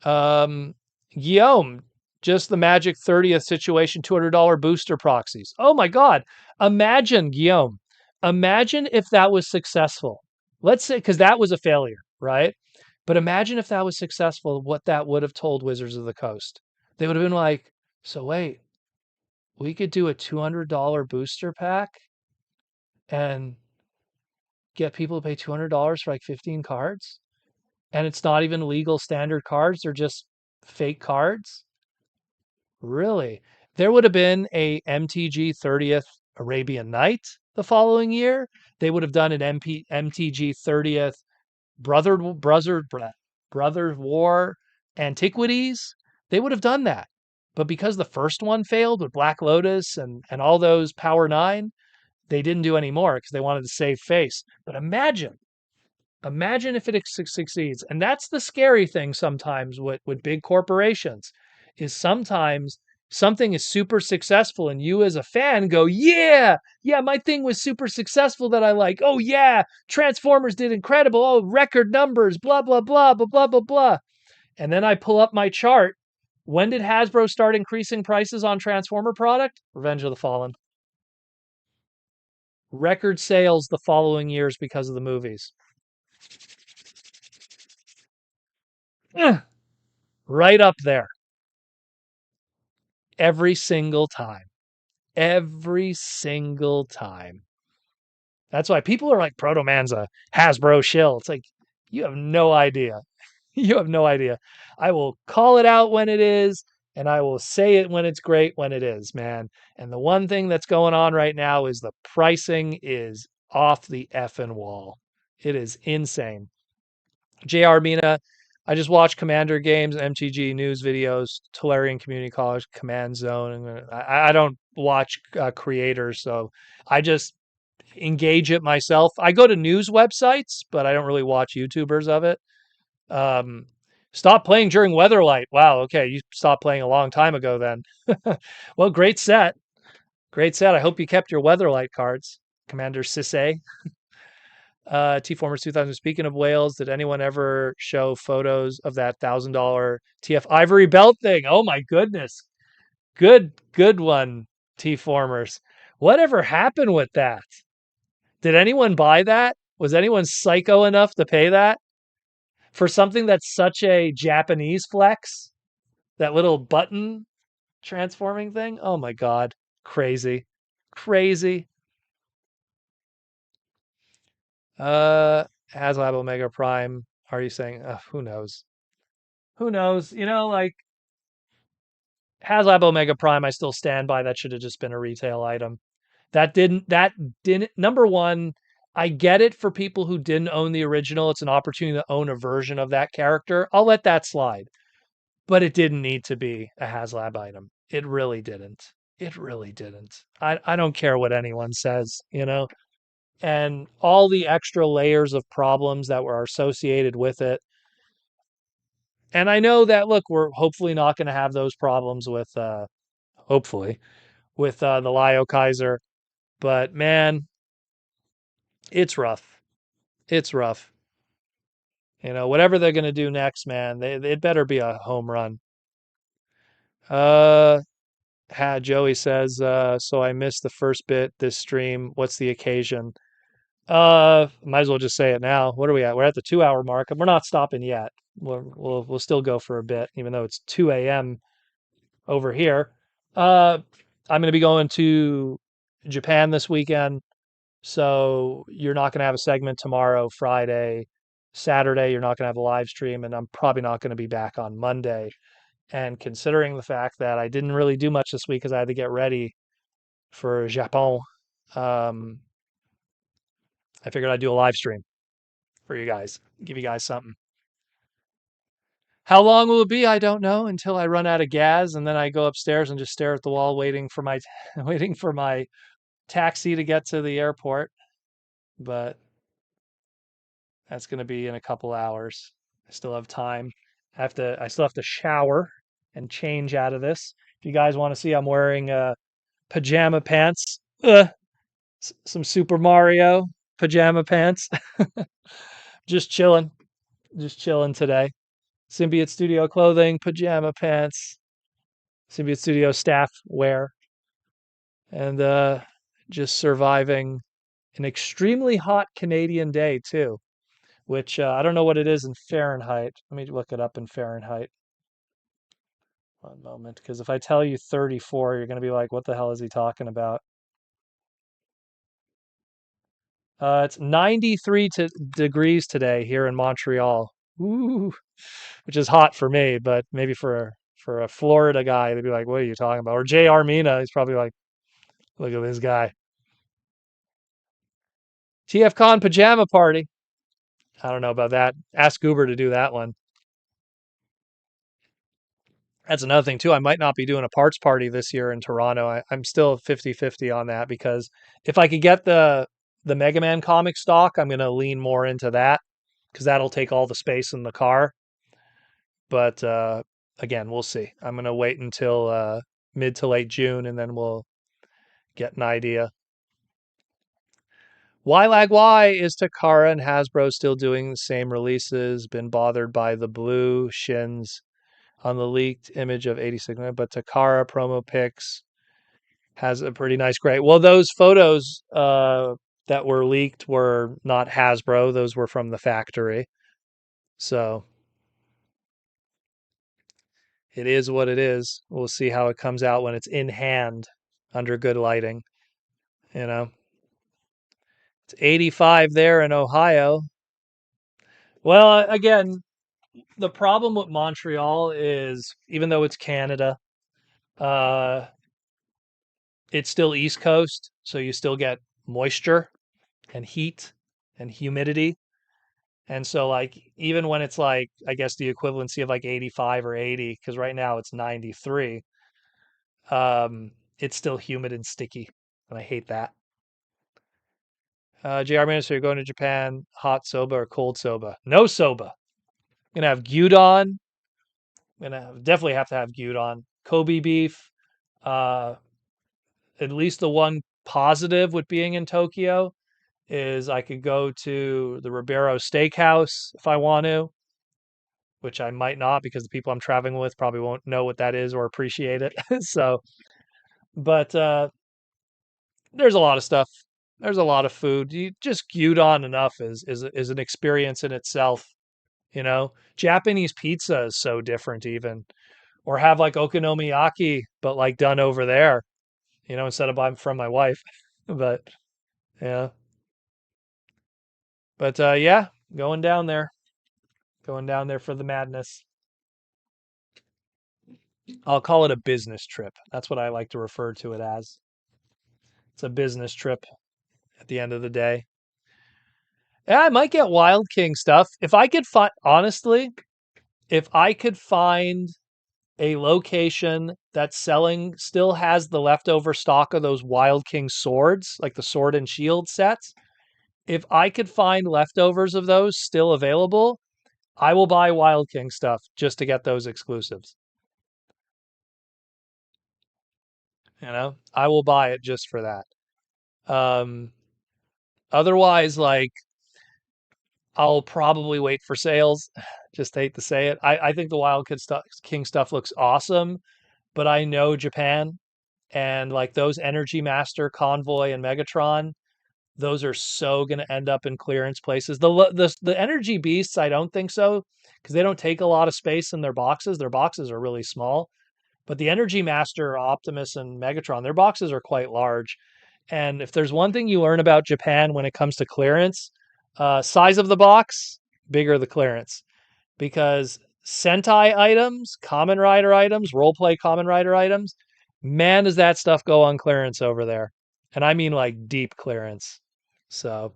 Guillaume, just the Magic 30th situation, $200 booster proxies. Oh my God. Imagine, Guillaume, imagine if that was successful. Let's say, because that was a failure, right? But imagine if that was successful, what that would have told Wizards of the Coast. They would have been like, so wait, we could do a $200 booster pack and get people to pay $200 for like 15 cards? And it's not even legal standard cards, they're just fake cards? Really? There would have been a MTG 30th Arabian Night the following year. They would have done an MTG 30th Brother War. antiquities, they would have done that. But because the first one failed with Black Lotus and all those Power 9, they didn't do any more because they wanted to save face. But imagine if it succeeds. And that's the scary thing sometimes with big corporations is sometimes something is super successful and you as a fan go, yeah, my thing was super successful that I like. Oh yeah, Transformers did incredible. Oh, record numbers, blah, blah, blah, blah, blah, blah, blah. And then I pull up my chart. When did Hasbro start increasing prices on Transformer product? Revenge of the Fallen. Record sales the following years because of the movies. Right up there. Every single time. Every single time. That's why people are like, Protoman's a Hasbro shill. It's like, you have no idea. You have no idea. I will call it out when it is, and I will say it when it's great when it is, man. And the one thing that's going on right now is the pricing is off the effing wall. It is insane. JR Mina, I just watch Commander games, MTG news videos, Tolarian Community College, Command Zone. I don't watch creators, so I just engage it myself. I go to news websites, but I don't really watch YouTubers of it. Stop playing during Weatherlight. Wow, okay, you stopped playing a long time ago then. Well, great set. Great set. I hope you kept your Weatherlight cards, Commander Sisse. T-Formers 2000. Speaking of whales, did anyone ever show photos of that $1,000 TF Ivory belt thing? Oh my goodness. Good one, T-Formers. Whatever happened with that? Did anyone buy that? Was anyone psycho enough to pay that? For something that's such a Japanese flex? That little button transforming thing? Oh my god. Crazy. Crazy. HasLab Omega Prime. Are you saying? Who knows? Who knows? Like HasLab Omega Prime, I still stand by. That should have just been a retail item. That didn't. Number one, I get it for people who didn't own the original. It's an opportunity to own a version of that character. I'll let that slide. But it didn't need to be a HasLab item. It really didn't. It really didn't. I don't care what anyone says. And all the extra layers of problems that were associated with it. And I know that, look, we're hopefully not going to have those problems with, hopefully, with the Lio Kaiser. But man, it's rough. It's rough. Whatever they're going to do next, man, it better be a home run. Joey says, so I missed the first bit this stream. What's the occasion? Might as well just say it now. What are we at? We're at the 2 hour mark, and we're not stopping yet. We'll still go for a bit, even though it's 2 a.m. over here. I'm going to be going to Japan this weekend, so you're not going to have a segment tomorrow, Friday, Saturday. You're not going to have a live stream, and I'm probably not going to be back on Monday. And considering the fact that I didn't really do much this week because I had to get ready for Japan, um, I figured I'd do a live stream for you guys, give you guys something. How long will it be? I don't know until I run out of gas, and then I go upstairs and just stare at the wall, waiting for my waiting for my taxi to get to the airport. But that's going to be in a couple hours. I still have time. I still have to shower and change out of this. If you guys want to see, I'm wearing pajama pants. Some Super Mario pajama pants. Just chilling. Just chilling today. Symbiote Studio clothing, pajama pants, Symbiote Studio staff wear, and just surviving an extremely hot Canadian day too, which I don't know what it is in Fahrenheit. Let me look it up in Fahrenheit. One moment, because if I tell you 34, you're going to be like, what the hell is he talking about? It's 93 degrees today here in Montreal. Ooh, which is hot for me, but maybe for a Florida guy, they'd be like, "What are you talking about?" Or J.R. Mina, he's probably like, "Look at this guy." TFCon pajama party. I don't know about that. Ask Goober to do that one. That's another thing too. I might not be doing a parts party this year in Toronto. I'm still 50-50 on that because if I could get the Mega Man comic stock, I'm going to lean more into that because that'll take all the space in the car. But again, we'll see. I'm going to wait until mid to late June and then we'll get an idea. Why is Takara and Hasbro still doing the same releases? Been bothered by the blue shins on the leaked image of 86, but Takara promo pics has a pretty nice gray. Well, those photos that were leaked were not Hasbro; those were from the factory. So it is what it is. We'll see how it comes out when it's in hand under good lighting. You know, it's 85 there in Ohio. Well, again, the problem with Montreal is even though it's Canada, uh, it's still East Coast, so you still get moisture and heat and humidity. And so like even when it's like I guess the equivalency of like 85 or 80 cuz right now it's 93, it's still humid and sticky and I hate that. JR Minister, you're going to Japan, hot soba or cold soba? No soba. I'm going to have gyudon. I'm going to definitely have to have gyudon. Kobe beef. Uh at least the one positive with being in Tokyo is I could go to the Ribeiro Steakhouse if I want to, which I might not because the people I'm traveling with probably won't know what that is or appreciate it. So, but there's a lot of stuff. There's a lot of food. You just gyudon enough is an experience in itself. You know, Japanese pizza is so different even, or have like okonomiyaki, but like done over there. You know, instead of buying from my wife. But yeah, but yeah, going down there for the madness. I'll call it a business trip. That's what I like to refer to it as. It's a business trip at the end of the day. Yeah, I might get Wild King stuff. If I could find, honestly, if I could find a location that's selling, still has the leftover stock of those Wild King swords, like the sword and shield sets, if I could find leftovers of those still available, I will buy Wild King stuff just to get those exclusives. You know, I will buy it just for that. Um, otherwise, like I'll probably wait for sales. Just hate to say it. I think the King stuff looks awesome, but I know Japan and like those Energy Master, Convoy, and Megatron, those are so going to end up in clearance places. The Energy Beasts, I don't think so because they don't take a lot of space in their boxes. Their boxes are really small. But the Energy Master, Optimus, and Megatron, their boxes are quite large. And if there's one thing you learn about Japan when it comes to clearance, size of the box, bigger the clearance. Because Sentai items, Common Rider items, roleplay Common Rider items, man, does that stuff go on clearance over there. And I mean like deep clearance. So,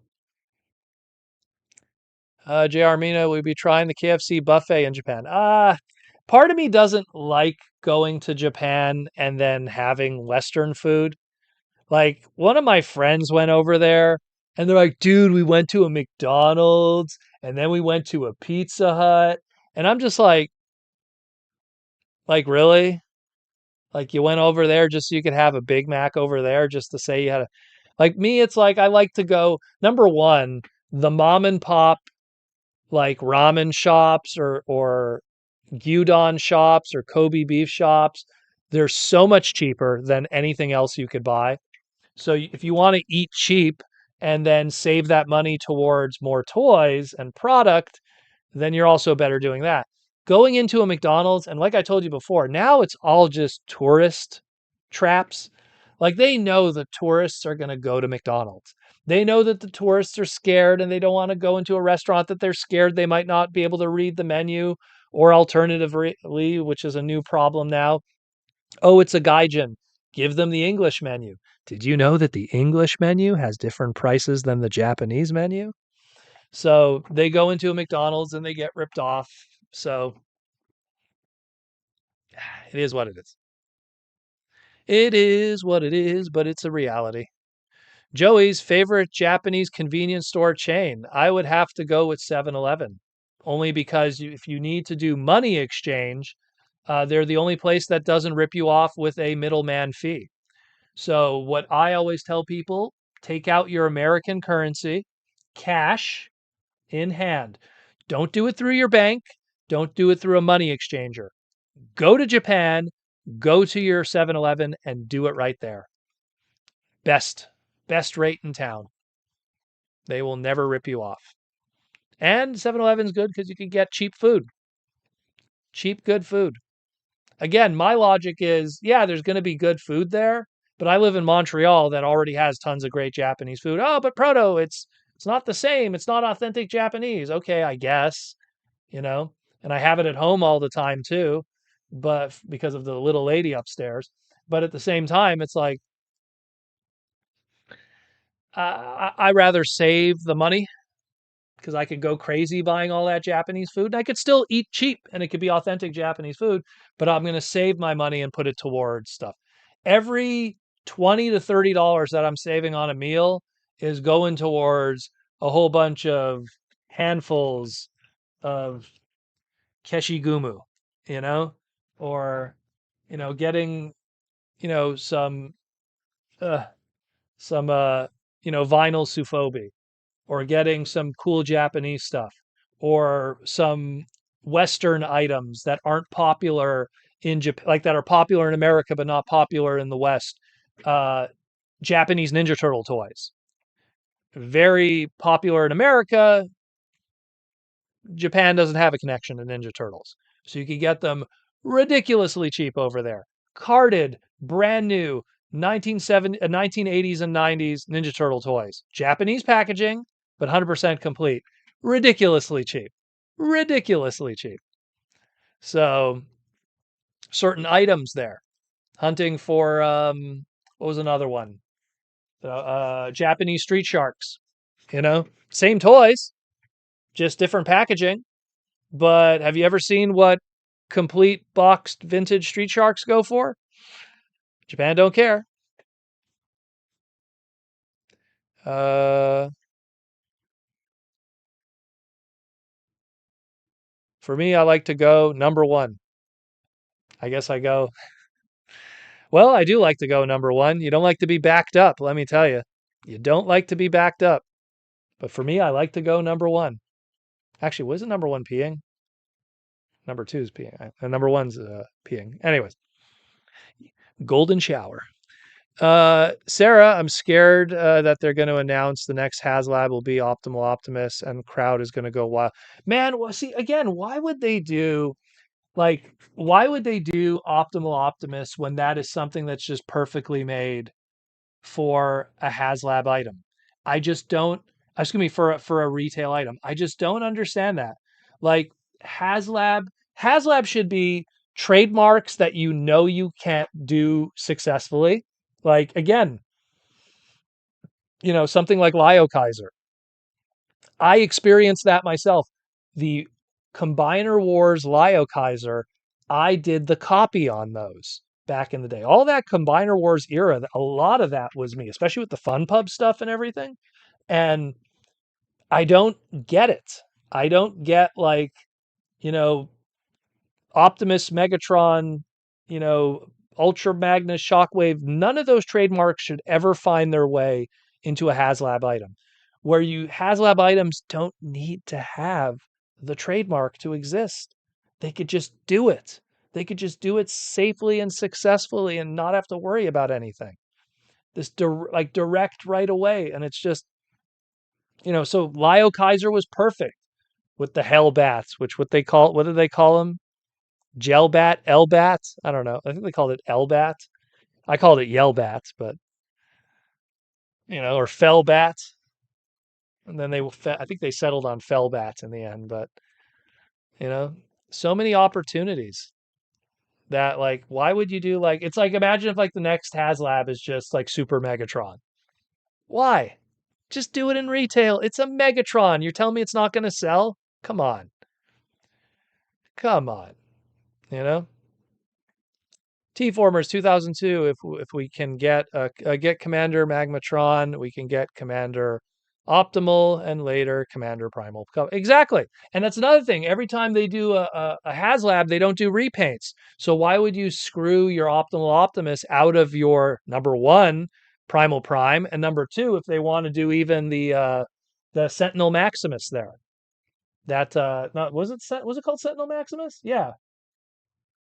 JR Mina, we'd be trying the KFC buffet in Japan. Part of me doesn't like going to Japan and then having Western food. Like one of my friends went over there and they're like, dude, we went to a McDonald's and then we went to a Pizza Hut. And I'm just like, really? Like you went over there just so you could have a Big Mac over there just to say you had a, like me, it's like I like to go, number one, the mom and pop like ramen shops or gyudon shops or Kobe beef shops, they're so much cheaper than anything else you could buy. So if you want to eat cheap and then save that money towards more toys and product, then you're also better doing that. Going into a McDonald's, and like I told you before, now it's all just tourist traps. Like they know the tourists are going to go to McDonald's. They know that the tourists are scared and they don't want to go into a restaurant that they're scared they might not be able to read the menu, or alternatively, which is a new problem now, oh, it's a gaijin. Give them the English menu. Did you know that the English menu has different prices than the Japanese menu? So they go into a McDonald's and they get ripped off. So It is what it is. It is what it is, but it's a reality. Joey's favorite Japanese convenience store chain. I would have to go with 7-Eleven, only because if you need to do money exchange, they're the only place that doesn't rip you off with a middleman fee. So, what I always tell people, take out your American currency, cash in hand. Don't do it through your bank. Don't do it through a money exchanger. Go to Japan, go to your 7-Eleven and do it right there. Best rate in town. They will never rip you off. And 7-Eleven's good because you can get cheap food. Cheap, good food. Again, my logic is, yeah, there's going to be good food there, but I live in Montreal that already has tons of great Japanese food. Oh, but Proto, it's not the same. It's not authentic Japanese. Okay, I guess, you know. And I have it at home all the time too, but because of the little lady upstairs. But at the same time, it's like I rather save the money because I could go crazy buying all that Japanese food. And I could still eat cheap and it could be authentic Japanese food, but I'm going to save my money and put it towards stuff. Every $20 to $30 that I'm saving on a meal is going towards a whole bunch of handfuls of keshigumu, you know, or, getting, you know, uh, some vinyl sufobi or getting some cool Japanese stuff or some Western items that aren't popular in Japan, like that are popular in America but not popular in the West. Uh, Japanese Ninja Turtle toys, very popular in America. Japan doesn't have a connection to Ninja Turtles, so you can get them ridiculously cheap over there. Carded, brand new 1980s and 90s Ninja Turtle toys. Japanese packaging, but 100% complete. Ridiculously cheap. Ridiculously cheap. So, certain items there. Hunting for, what was another one? Japanese street sharks. Same toys, just different packaging. But have you ever seen what complete boxed vintage street sharks go for? Japan don't care. Uh, for me, I like to go number one. I guess I go. Well, I do like to go number one. You don't like to be backed up, let me tell you. You don't like to be backed up. But for me, I like to go number one. Actually, wasn't number one peeing? Number two is peeing. Number one's peeing. Anyways, golden shower. Sarah, I'm scared that they're going to announce the next HasLab will be Optimal Optimus and crowd is going to go wild. Man, well, see, again, why would they do Optimal Optimus when that is something that's just perfectly made for a HasLab item? I just don't, excuse me, for a retail item. I just don't understand that. Like HasLab, HasLab should be trademarks that you can't do successfully. Like again, something like Lio Kaiser. I experienced that myself. The Combiner Wars Lio Kaiser, I did the copy on those back in the day. All that Combiner Wars era, a lot of that was me, especially with the Fun Pub stuff and everything. And I don't get it. I don't get you know, Optimus, Megatron, you know, Ultra Magnus, Shockwave, none of those trademarks should ever find their way into a HasLab item. Where HasLab items don't need to have the trademark to exist. They could just do it. They could just do it safely and successfully and not have to worry about anything. This direct right away. And it's just, so Lio Kaiser was perfect with the Hellbats, what do they call them? Gelbat, Elbat. I don't know. I think they called it Elbat. I called it Yellbat, but or Fellbat. And then I think they settled on Fellbat in the end. But you know, so many opportunities that why would you do it's like imagine if the next HasLab is just like Super Megatron. Why? Just do it in retail. It's a Megatron. You're telling me it's not going to sell? Come on. Come on. You know? T-Formers 2002. If we can get get Commander Magmatron, we can get Commander Optimal, and later Commander Primal. Exactly, and that's another thing. Every time they do a HasLab, they don't do repaints. So why would you screw your Optimal Optimus out of your number one Primal Prime, and number two, if they want to do even the Sentinel Maximus there? That not was it called Sentinel Maximus? Yeah,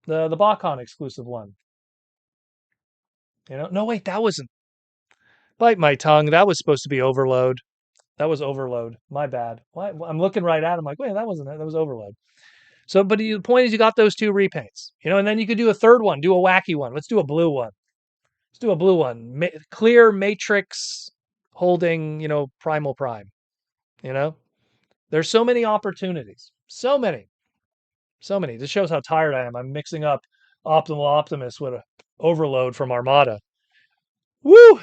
the Bacon exclusive one. No, wait, that wasn't. Bite my tongue. That was supposed to be Overload. That was Overload. My bad. Why? I'm looking right at him like, wait, that wasn't it. That was Overload. So, but the point is, you got those two repaints, and then you could do a third one, do a wacky one. Let's do a blue one. Let's do a blue one. Clear matrix holding, Primal Prime. There's so many opportunities. So many. So many. This shows how tired I am. I'm mixing up Optimal Optimus with a Overload from Armada. Woo!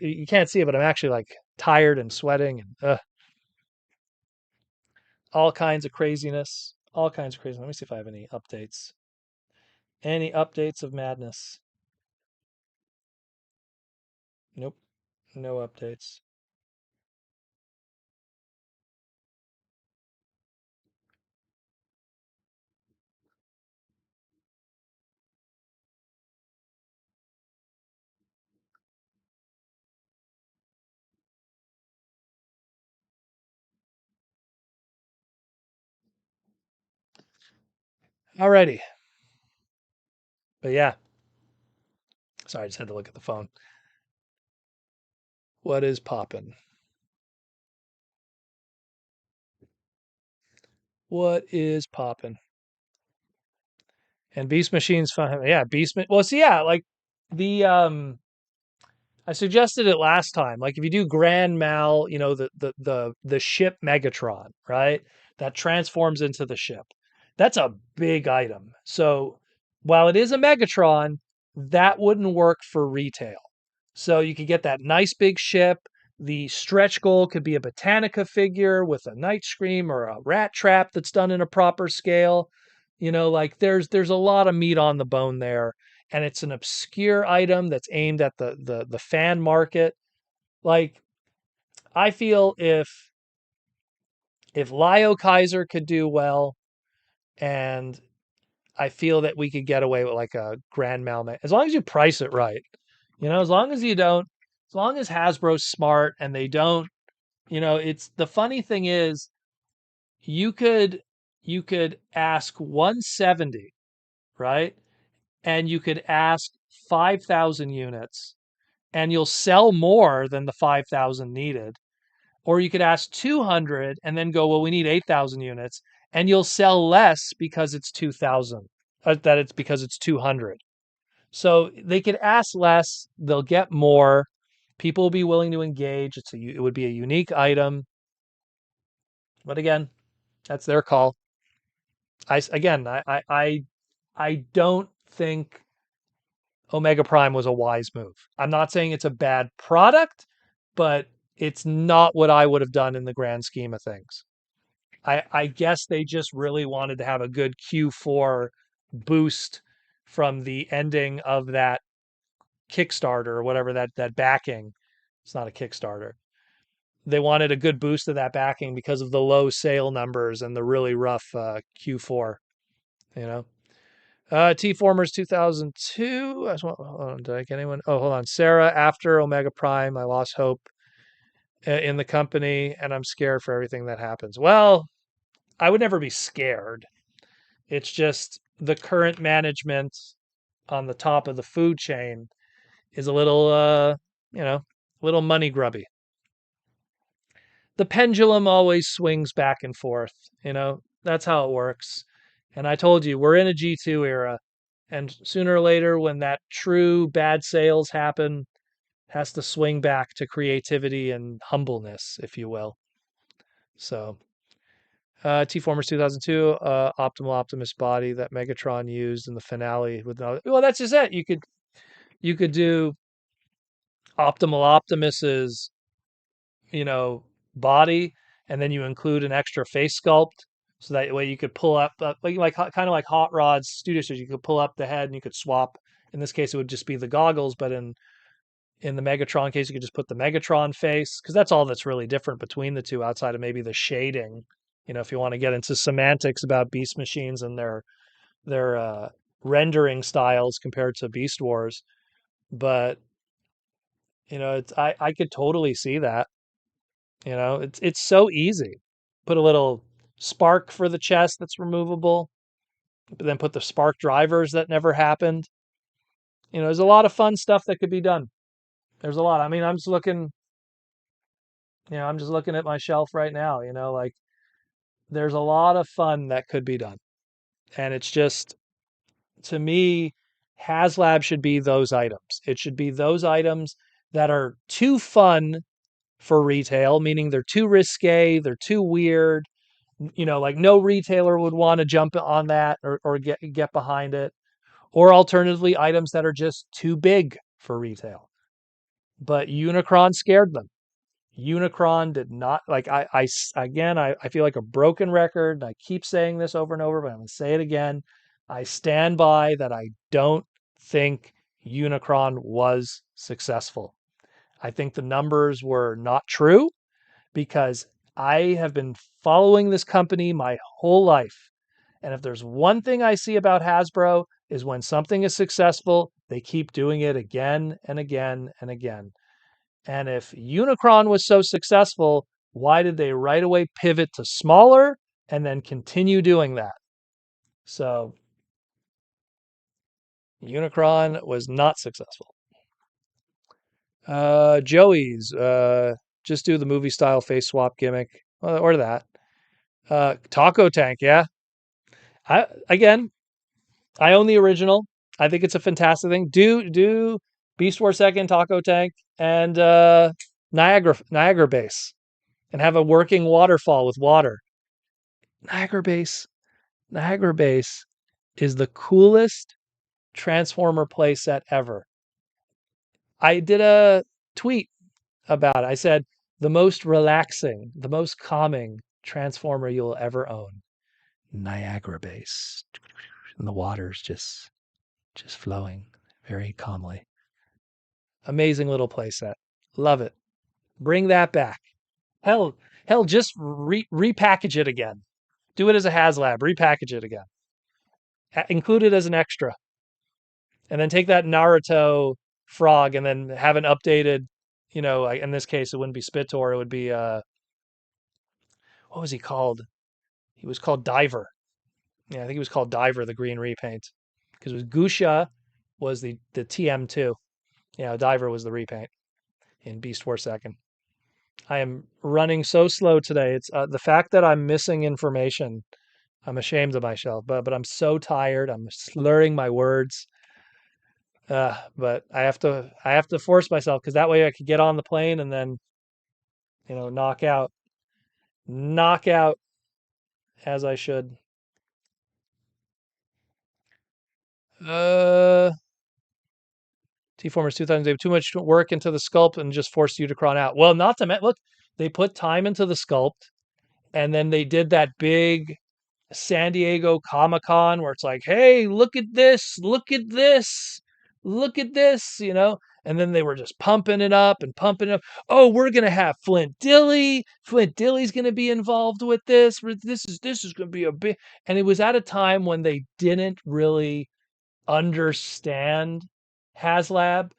You can't see it, but I'm actually like tired and sweating and all kinds of craziness. All kinds of craziness. Let me see if I have any updates. Any updates of madness? Nope. No updates. Alrighty. But yeah. Sorry, I just had to look at the phone. What is poppin'? What is poppin'? And Beast Machine's fun. Yeah, Well, see, yeah, like the I suggested it last time. Like if you do Grand Mal, the ship Megatron, right? That transforms into the ship. That's a big item. So while it is a Megatron, that wouldn't work for retail. So you could get that nice big ship. The stretch goal could be a Botanica figure with a Night Scream or a Rat Trap that's done in a proper scale. Like there's a lot of meat on the bone there, and it's an obscure item that's aimed at the fan market. Like I feel if Lio Kaiser could do well, and I feel that we could get away with like a Grand Malmate as long as you price it right. As long as you don't, as long as Hasbro's smart and they don't, it's the funny thing is you could ask 170, right? And you could ask 5,000 units and you'll sell more than the 5,000 needed. Or you could ask 200 and then go, well, we need 8,000 units, and you'll sell less because it's 2,000, that it's because it's 200. So they could ask less, they'll get more. People will be willing to engage. It would be a unique item. But again, that's their call. I don't think Omega Prime was a wise move. I'm not saying it's a bad product, but it's not what I would have done in the grand scheme of things. I guess they just really wanted to have a good Q4 boost from the ending of that Kickstarter or whatever that backing. It's not a Kickstarter. They wanted a good boost of that backing because of the low sale numbers and the really rough Q4. You know, T-Formers 2002. Hold on, did I get anyone? Oh, hold on. Sarah, after Omega Prime, I lost hope in the company, and I'm scared for everything that happens. Well, I would never be scared. It's just the current management on the top of the food chain is a little, a little money grubby. The pendulum always swings back and forth. That's how it works. And I told you, we're in a G2 era. And sooner or later, when that true bad sales happen, has to swing back to creativity and humbleness, if you will. So, T-Formers 2002, Optimal Optimus body that Megatron used in the finale. Well, that's just it. You could do Optimal Optimus's, body, and then you include an extra face sculpt, so that way you could pull up, kind of like Hot Rod's Studio Series. You could pull up the head and you could swap In this case, it would just be the goggles, but in the Megatron case, you could just put the Megatron face, because that's all that's really different between the two, outside of maybe the shading. If you want to get into semantics about Beast Machines and their rendering styles compared to Beast Wars, but I could totally see that. It's so easy. Put a little spark for the chest that's removable, but then put the spark drivers that never happened. There's a lot of fun stuff that could be done. There's a lot. I mean, I'm just looking at my shelf right now, like there's a lot of fun that could be done. And it's just, to me, HasLab should be those items. It should be those items that are too fun for retail, meaning they're too risque, they're too weird. Like no retailer would want to jump on that or get behind it. Or alternatively, items that are just too big for retail. But Unicron scared them. Unicron did not, like, I feel like a broken record. I keep saying this over and over, but I'm going to say it again. I stand by that. I don't think Unicron was successful. I think the numbers were not true, because I have been following this company my whole life. And if there's one thing I see about Hasbro, is when something is successful, they keep doing it again and again and again. And if Unicron was so successful, why did they right away pivot to smaller and then continue doing that? So Unicron was not successful. Joey's, just do the movie style face swap gimmick, or that. Taco Tank, yeah. I own the original. I think it's a fantastic thing. Do Beast Wars Second, Taco Tank, and Niagara Base, and have a working waterfall with water. Niagara Base, Niagara Base is the coolest Transformer playset ever. I did a tweet about it. I said, the most relaxing, the most calming Transformer you'll ever own. Niagara Base. And the water's just flowing very calmly. Amazing little playset. Love it. Bring that back. Hell, just repackage it again. Do it as a HasLab. Repackage it again. Include it as an extra. And then take that Naruto frog and then have an updated, in this case, it wouldn't be Spitor. It would be, what was he called? He was called Diver. Yeah, I think he was called Diver, the green repaint. Because it was Gusha was the TM2. Yeah, Diver was the repaint in Beast Wars Second. I am running so slow today. It's the fact that I'm missing information. I'm ashamed of myself, but I'm so tired. I'm slurring my words. But I have to force myself, because that way I could get on the plane and then, knock out as I should. T-Formers 2000, they have too much work into the sculpt and just forced Unicron out. Well, not to look, they put time into the sculpt, and then they did that big San Diego Comic-Con where it's like, hey, look at this, look at this, look at this, and then they were just pumping it up and pumping it up. Oh, we're gonna have Flint Dilley. Flint Dilley's gonna be involved with this. This is gonna be a big. And it was at a time when they didn't really understand HasLab.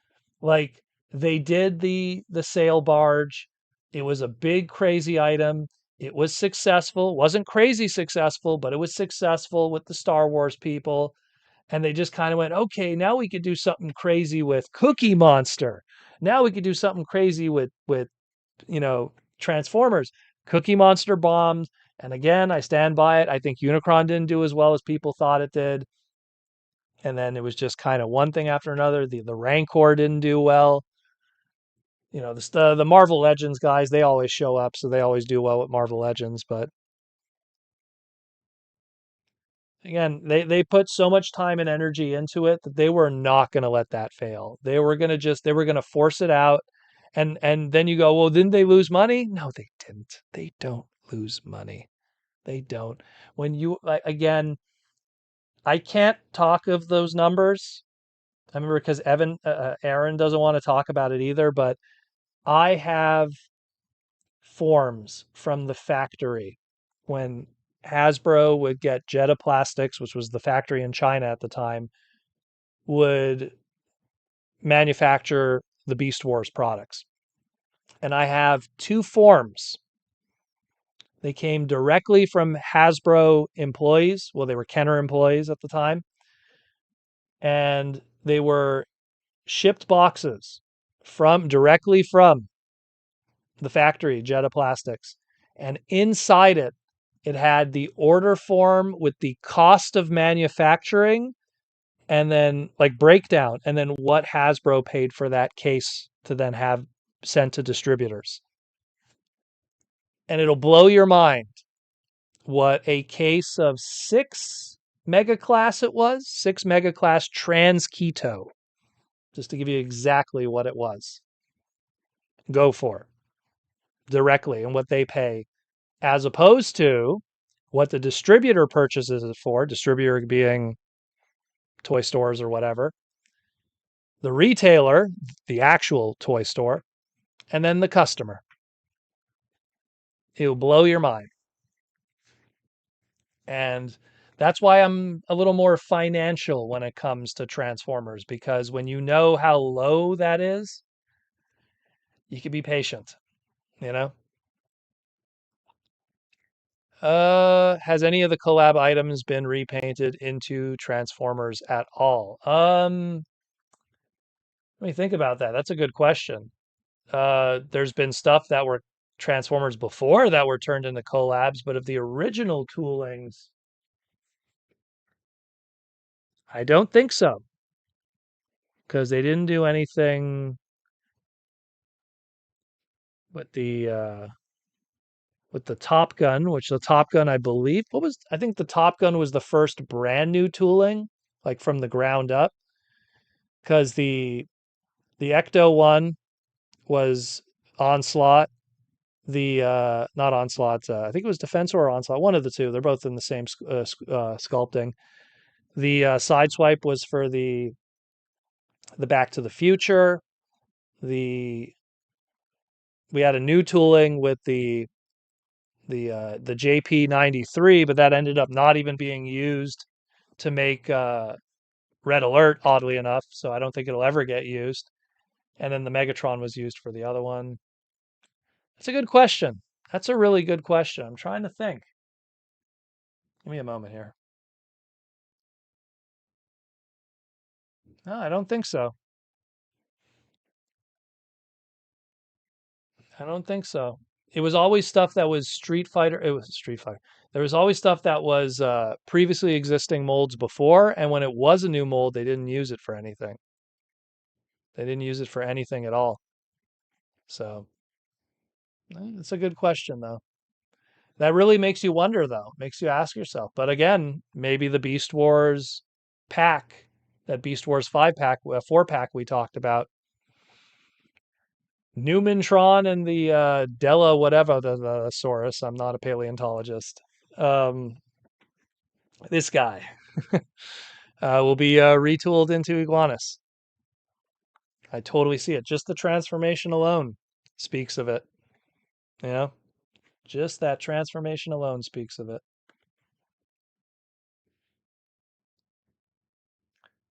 Like, they did the sail barge. It was a big crazy item. It was successful. It wasn't crazy successful, but it was successful with the Star Wars people. And they just kind of went, okay, now we could do something crazy with Cookie Monster. Now we could do something crazy with Transformers. Cookie Monster bombed. And again, I stand by it. I think Unicron didn't do as well as people thought it did. And then it was just kind of one thing after another. The Rancor didn't do well. The Marvel Legends guys, they always show up, so they always do well with Marvel Legends. But again, they put so much time and energy into it that they were not going to let that fail. They were going to force it out. And then you go, well, didn't they lose money? No, they didn't. They don't lose money. They don't. When again, I can't talk of those numbers I remember because Aaron doesn't want to talk about it either, but I have forms from the factory when Hasbro would get Jetta Plastics, which was the factory in China at the time, would manufacture the Beast Wars products. And I have two forms. They came directly from Hasbro employees. Well, they were Kenner employees at the time. And they were shipped boxes directly from the factory, Jetta Plastics. And inside it, it had the order form with the cost of manufacturing and then like breakdown, and then what Hasbro paid for that case to then have sent to distributors. And it'll blow your mind what a case of 6 megaclass it was, 6 megaclass trans keto, just to give you exactly what it was. Go for it directly and what they pay, as opposed to what the distributor purchases it for, distributor being toy stores or whatever, the retailer, the actual toy store, and then the customer. It will blow your mind. And that's why I'm a little more financial when it comes to Transformers, because when you know how low that is, you can be patient, you know? Has any of the collab items been repainted into Transformers at all? Let me think about that. That's a good question. There's been stuff that were Transformers before that were turned into collabs, but of the original toolings, I don't think so, because they didn't do anything with the Top Gun, which the Top Gun, I believe, I think the Top Gun was the first brand new tooling, like from the ground up, because the Ecto one was Onslaught. The not Onslaught, I think it was Defensor or Onslaught, one of the two. They're both in the same sculpting. The Sideswipe was for the Back to the Future. The We had a new tooling with the JP93, but that ended up not even being used to make Red Alert, oddly enough. So I don't think it'll ever get used. And then the Megatron was used for the other one. That's a good question. That's a really good question. I'm trying to think. Give me a moment here. No, I don't think so. I don't think so. It was always stuff that was Street Fighter. It was Street Fighter. There was always stuff that was previously existing molds before, and when it was a new mold, they didn't use it for anything. They didn't use it for anything at all. So it's a good question, though. That really makes you wonder, though. Makes you ask yourself. But again, maybe the Beast Wars pack, that Beast Wars 5 pack, 4 pack we talked about, Newmantron and the Della whatever the Saurus. I'm not a paleontologist. Um, this guy will be retooled into Iguanus. I totally see it. Just the transformation alone speaks of it. You know, just that transformation alone speaks of it.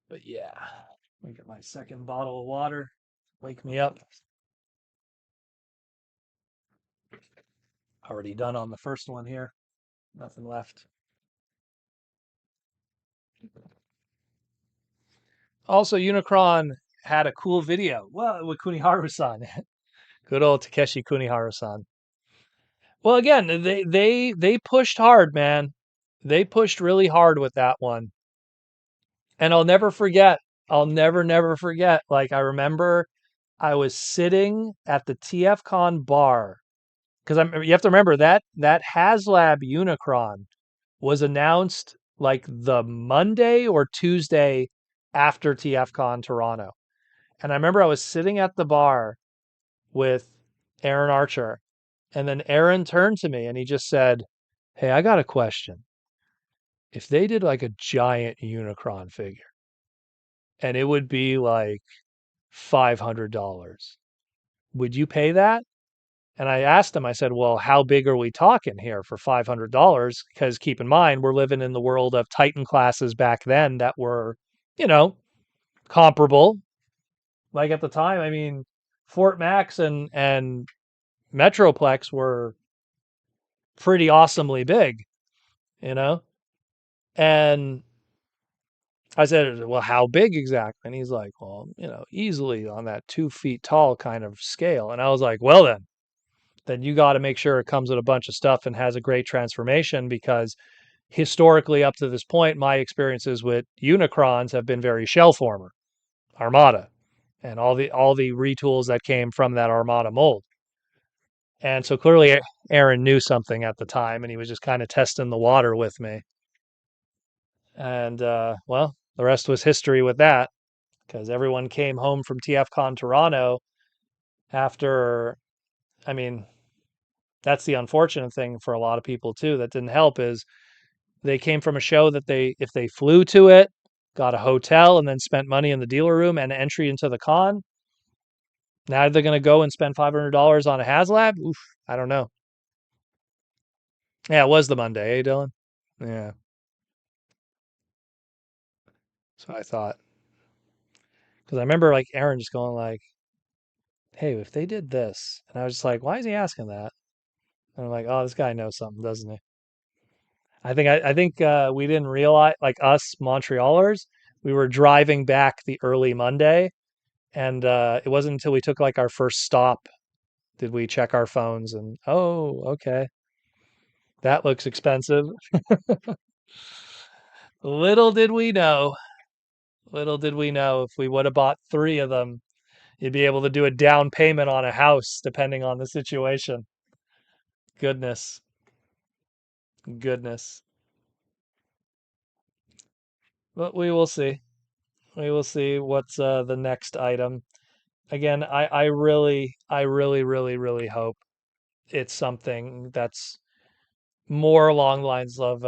But yeah, let me get my second bottle of water. Wake me up. Already done on the first one here. Nothing left. Also, Unicron had a cool video. Well, with Kuniharu-san. Good old Takeshi Kuniharu-san. Well, again, they pushed hard, man. They pushed really hard with that one. And I'll never forget. I'll never forget. Like, I remember I was sitting at the TFCon bar, because you have to remember that HasLab Unicron was announced like the Monday or Tuesday after TFCon Toronto. And I remember I was sitting at the bar with Aaron Archer, and then Aaron turned to me and he just said, "Hey, I got a question. If they did like a giant Unicron figure, and it would be like $500. Would you pay that? And I asked him, I said, well, how big are we talking here for $500? Because keep in mind, we're living in the world of Titan classes back then that were, you know, comparable. Like at the time, I mean, Fort Max and Metroplex were pretty awesomely big, you know? And I said, well, how big exactly? And he's like, well, easily on that 2 feet tall kind of scale. And I was like, well, then you got to make sure it comes with a bunch of stuff and has a great transformation because historically up to this point, my experiences with Unicrons have been very shell former, Armada, and all the retools that came from that Armada mold. And so clearly Aaron knew something at the time and he was just kind of testing the water with me. And well, the rest was history with that because everyone came home from TFCon Toronto after, I mean, that's the unfortunate thing for a lot of people too that didn't help is they came from a show that if they flew to it, got a hotel and then spent money in the dealer room and entry into the con, now they're going to go and spend $500 on a HasLab? Oof, I don't know. Yeah, it was the Monday, eh, Dylan? Yeah. So I thought, because I remember like Aaron just going like, "Hey, if they did this," and I was just like, "Why is he asking that?" And I'm like, "Oh, this guy knows something, doesn't he?" I think we didn't realize, like us Montrealers, we were driving back the early Monday, and it wasn't until we took like our first stop did we check our phones and okay, that looks expensive. Little did we know, little did we know if we would have bought three of them, you'd be able to do a down payment on a house depending on the situation. Goodness, goodness. But we will see. We will see what's the next item. Again, I really hope it's something that's more along the lines of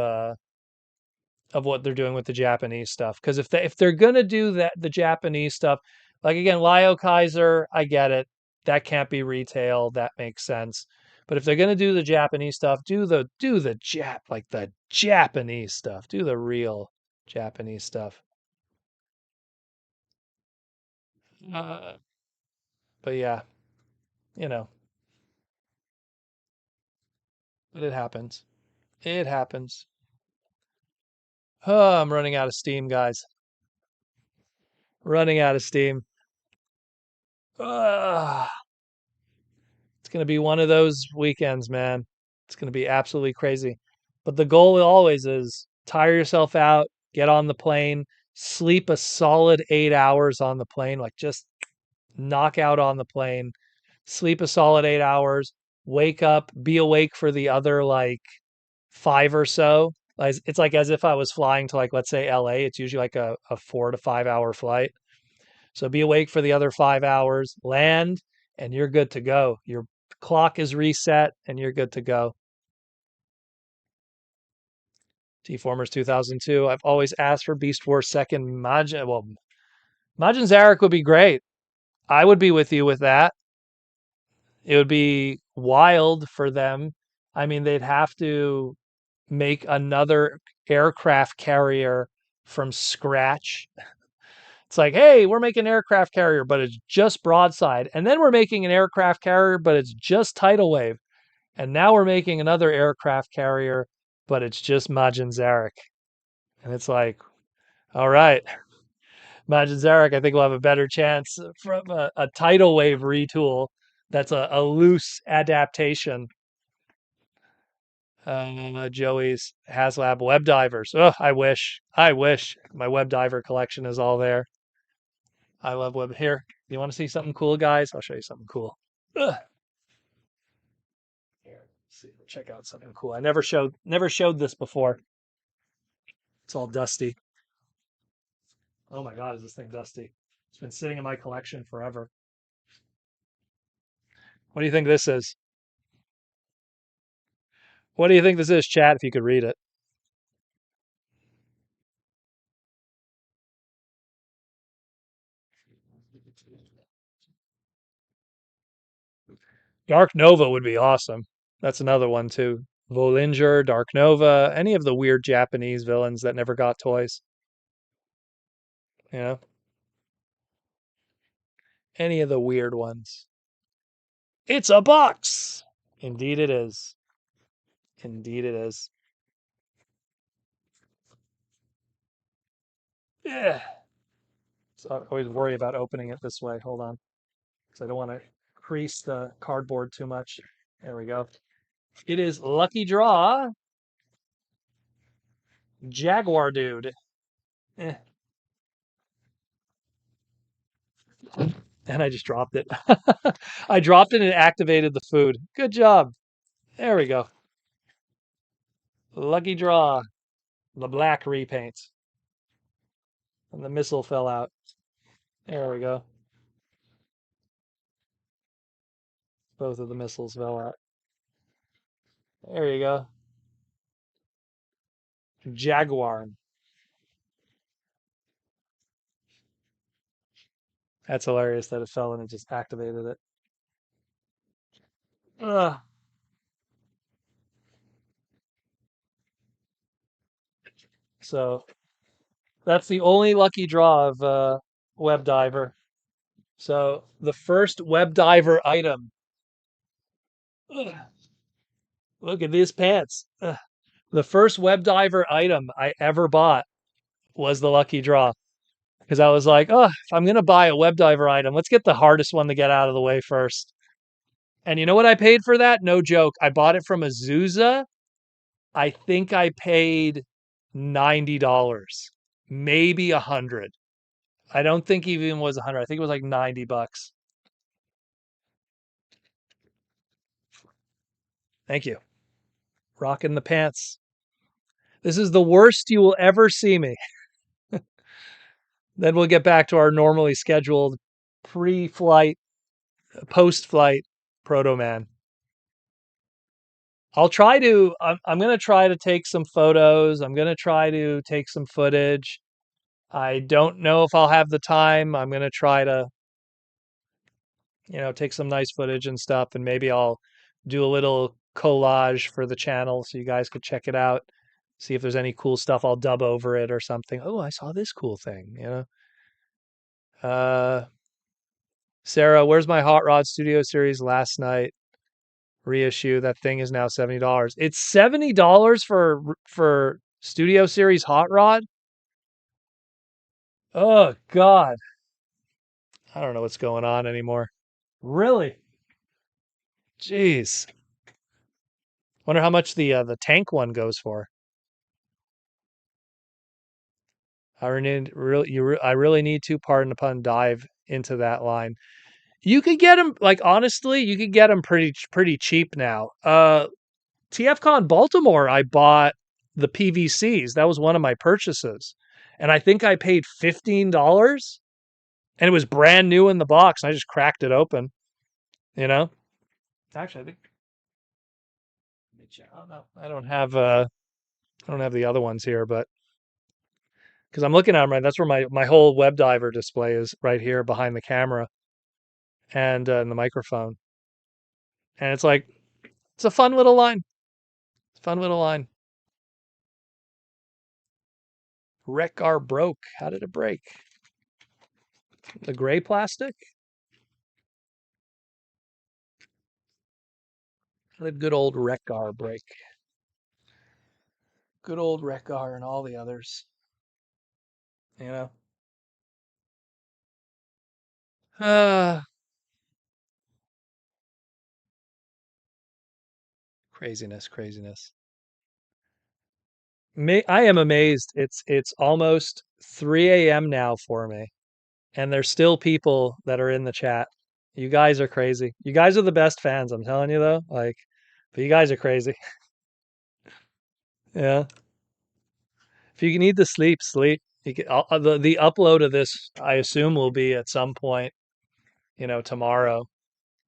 what they're doing with the Japanese stuff. Because if they're gonna do the Japanese stuff, like again, Lyo Kaiser, I get it. That can't be retail. That makes sense. But if they're gonna do the Japanese stuff, do the Japanese stuff. Do the real Japanese stuff. Uh, but yeah, you know, but it happens. It happens. Oh, I'm running out of steam, guys. Running out of steam. Ugh. It's going to be one of those weekends, man. It's going to be absolutely crazy. But the goal always is tire yourself out, get on the plane, sleep a solid 8 hours on the plane, like just knock out on the plane, sleep a solid 8 hours, wake up, be awake for the other like five or so. It's like as if I was flying to like, let's say LA. It's usually like a 4 to 5 hour flight. So be awake for the other 5 hours, land, and you're good to go. Your clock is reset and you're good to go. T-Formers 2002. I've always asked for Beast Wars second Majin. Well, Majin Zarek would be great. I would be with you with that. It would be wild for them. I mean, they'd have to make another aircraft carrier from scratch. It's like, hey, we're making an aircraft carrier, but it's just broadside. And then we're making an aircraft carrier, but it's just tidal wave. And now we're making another aircraft carrier, but it's just Majin Zarek. And it's like, all right, Majin Zarek, I think we'll have a better chance from a tidal wave retool that's a loose adaptation. Joey's HasLab web divers. Oh, I wish. I wish my web diver collection is all there. I love web. Here, you want to see something cool, guys? I'll show you something cool. Ugh. Here, see, check out something cool. I never showed this before. It's all dusty. Oh my god, is this thing dusty? It's been sitting in my collection forever. What do you think this is? What do you think this is, chat? If you could read it. Dark Nova would be awesome. That's another one too. Volinger, Dark Nova, any of the weird Japanese villains that never got toys. You know, any of the weird ones. It's a box. Indeed it is. Indeed it is. Yeah. So I always worry about opening it this way. Hold on. Because I don't want to crease the cardboard too much. There we go. It is Lucky Draw Jaguar Dude. Eh. And I just dropped it. I dropped it and it activated the food. Good job. There we go. Lucky Draw. The black repaint. And the missile fell out. There we go. Both of the missiles fell out. There you go. Jaguar. That's hilarious that it fell and it just activated it. Ugh. So that's the only lucky draw of Web Diver. So the first Web Diver item. Ugh, look at these pants. Ugh. The first Web Diver item I ever bought was the lucky draw. Because I was like, oh, if I'm going to buy a Web Diver item, let's get the hardest one to get out of the way first. And you know what I paid for that? No joke. I bought it from Azusa. I think I paid $90, maybe 100. I don't think even was 100. I think it was like $90. Thank you. Rocking the pants. This is the worst you will ever see me. Then we'll get back to our normally scheduled pre-flight, post-flight Protoman. I'm going to try to take some photos. I'm going to try to take some footage. I don't know if I'll have the time. I'm going to try to, take some nice footage and stuff, and maybe I'll do a little collage for the channel so you guys could check it out. See if there's any cool stuff. I'll dub over it or something. Oh, I saw this cool thing. Sarah, where's my Hot Rod Studio Series last night reissue? That thing is now $70. It's $70 for Studio Series Hot Rod. Oh God, I don't know what's going on anymore. Really? Jeez. Wonder how much the tank one goes for. I really need to, pardon the pun, dive into that line. You could get them, like, honestly, you could get them pretty cheap now. TFCon Baltimore, I bought the PVCs. That was one of my purchases, and I think I paid $15, and it was brand new in the box. I just cracked it open. You know, actually, I think. Let me check. Oh no, I don't have the other ones here, but because I'm looking at them, right, that's where my whole Web Diver display is, right here behind the camera and the microphone. And it's like, it's a fun little line. It's a fun little line. Rekgar broke. How did it break? The gray plastic? How did good old Rekgar break? Good old Rekgar and all the others. You know? Uh, craziness, craziness. I am amazed. It's almost 3 a.m. now for me, and there's still people that are in the chat. You guys are crazy. You guys are the best fans, I'm telling you though. Like, but you guys are crazy. Yeah. If you need to sleep, sleep. The upload of this, I assume, will be at some point, tomorrow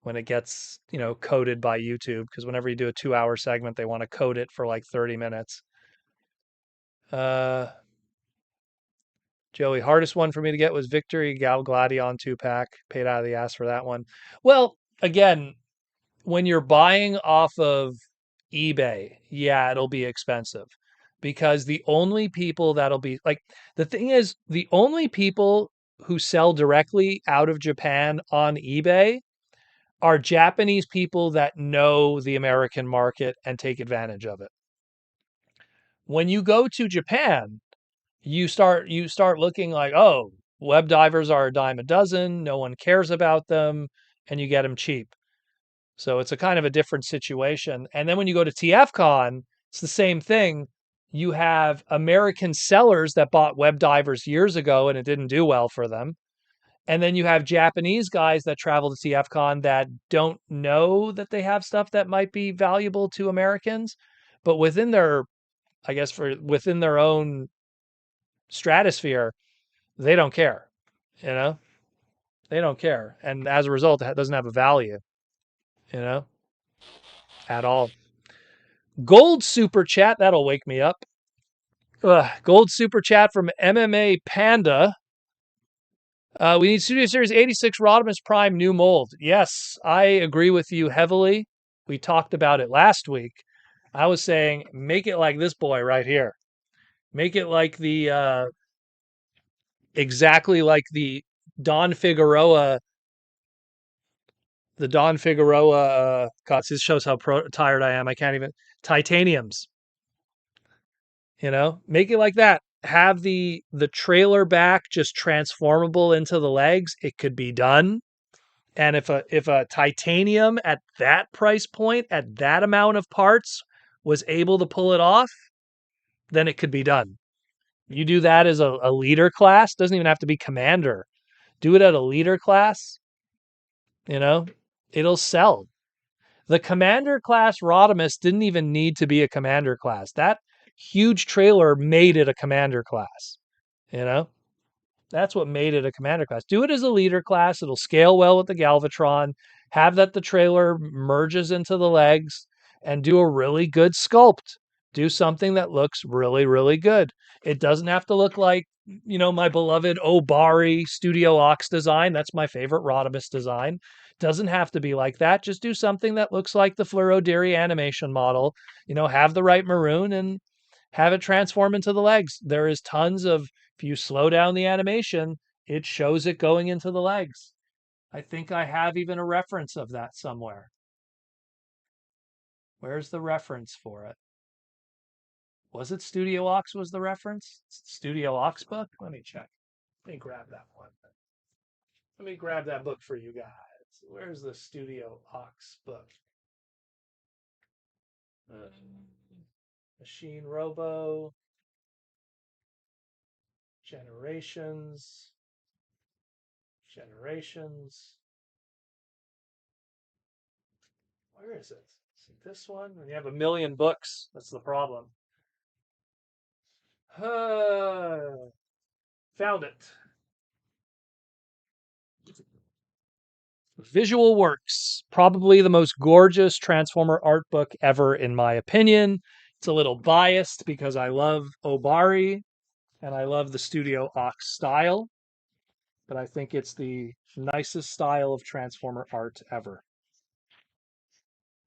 when it gets, coded by YouTube. Because whenever you do a 2-hour segment, they want to code it for like 30 minutes. Uh, Joey, hardest one for me to get was Victory Gal Gladion 2-pack. Paid out of the ass for that one. Well, again, when you're buying off of eBay, yeah, it'll be expensive because the only people that'll be like, the thing is, the only people who sell directly out of Japan on eBay are Japanese people that know the American market and take advantage of it. When you go to Japan, you start looking like, oh, web divers are a dime a dozen, no one cares about them, and you get them cheap. So it's a kind of a different situation. And then when you go to TFCon, it's the same thing. You have American sellers that bought web divers years ago and it didn't do well for them. And then you have Japanese guys that travel to TFCon that don't know that they have stuff that might be valuable to Americans, but within their, I guess, for within their own stratosphere, they don't care. You know, they don't care, and as a result, it doesn't have a value. You know, at all. Gold super chat, that'll wake me up. Gold super chat from MMA Panda. We need Studio Series 86 Rodimus Prime new mold. Yes, I agree with you heavily. We talked about it last week. I was saying, make it like this boy right here. Make it like exactly like Don Figueroa, the Don Figueroa, God, this shows how tired I am. I can't even, titaniums, make it like that. Have the trailer back just transformable into the legs. It could be done. And if a titanium at that price point, at that amount of parts, was able to pull it off, then it could be done. You do that as a leader class, doesn't even have to be commander. Do it at a leader class, you know, it'll sell. The commander class Rodimus didn't even need to be a commander class. That huge trailer made it a commander class, you know? That's what made it a commander class. Do it as a leader class. It'll scale well with the Galvatron. Have that the trailer merges into the legs and do a really good sculpt. Do something that looks really, really good. It doesn't have to look like, my beloved Obari Studio Ox design. That's my favorite Rodimus design. Doesn't have to be like that. Just do something that looks like the Fluoro Dairy animation model. Have the right maroon and have it transform into the legs. There is tons of, if you slow down the animation, it shows it going into the legs. I think I have even a reference of that somewhere. Where's the reference for it? Was it Studio Ox was the reference? Studio Ox book? Let me check. Let me grab that one. Let me grab that book for you guys. Where's the Studio Ox book? Machine Robo. Generations. Where is it? Is it this one? When you have a million books, that's the problem. Found it. Visual Works, probably the most gorgeous Transformer art book ever, in my opinion. It's a little biased because I love Obari and I love the Studio Ox style, but I think it's the nicest style of Transformer art ever.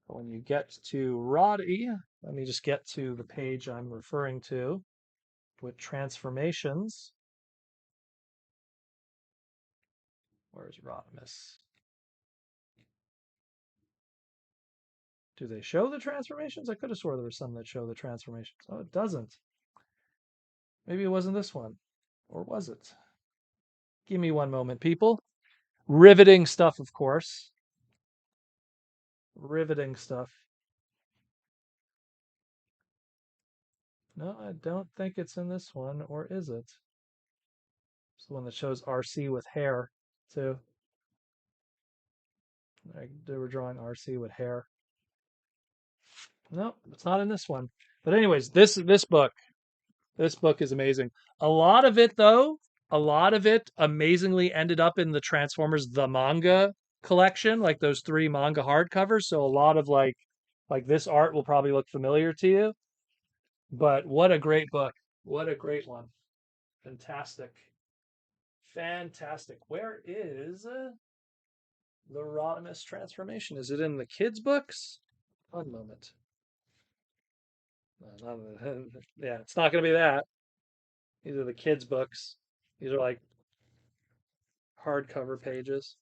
When you get to Roddy, let me just get to the page I'm referring to with transformations. Where's Rodimus? Do they show the transformations? I could have swore there were some that show the transformations. Oh, it doesn't. Maybe it wasn't this one. Or was it? Give me one moment, people. Riveting stuff, of course. Riveting stuff. No, I don't think it's in this one, or is it? It's the one that shows RC with hair, too. They were drawing RC with hair. No, it's not in this one. But anyways, this book is amazing. A lot of it, though, amazingly ended up in the Transformers the manga collection, like those 3 manga hardcovers. So a lot of like this art will probably look familiar to you. But what a great book. What a great one. Fantastic. Fantastic. Where is The Rodimus transformation. Is it in the kids' books? One moment. Yeah, it's not going to be that. These are the kids' books. These are like hardcover pages.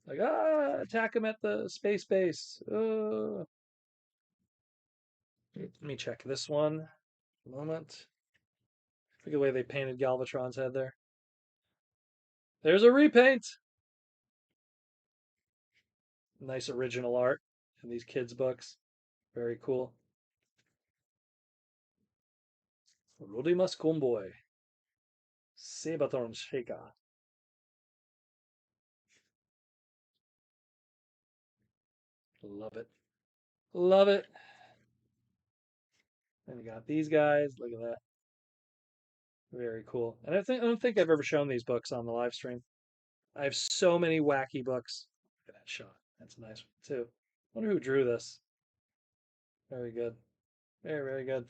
Like, attack him at the space base. Let me check this one. A moment. Look at the way they painted Galvatron's head there. There's a repaint. Nice original art in these kids' books. Very cool. Rodimus Comboy. Sabaton Shaker. Love it. Love it. And you got these guys. Look at that. Very cool. And I don't think I've ever shown these books on the live stream. I have so many wacky books. Look at that shot. That's a nice one too. Wonder who drew this. Very good. Very, very good.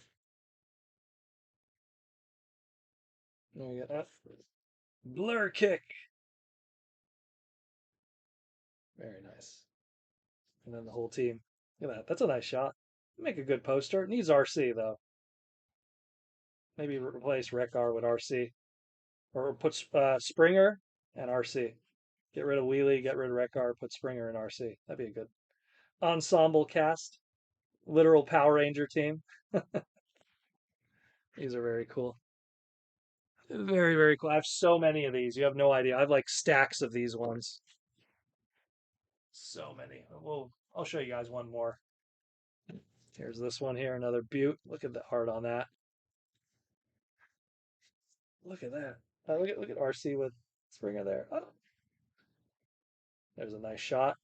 There we go. Blur kick. Very nice. And then the whole team. Look at that. That's a nice shot. Make a good poster. It needs RC though. Maybe replace Rekar with RC. Or put Springer and RC. Get rid of Wheelie, get rid of Rekar, put Springer and RC. That'd be a good ensemble cast. Literal Power Ranger team. These are very cool. Very, very cool. I have so many of these. You have no idea. I have like stacks of these ones. So many. I'll show you guys one more. Here's this one here, another Butte. Look at the art on that. Look at that. Look at RC with Springer there. Oh, there's a nice shot.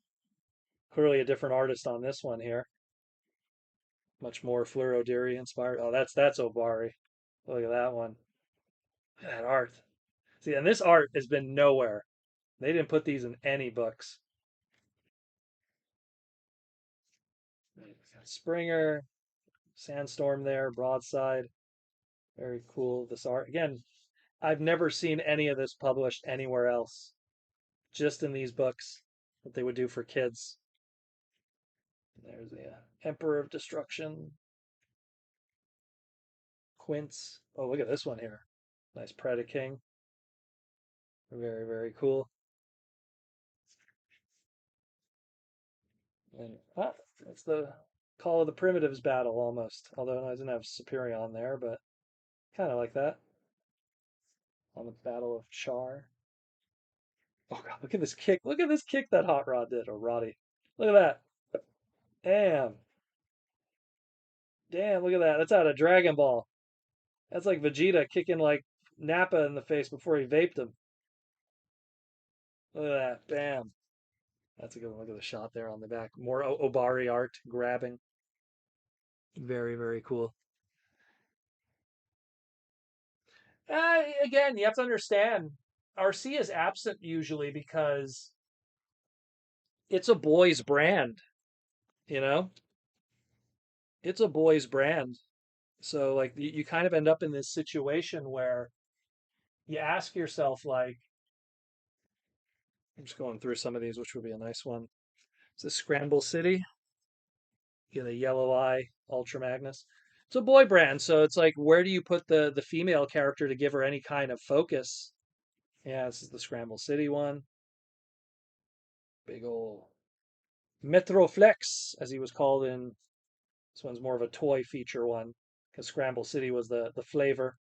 Clearly a different artist on this one here. Much more Fluoro Deary inspired. Oh, that's Obari. Look at that one. Look at that art. See, and this art has been nowhere. They didn't put these in any books. Springer, Sandstorm there, Broadside. Very cool. This art. Again, I've never seen any of this published anywhere else. Just in these books that they would do for kids. There's the Emperor of Destruction. Quince. Oh, look at this one here. Nice Predaking. Very, very cool. And that's the Call of the Primitives battle almost. Although I didn't have Superior on there, but kind of like that. On the Battle of Char. Oh god, look at this kick. Look at this kick that Hot Rod did, or Roddy. Look at that. Damn. Damn, look at that. That's out of Dragon Ball. That's like Vegeta kicking like Nappa in the face before he vaped him. Look at that. Bam. That's a good one. Look at the shot there on the back. More Obari art grabbing. Very, very cool. Again, you have to understand, RC is absent usually because it's a boys' brand, you know? It's a boys' brand. So, like, you kind of end up in this situation where you ask yourself, like, I'm just going through some of these, which would be a nice one. Is this Scramble City? You get a Yellow Eye Ultra Magnus. It's a boy brand, so it's like, where do you put the female character to give her any kind of focus? Yeah, this is the Scramble City one. Big ol' Metroflex, as he was called in. This one's more of a toy feature one, because Scramble City was the flavor.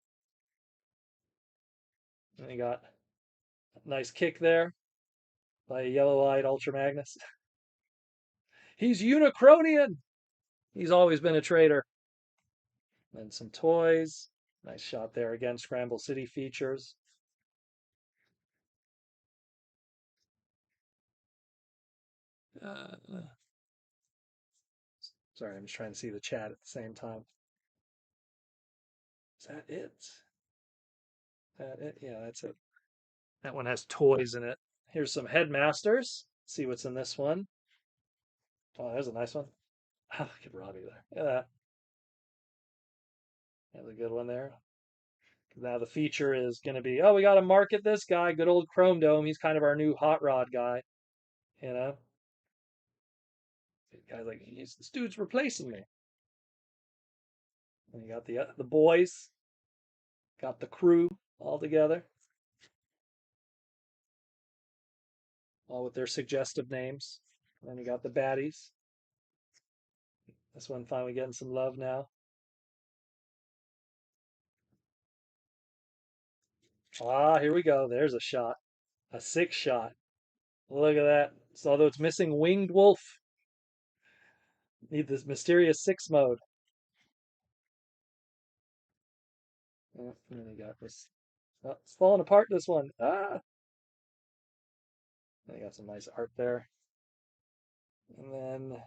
And you got a nice kick there by a yellow-eyed Ultra Magnus. He's Unicronian! He's always been a traitor. And some toys. Nice shot there again. Scramble City features. Sorry, I'm just trying to see the chat at the same time. Is that it? Is that it? Yeah, that's it. That one has toys in it. Here's some headmasters. See what's in this one. Oh, there's a nice one. Oh, look at Robbie there. Look at that. That's a good one there. Now the feature is going to be, oh, we got to market this guy, good old Chrome Dome. He's kind of our new hot rod guy, you know. The guy's like, this dude's replacing me. And you got the boys, got the crew all together, all with their suggestive names. And then you got the baddies. This one finally getting some love now. Ah, here we go. There's a shot. A 6 shot. Look at that. So although it's missing Winged Wolf, need this mysterious 6 mode. And then you got this. Oh, it's falling apart, this one. Ah! They got some nice art there. And then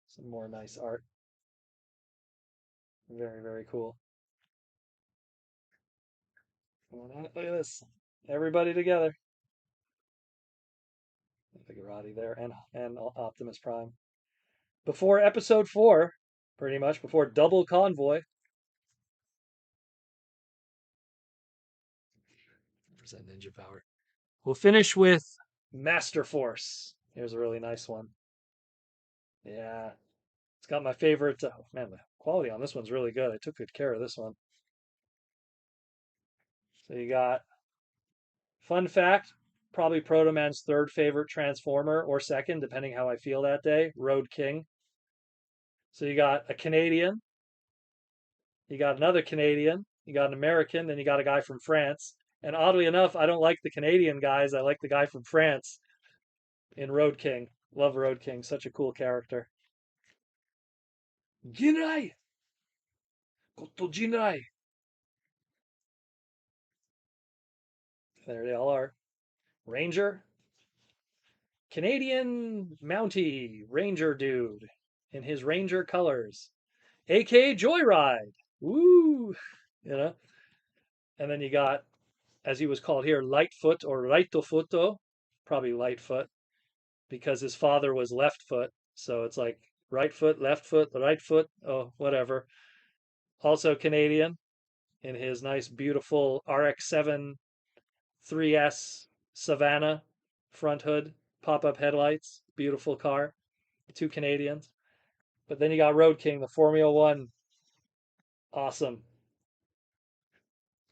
some more nice art. Very, very cool. Look at this. Everybody together. Figurati there and Optimus Prime. Before episode 4, pretty much, before Double Convoy. Where's that ninja power? We'll finish with Master Force. Here's a really nice one. Yeah. It's got my favorite. Man, the quality on this one's really good. I took good care of this one. So you got, fun fact, probably Protoman's third favorite Transformer, or second, depending how I feel that day, Road King. So you got a Canadian, you got another Canadian, you got an American, then you got a guy from France. And oddly enough, I don't like the Canadian guys. I like the guy from France in Road King. Love Road King. Such a cool character. Jinrai! Koto Jinrai! There they all are. Ranger. Canadian Mountie Ranger dude in his Ranger colors. aka Joyride. Woo! You know? And then you got, as he was called here, Lightfoot or Raitofuto, probably Lightfoot, because his father was left foot. So it's like right foot, right foot, oh, whatever. Also Canadian in his nice, beautiful RX-7 3S Savannah front hood, pop-up headlights, beautiful car. 2 Canadians. But then you got Road King, the Formula One. Awesome.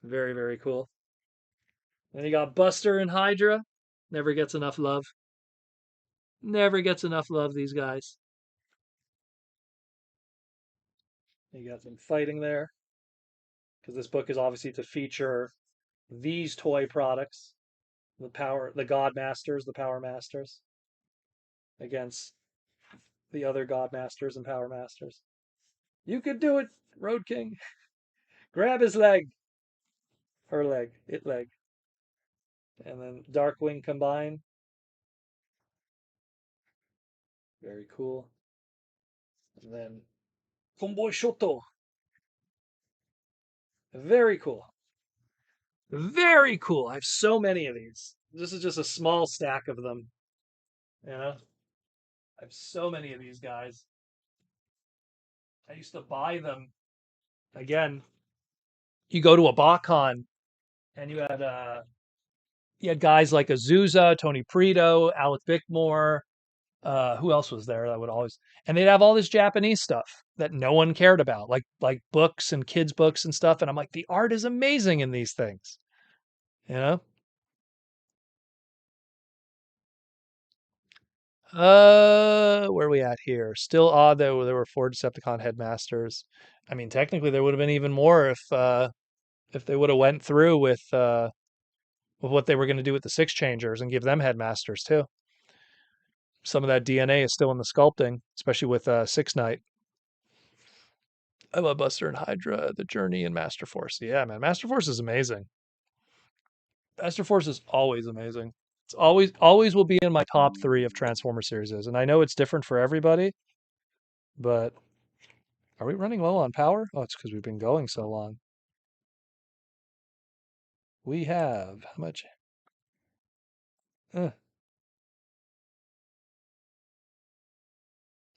Very, very cool. Then you got Buster and Hydra. Never gets enough love. Never gets enough love, these guys. You got some fighting there. Because this book is obviously to feature these toy products. The God Masters, the Power Masters. Against the other God Masters and Power Masters. You could do it, Road King. Grab his leg. Her leg. It leg. And then Darkwing combine. Very cool. And then Comboy Shoto. Very cool. Very cool. I have so many of these. This is just a small stack of them. You know? I have so many of these guys. I used to buy them. Again, you go to a BotCon and you had guys like Azusa, Tony Prito, Alec Bickmore. Who else was there that would always, and they'd have all this Japanese stuff that no one cared about, like books and kids books and stuff. And I'm like, the art is amazing in these things, you know? Where are we at here? Still odd that there were 4 Decepticon headmasters. I mean, technically there would have been even more if they would have went through with what they were going to do with the 6 changers and give them headmasters too. Some of that DNA is still in the sculpting, especially with 6 Knight. I love Buster and Hydra, the Journey, and Master Force. Yeah, man, Master Force is amazing. Master Force is always amazing. It's always will be in my top 3 of Transformer series, and I know it's different for everybody, but are we running low on power? Oh, it's because we've been going so long. We have how much?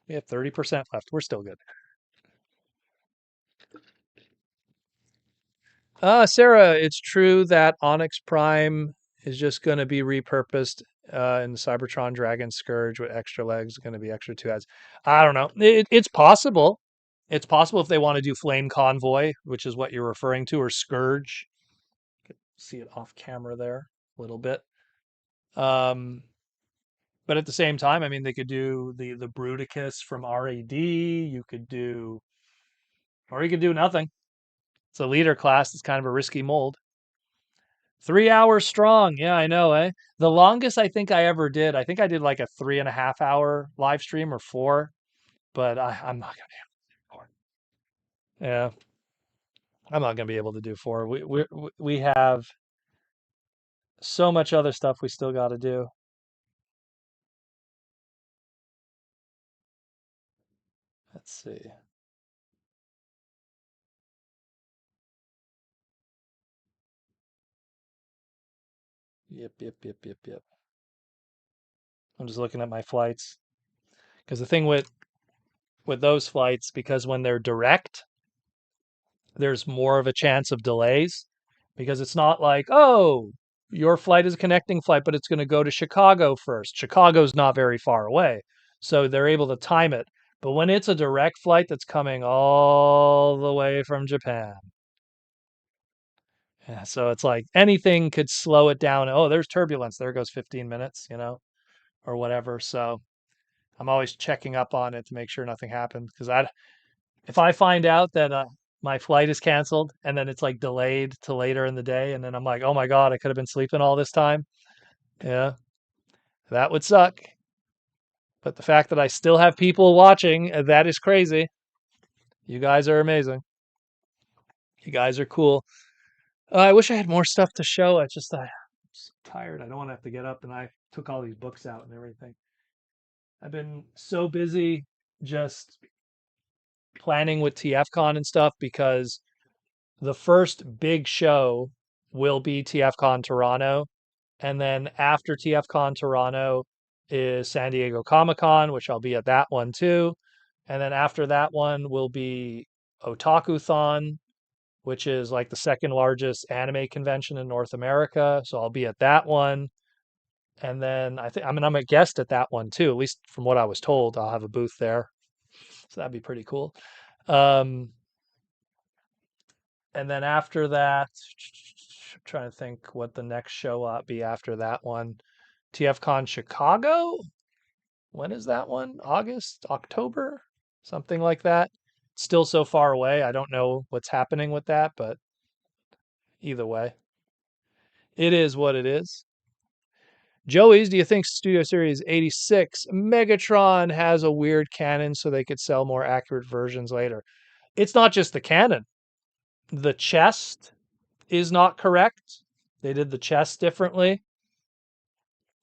We have 30% left. We're still good. Sarah, it's true that Onyx Prime is just going to be repurposed in the Cybertron Dragon Scourge with extra legs, going to be extra two heads. I don't know. It's possible. It's possible if they want to do Flame Convoy, which is what you're referring to, or Scourge. See it off camera there a little bit. Um, but at the same time, I mean, they could do the Bruticus from RAD. You could do, or you could do nothing. It's a leader class. It's kind of a risky mold. 3 hours strong. Yeah, I know, eh? The longest I think I ever did, I think I did like a 3.5 hour live stream or four, but I'm not gonna be able to do four. Yeah, I'm not gonna be able to do four. We have so much other stuff we still got to do. Let's see. Yep. I'm just looking at my flights because the thing with those flights, because when they're direct, there's more of a chance of delays because it's not like, oh, your flight is a connecting flight, but it's going to go to Chicago first. Chicago's not very far away. So they're able to time it. But when it's a direct flight that's coming all the way from Japan, yeah, so it's like anything could slow it down. Oh, there's turbulence. There goes 15 minutes, or whatever. So I'm always checking up on it to make sure nothing happened because if I find out that my flight is canceled and then it's like delayed to later in the day, and then I'm like, oh my God, I could have been sleeping all this time. Yeah, that would suck. But the fact that I still have people watching, that is crazy. You guys are amazing. You guys are cool. I wish I had more stuff to show. I'm so tired. I don't want to have to get up, and I took all these books out and everything. I've been so busy just planning with TFCon and stuff because the first big show will be TFCon Toronto. And then after TFCon Toronto is San Diego Comic-Con, which I'll be at that one too. And then after that one will be Otakuthon, which is like the second largest anime convention in North America. So I'll be at that one. And then I'm a guest at that one too, at least from what I was told. I'll have a booth there. So that'd be pretty cool. Um, and then after that, I'm trying to think what the next show ought be after that one. TFCon Chicago? When is that one? August, October, something like that. Still so far away. I don't know what's happening with that, but either way, it is what it is. Joey's, do you think Studio Series 86 Megatron has a weird canon so they could sell more accurate versions later? It's not just the canon. The chest is not correct. They did the chest differently.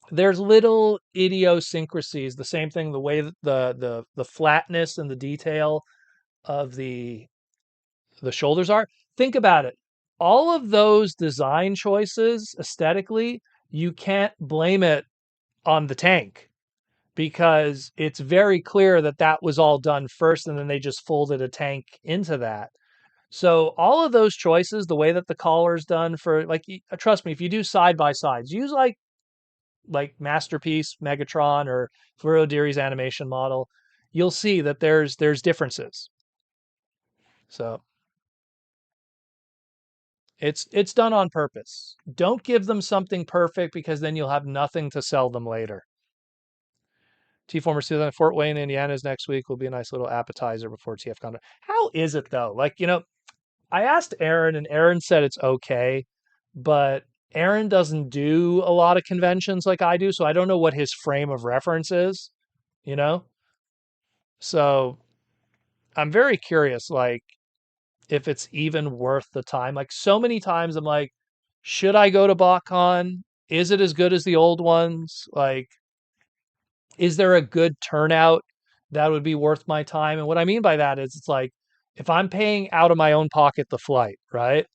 There's little idiosyncrasies. The same thing, the way that the flatness and the detail of the shoulders are. Think about it. All of those design choices aesthetically, you can't blame it on the tank because it's very clear that that was all done first and then they just folded a tank into that. So all of those choices, the way that the collar is done for like, trust me, if you do side by sides, use like Masterpiece Megatron or Furodiri's animation model, you'll see that there's differences. So it's done on purpose. Don't give them something perfect because then you'll have nothing to sell them later. T-Former Season Fort Wayne, Indiana is next week. Will be a nice little appetizer before TFCon. How is it though? Like, I asked Aaron and Aaron said it's okay, but Aaron doesn't do a lot of conventions like I do, so I don't know what his frame of reference is, you know? So I'm very curious, like, if it's even worth the time. Like, so many times I'm like, should I go to BotCon? Is it as good as the old ones? Like, is there a good turnout that would be worth my time? And what I mean by that is it's like, if I'm paying out of my own pocket the flight, right?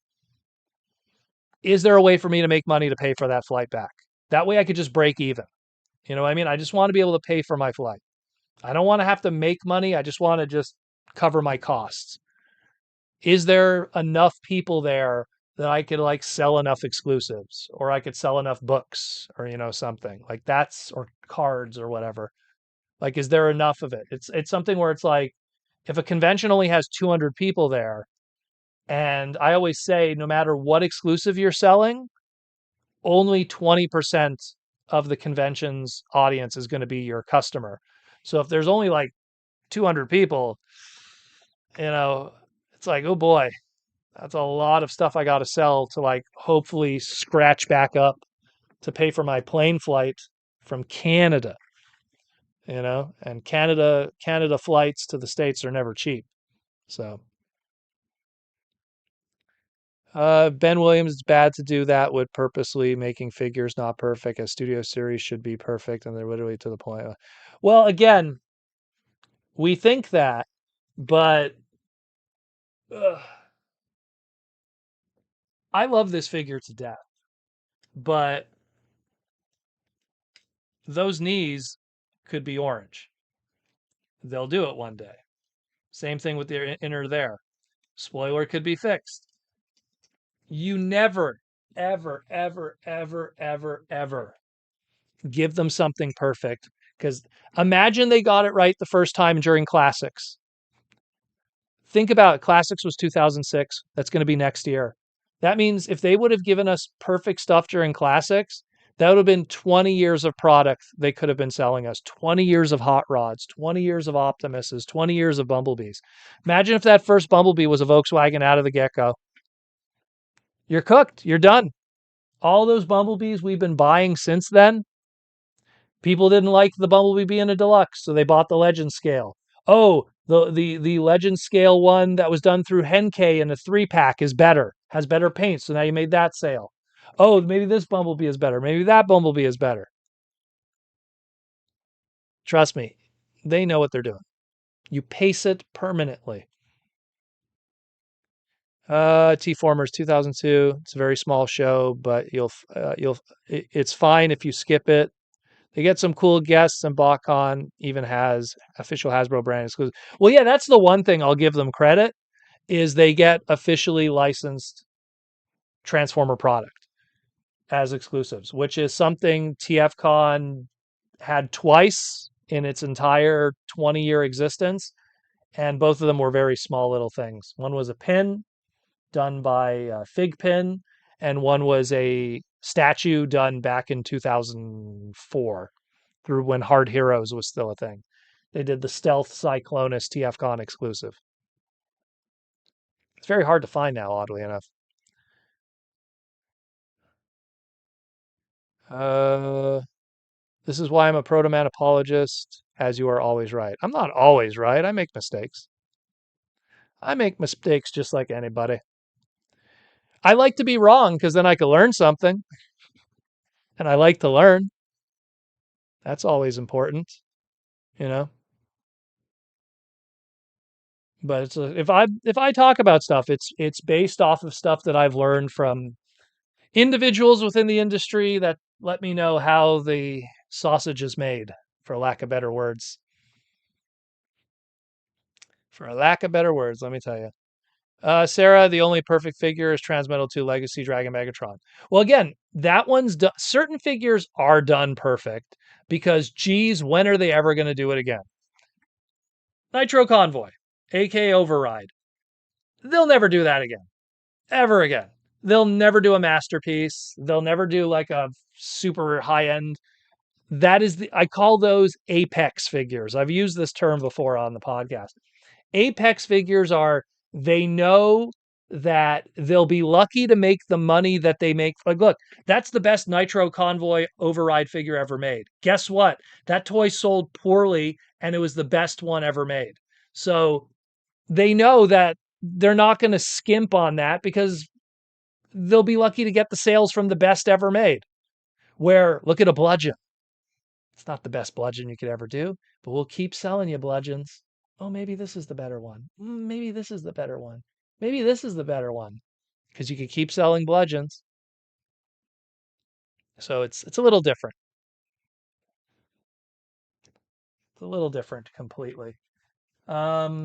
Is there a way for me to make money to pay for that flight back? That way I could just break even. You know what I mean? I just want to be able to pay for my flight. I don't want to have to make money. I just want to just cover my costs. Is there enough people there that I could like sell enough exclusives, or I could sell enough books, or something like that's, or cards or whatever. Like, is there enough of it? It's something where it's like, if a convention only has 200 people there, and I always say, no matter what exclusive you're selling, only 20% of the convention's audience is going to be your customer. So if there's only like 200 people, you know, it's like, oh boy, that's a lot of stuff I got to sell to like hopefully scratch back up to pay for my plane flight from Canada, and Canada flights to the States are never cheap. So, Ben Williams, it's bad to do that with purposely making figures not perfect. A studio series should be perfect, and they're literally to the point. Well, again, we think that, but ugh, I love this figure to death. But those knees could be orange. They'll do it one day. Same thing with the inner there. Spoiler could be fixed. You never, ever, ever, ever, ever, ever give them something perfect. Because imagine they got it right the first time during Classics. Think about it. Classics was 2006. That's going to be next year. That means if they would have given us perfect stuff during Classics, that would have been 20 years of product they could have been selling us. 20 years of Hot Rods, 20 years of Optimuses, 20 years of Bumblebees. Imagine if that first Bumblebee was a Volkswagen out of the get-go. You're cooked. You're done. All those Bumblebees we've been buying since then, people didn't like the Bumblebee being a deluxe, so they bought the Legend scale. Oh, the Legend scale one that was done through Henkei in a 3-pack is better, has better paint, so now you made that sale. Oh, maybe this Bumblebee is better. Maybe that Bumblebee is better. Trust me, they know what they're doing. You pace it permanently. T-Formers 2002. It's a very small show, but it's fine if you skip it. They get some cool guests, and BotCon even has official Hasbro brand exclusive. Well, yeah, that's the one thing I'll give them credit, is they get officially licensed Transformer product as exclusives, which is something TFCon had twice in its entire 20-year existence, and both of them were very small little things. One was a pin done by Fig Pin, and one was a statue done back in 2004 through when Hard Heroes was still a thing. They did the Stealth Cyclonus TFCon exclusive. It's very hard to find now, oddly enough. This is why I'm a Protoman apologist, as you are always right. I'm not always right. I make mistakes. I make mistakes just like anybody. I like to be wrong because then I can learn something, and I like to learn. That's always important, you know. But if I talk about stuff, it's based off of stuff that I've learned from individuals within the industry that let me know how the sausage is made, for lack of better words. For lack of better words, let me tell you. Sarah, the only perfect figure is Transmetal 2 Legacy Dragon Megatron. Well, again, that one's done. Certain figures are done perfect because, geez, when are they ever going to do it again? Nitro Convoy, AK Override. They'll never do that again. Ever again. They'll never do a masterpiece. They'll never do like a super high end. I call those apex figures. I've used this term before on the podcast. Apex figures are, they know that they'll be lucky to make the money that they make. Like, look, that's the best Nitro Convoy Override figure ever made. Guess what? That toy sold poorly, and it was the best one ever made. So they know that they're not going to skimp on that because they'll be lucky to get the sales from the best ever made. Where, look at a bludgeon. It's not the best bludgeon you could ever do, but we'll keep selling you bludgeons. Oh, maybe this is the better one. Maybe this is the better one. Maybe this is the better one. Because you could keep selling bludgeons. So it's a little different. It's a little different completely. But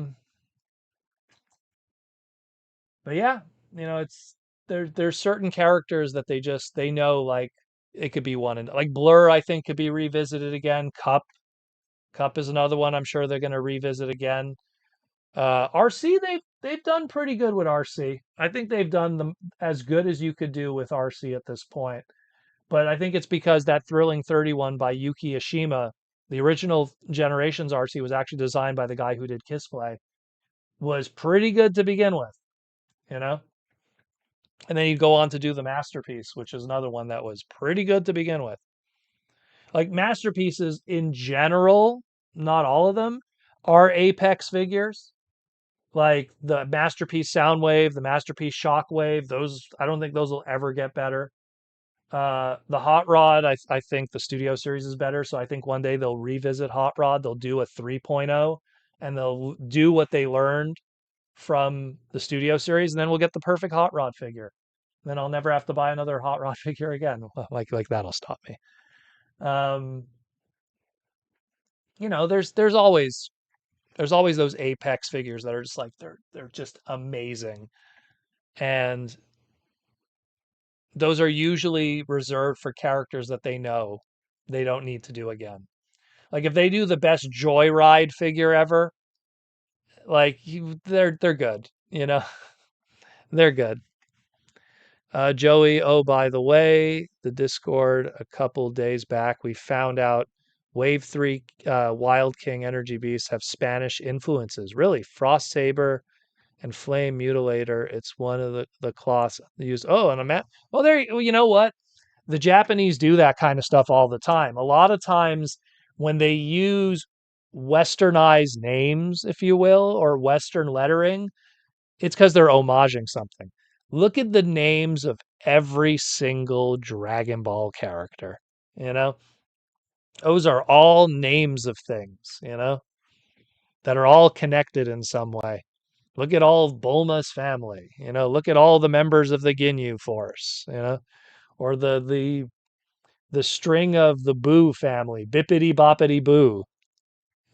yeah, it's there's certain characters that they know like it could be one and like Blur I think could be revisited again. Cup is another one I'm sure they're going to revisit again. RC they've done pretty good with RC. I think they've done them as good as you could do with RC at this point. But I think it's because that Thrilling 31 by Yuki Ashima, the original Generations RC was actually designed by the guy who did Kiss Play, was pretty good to begin with, you know? And then you go on to do the Masterpiece, which is another one that was pretty good to begin with. Like Masterpieces in general, not all of them, are Apex figures. Like the Masterpiece Soundwave, the Masterpiece Shockwave, those I don't think those will ever get better. The Hot Rod, I think the Studio Series is better, so I think one day they'll revisit Hot Rod. They'll do a 3.0 and they'll do what they learned from the Studio Series, and then we'll get the perfect Hot Rod figure. Then I'll never have to buy another Hot Rod figure again. Like that'll stop me. Um, there's always those Apex figures that are just like they're just amazing, and those are usually reserved for characters that they know they don't need to do again. Like if they do the best Joyride figure ever, like they're good, they're good. Joey, oh by the way, the Discord a couple days back we found out Wave 3 Wild King Energy Beasts have Spanish influences. Really? Frost Saber and Flame Mutilator. It's one of the cloths used. Oh, and a map. Well, you know what? The Japanese do that kind of stuff all the time. A lot of times when they use westernized names, if you will, or Western lettering, it's because they're homaging something. Look at the names of every single Dragon Ball character, you know? Those are all names of things, that are all connected in some way. Look at all of Bulma's family, look at all the members of the Ginyu Force, or the string of the Boo family, Bippity Boppity Boo,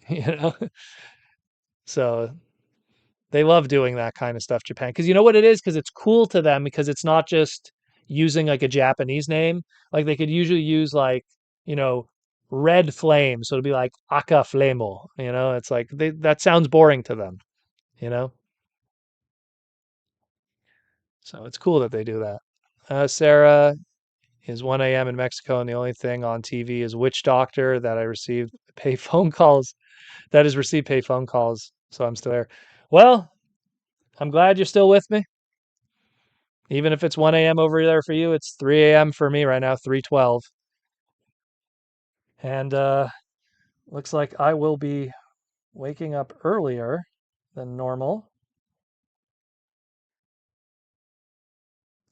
you know? So they love doing that kind of stuff, Japan. Because you know what it is? Because it's cool to them because it's not just using like a Japanese name. Like they could usually use like, you know, red flame. So it'd be like Aka Flamo, it's like that sounds boring to them, you know? So it's cool that they do that. Sarah is 1 a.m. in Mexico, and the only thing on TV is Witch Doctor that I received pay phone calls. That has received pay phone calls, so I'm still there. Well, I'm glad you're still with me. Even if it's 1 a.m. over there for you, it's 3 a.m. for me right now, 3:12. And looks like I will be waking up earlier than normal.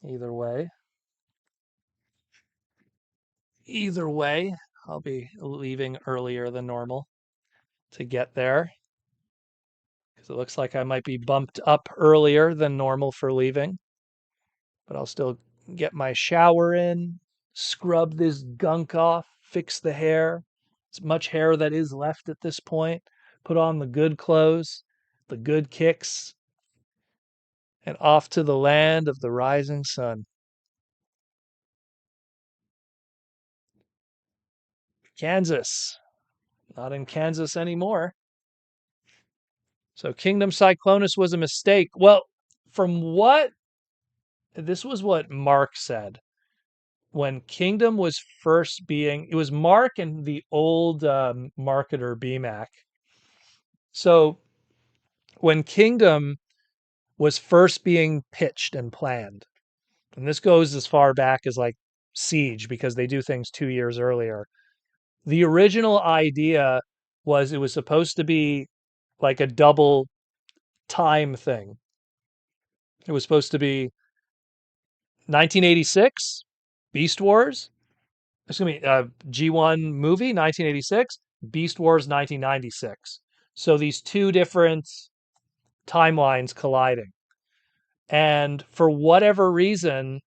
Either way. Either way, I'll be leaving earlier than normal to get there. Because it looks like I might be bumped up earlier than normal for leaving. But I'll still get my shower in, scrub this gunk off, fix the hair, as much hair that is left at this point, put on the good clothes, the good kicks, and off to the land of the rising sun. Kansas. Not in Kansas anymore. So Kingdom Cyclonus was a mistake. Well, this was what Mark said. When Kingdom was it was Mark and the old marketer BMAC. So when Kingdom was first being pitched and planned, and this goes as far back as like Siege because they do things 2 years earlier. The original idea was it was supposed to be like a double time thing. It was supposed to be 1986 Beast Wars, excuse me, G1 movie 1986, Beast Wars 1996. So these two different timelines colliding. And for whatever reason,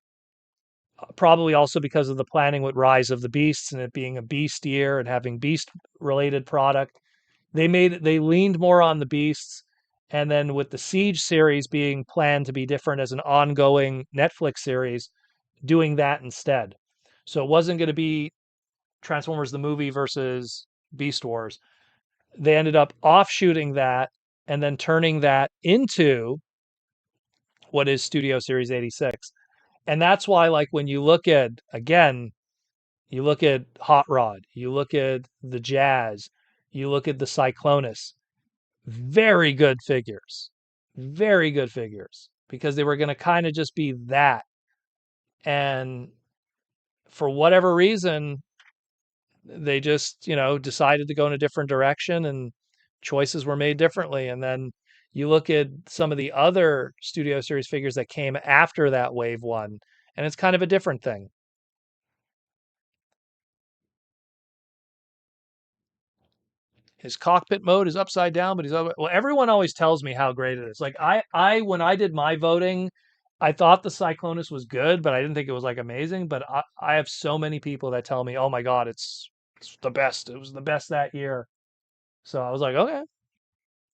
probably also because of the planning with Rise of the Beasts and it being a beast year and having beast related product, they leaned more on the beasts And then with the Siege series being planned to be different as an ongoing Netflix series, doing that instead. So it wasn't going to be Transformers the movie versus Beast Wars. They ended up offshooting that and then turning that into what is Studio Series 86. And that's why, like, when you look at, again, you look at Hot Rod, you look at the Jazz, you look at the Cyclonus, very good figures. Very good figures because they were going to kind of just be that. And for whatever reason, they just, decided to go in a different direction and choices were made differently. And then you look at some of the other Studio Series figures that came after that wave one, and it's kind of a different thing. His cockpit mode is upside down, but well, everyone always tells me how great it is. Like when I did my voting, I thought the Cyclonus was good, but I didn't think it was like amazing. But I have so many people that tell me, oh my God, it's the best. It was the best that year. So I was like, okay,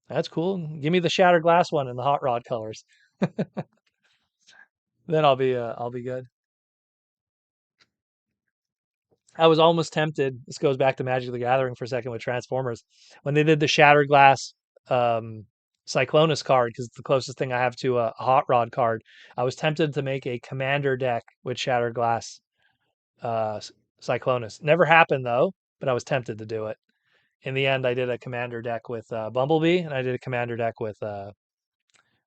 that's cool. Give me the shattered glass one in the hot rod colors. Then I'll be good. I was almost tempted. This goes back to Magic the Gathering for a second with Transformers. When they did the Shattered Glass um, Cyclonus card, because it's the closest thing I have to a Hot Rod card, I was tempted to make a Commander deck with Shattered Glass uh, Cyclonus. Never happened though, but I was tempted to do it. In the end, I did a Commander deck with Bumblebee, and I did a Commander deck with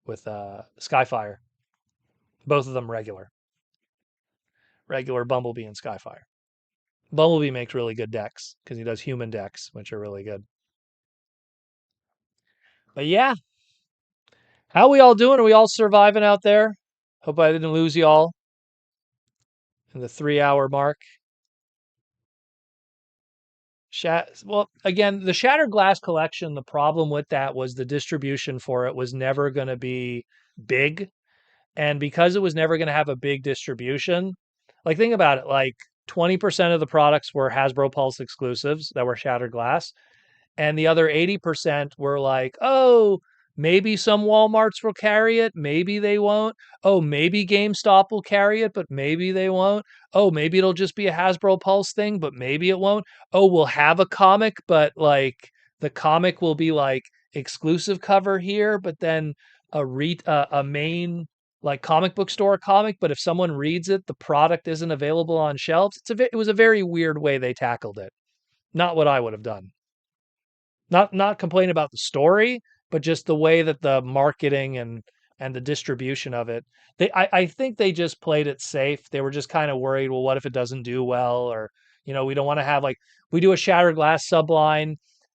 Skyfire. Both of them regular Bumblebee and Skyfire. Bumblebee makes really good decks because he does human decks, which are really good. But yeah, how we all doing? Are we all surviving out there? Hope I didn't lose you all in the 3 hour mark. Well, again, the Shattered Glass collection, the problem with that was the distribution for it was never going to be big. And because it was never going to have a big distribution, like think about it, like 20% of the products were Hasbro Pulse exclusives that were Shattered Glass. And the other 80% were like, oh, maybe some Walmarts will carry it. Maybe they won't. Oh, maybe GameStop will carry it, but maybe they won't. Oh, maybe it'll just be a Hasbro Pulse thing, but maybe it won't. Oh, we'll have a comic, but like the comic will be like exclusive cover here, but then a main like comic book store comic. But if someone reads it, the product isn't available on shelves. It was a very weird way they tackled it. Not what I would have done. Not complain about the story, but just the way that the marketing and the distribution of it. I think they just played it safe. They were just kind of worried, well, what if it doesn't do well? Or, we don't want to have like we do a Shattered Glass subline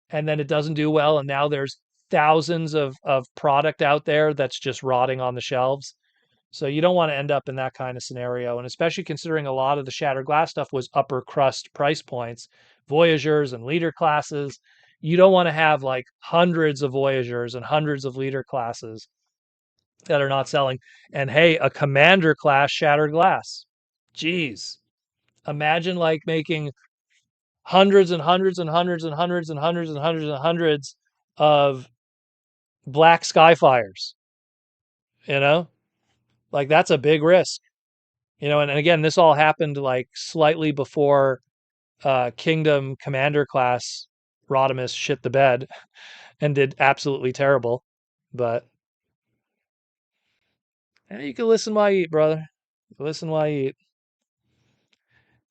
and then it doesn't do well, and now there's thousands of product out there that's just rotting on the shelves. So you don't want to end up in that kind of scenario. And especially considering a lot of the Shattered Glass stuff was upper crust price points, Voyagers and leader classes. You don't want to have like hundreds of Voyagers and hundreds of leader classes that are not selling. And hey, a Commander class Shattered Glass. Jeez. Imagine like making hundreds and hundreds and hundreds and hundreds and hundreds and hundreds and hundreds of black Skyfires, you know? Like that's a big risk. And again, this all happened like slightly before Kingdom Commander class Rodimus shit the bed and did absolutely terrible. But you can listen while you eat, brother. Listen while you eat.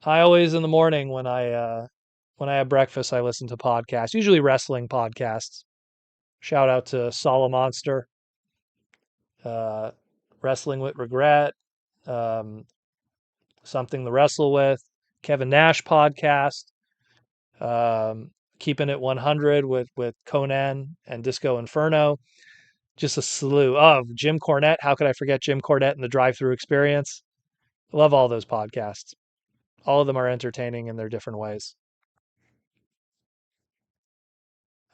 I always in the morning when I have breakfast, I listen to podcasts, usually wrestling podcasts. Shout out to Solomonster, uh, Wrestling with Regret, um, Something to Wrestle With, Kevin Nash podcast. Keeping It 100 with Conan and Disco Inferno. Just a slew of Jim Cornette. How could I forget Jim Cornette and the Drive-Through Experience? I love all those podcasts. All of them are entertaining in their different ways.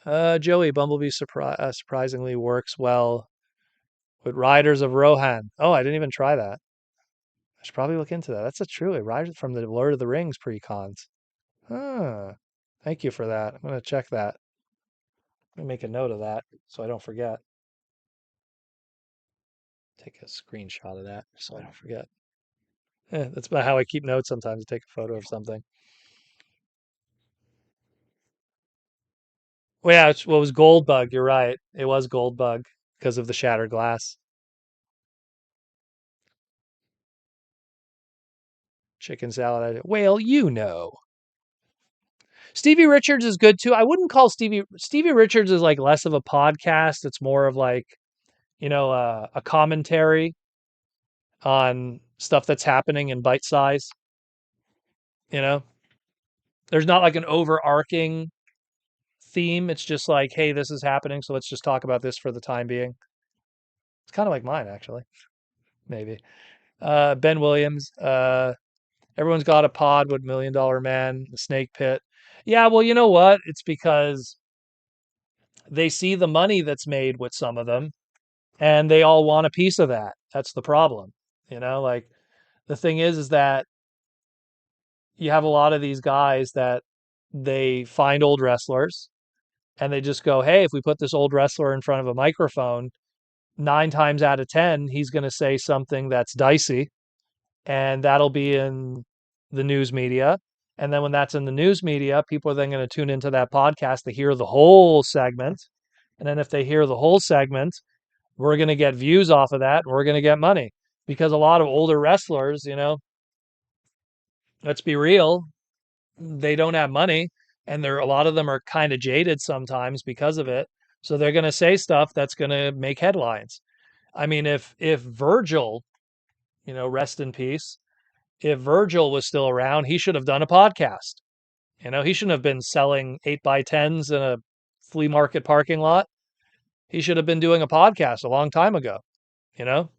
Joey Bumblebee surprisingly works well with Riders of Rohan. Oh, I didn't even try that. I should probably look into that. That's a truly Riders from the Lord of the Rings pre-cons. Huh. Thank you for that. I'm going to check that. Let me make a note of that so I don't forget. Take a screenshot of that so I don't forget. That's about how I keep notes sometimes. I take a photo of something. Well, yeah, it was Goldbug. You're right. It was Goldbug because of the shattered glass. Chicken salad. Well, you know. Stevie Richards is good too. I wouldn't call Stevie Richards is like less of a podcast. It's more of like, a commentary on stuff that's happening in bite size. You know, there's not like an overarching theme. It's just like, hey, this is happening, so let's just talk about this for the time being. It's kind of like mine, actually. Maybe. Ben Williams. Everyone's got a pod with $1 Million Man, the Snake Pit. Yeah, well, you know what? It's because they see the money that's made with some of them, and they all want a piece of that. That's the problem. Like the thing is that you have a lot of these guys that they find old wrestlers and they just go, hey, if we put this old wrestler in front of a microphone, 9 times out of 10, he's going to say something that's dicey, and that'll be in the news media. And then when that's in the news media, people are then going to tune into that podcast to hear the whole segment. And then if they hear the whole segment, we're going to get views off of that and we're going to get money. Because a lot of older wrestlers, let's be real, they don't have money, and a lot of them are kind of jaded sometimes because of it. So they're going to say stuff that's going to make headlines. I mean, if Virgil, rest in peace, if Virgil was still around, he should have done a podcast. He shouldn't have been selling 8x10s in a flea market parking lot. He should have been doing a podcast a long time ago, you know?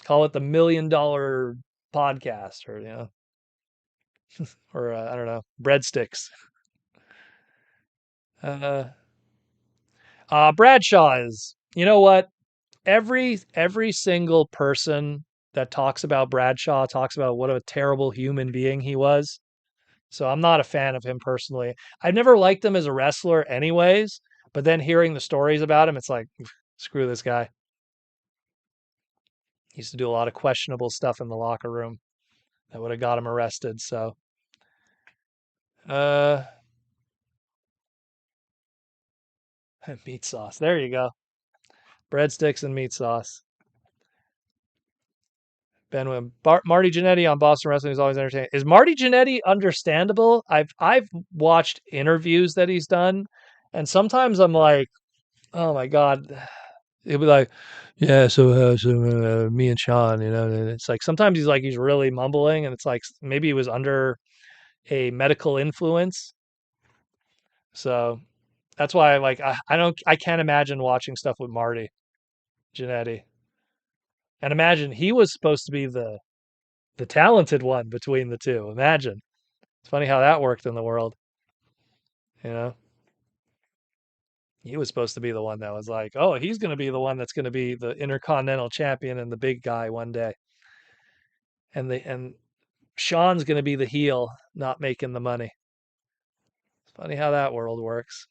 Call it the $1 Million podcast, or, or I don't know, breadsticks. Uh, Bradshaw is, you know what? Every single person that talks about Bradshaw talks about what a terrible human being he was. So I'm not a fan of him personally. I've never liked him as a wrestler anyways, but then hearing the stories about him, it's like, screw this guy. He used to do a lot of questionable stuff in the locker room that would have got him arrested. So, uh, meat sauce. There you go. Breadsticks and meat sauce. Marty Jannetty on Boston Wrestling is always entertaining. Is Marty Jannetty understandable? I've watched interviews that he's done, and sometimes I'm like, oh my god, he'll be like, yeah, so me and Sean, and it's like sometimes he's really mumbling, and it's like maybe he was under a medical influence. So that's why I can't imagine watching stuff with Marty Jannetty. And imagine he was supposed to be the talented one between the two. Imagine. It's funny how that worked in the world. You know, he was supposed to be the one that was like, oh, he's going to be the one that's going to be the Intercontinental Champion and the big guy one day. And Sean's going to be the heel, not making the money. It's funny how that world works.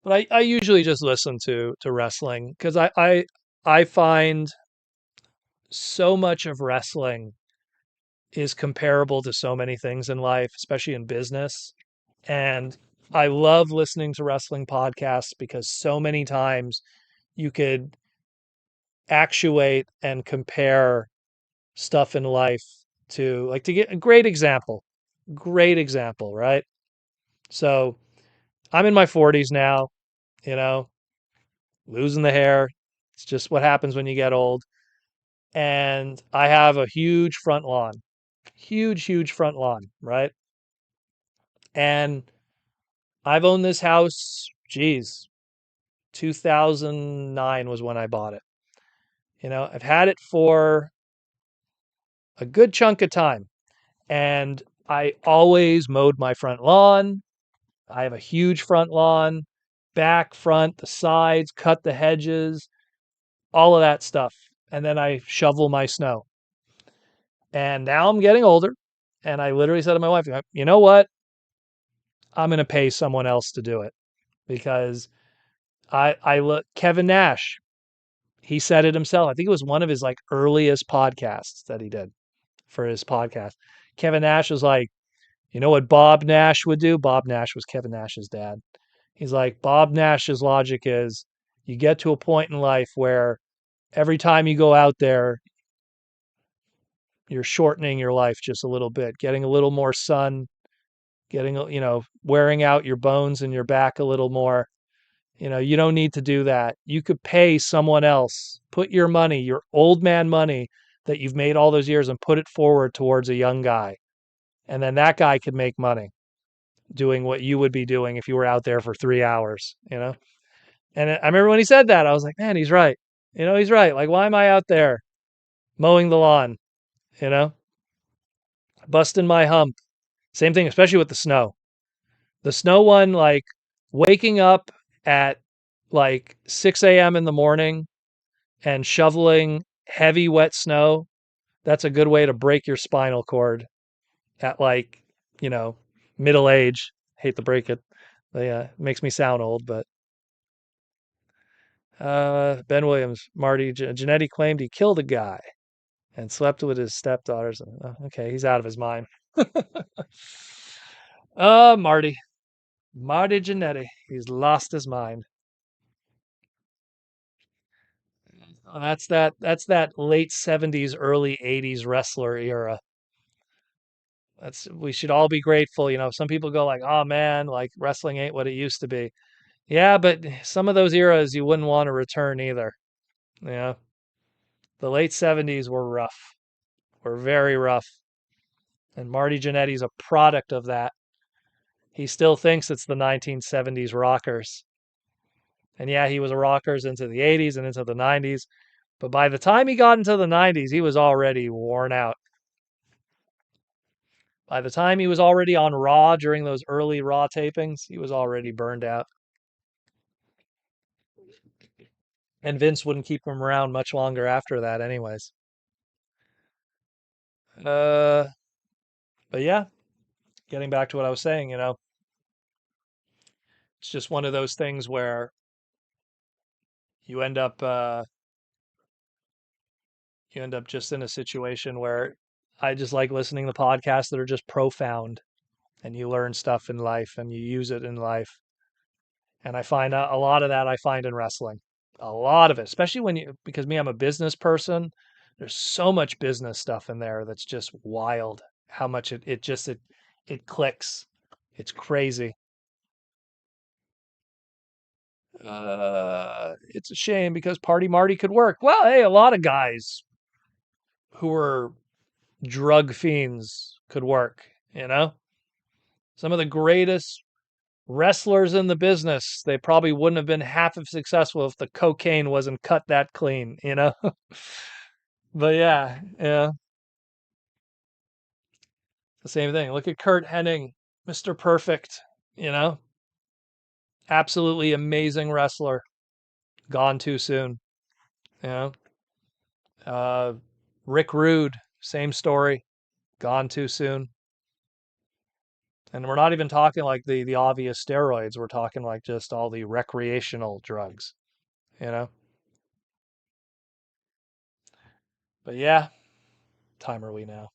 But I usually just listen to wrestling because I find so much of wrestling is comparable to so many things in life, especially in business. And I love listening to wrestling podcasts because so many times you could actuate and compare stuff in life to get a great example, right? So I'm in my 40s now, you know, losing the hair. It's just what happens when you get old. And I have a huge front lawn, huge front lawn, right? And I've owned this house, geez, 2009 was when I bought it. I've had it for a good chunk of time, and I always mowed my front lawn. I have a huge front lawn, back, front, the sides, cut the hedges, all of that stuff. And then I shovel my snow. And now I'm getting older, and I literally said to my wife, you know what? I'm going to pay someone else to do it because I look Kevin Nash. He said it himself. I think it was one of his like earliest podcasts that he did for his podcast. Kevin Nash was like, you know what Bob Nash would do? Bob Nash was Kevin Nash's dad. He's like, Bob Nash's logic is you get to a point in life where every time you go out there, you're shortening your life just a little bit, getting a little more sun, getting, wearing out your bones and your back a little more. You don't need to do that. You could pay someone else, put your money, your old man money that you've made all those years and put it forward towards a young guy. And then that guy could make money doing what you would be doing if you were out there for 3 hours. And I remember when he said that, I was like, man, he's right. He's right. Like, why am I out there mowing the lawn, you know, busting my hump? Same thing, especially with the snow. The snow one, like waking up at like 6 a.m. in the morning and shoveling heavy, wet snow, that's a good way to break your spinal cord at like, you know, middle age. Hate to break it. Yeah, it makes me sound old, but Ben Williams, Marty Jannetty claimed he killed a guy and slept with his stepdaughters. Okay, he's out of his mind. Marty. Marty Jannetty. He's lost his mind. That's that late 70s, early 80s wrestler era. We should all be grateful. Some people go like, oh man, like wrestling ain't what it used to be. Yeah, but some of those eras you wouldn't want to return either. Yeah. The late 70s were rough. Were very rough. And Marty Jannetty's a product of that. He still thinks it's the 1970s rockers. And yeah, he was a rockers into the 80s and into the 90s. But by the time he got into the 90s, he was already worn out. By the time he was already on Raw during those early Raw tapings, he was already burned out. And Vince wouldn't keep him around much longer after that, anyways. Uh, but yeah, getting back to what I was saying, it's just one of those things where you end up just in a situation where I just like listening to podcasts that are just profound, and you learn stuff in life and you use it in life. And I find a lot of that I find in wrestling. A lot of it, especially because I'm a business person. There's so much business stuff in there that's just wild. How much it clicks. It's crazy. It's a shame because Party Marty could work. Well, hey, a lot of guys who are drug fiends could work, Some of the greatest wrestlers in the business, they probably wouldn't have been half as successful if the cocaine wasn't cut that clean. But yeah, the same thing. Look at Kurt Hennig, Mr. Perfect, you know, absolutely amazing wrestler, gone too soon, you know. Uh, Rick Rude, same story, gone too soon. And we're not even talking like the obvious steroids. We're talking like just all the recreational drugs, you know. But yeah, time are we now?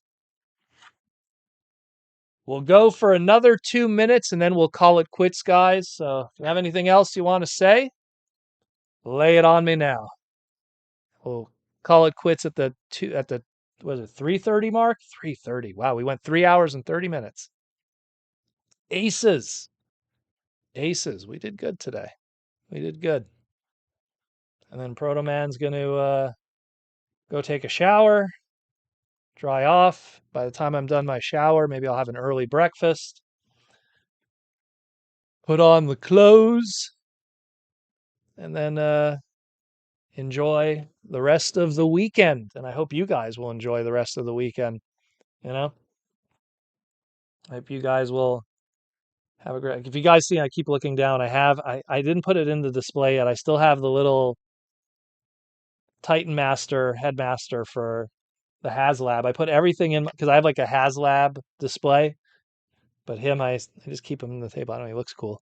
We'll go for another 2 minutes and then we'll call it quits, guys. So if you have anything else you want to say, lay it on me now. We'll call it quits at the was it 3:30 mark? 3:30. Wow, we went 3 hours and 30 minutes. Aces. Aces. We did good today. We did good. And then Protoman's going to go take a shower, dry off. By the time I'm done my shower, maybe I'll have an early breakfast. Put on the clothes and then enjoy the rest of the weekend. And I hope you guys will enjoy the rest of the weekend. I hope you guys will have a great. If you guys see, I keep looking down. I didn't put it in the display yet. I still have the little Titan Master headmaster for the HasLab. I put everything in because I have like a HasLab display, but I just keep him on the table. I don't know. He looks cool.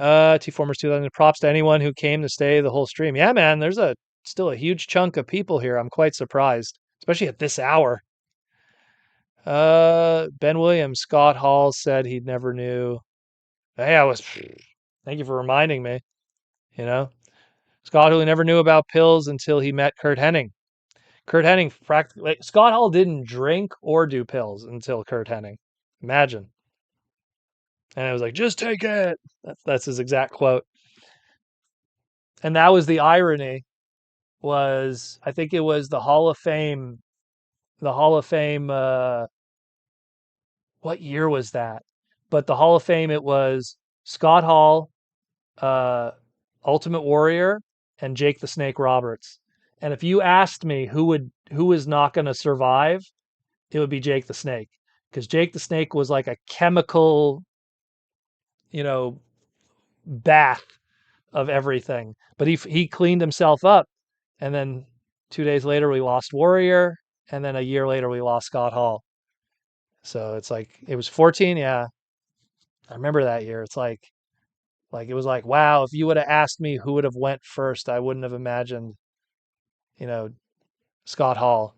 T-Formers 2000. Props to anyone who came to stay the whole stream. Yeah, man, there's still a huge chunk of people here. I'm quite surprised, especially at this hour. Ben Williams, Scott Hall said he never knew. Hey, thank you for reminding me. You know, Scott who never knew about pills until he met Kurt Hennig. Kurt Hennig practically, Scott Hall didn't drink or do pills until Kurt Hennig. Imagine. And I was like, just take it. That's his exact quote. And that was the irony. I think it was the Hall of Fame. The Hall of Fame. What year was that? But the Hall of Fame, it was Scott Hall, uh, Ultimate Warrior, and Jake the Snake Roberts. And if you asked me who is not going to survive, it would be Jake the Snake, because Jake the Snake was like a chemical, you know, bath of everything. But he cleaned himself up, and then 2 days later we lost Warrior, and then a year later we lost Scott Hall. So it's like it was 14, yeah. I remember that year. It's like it was like, wow, if you would have asked me who would have went first, I wouldn't have imagined, you know, Scott Hall.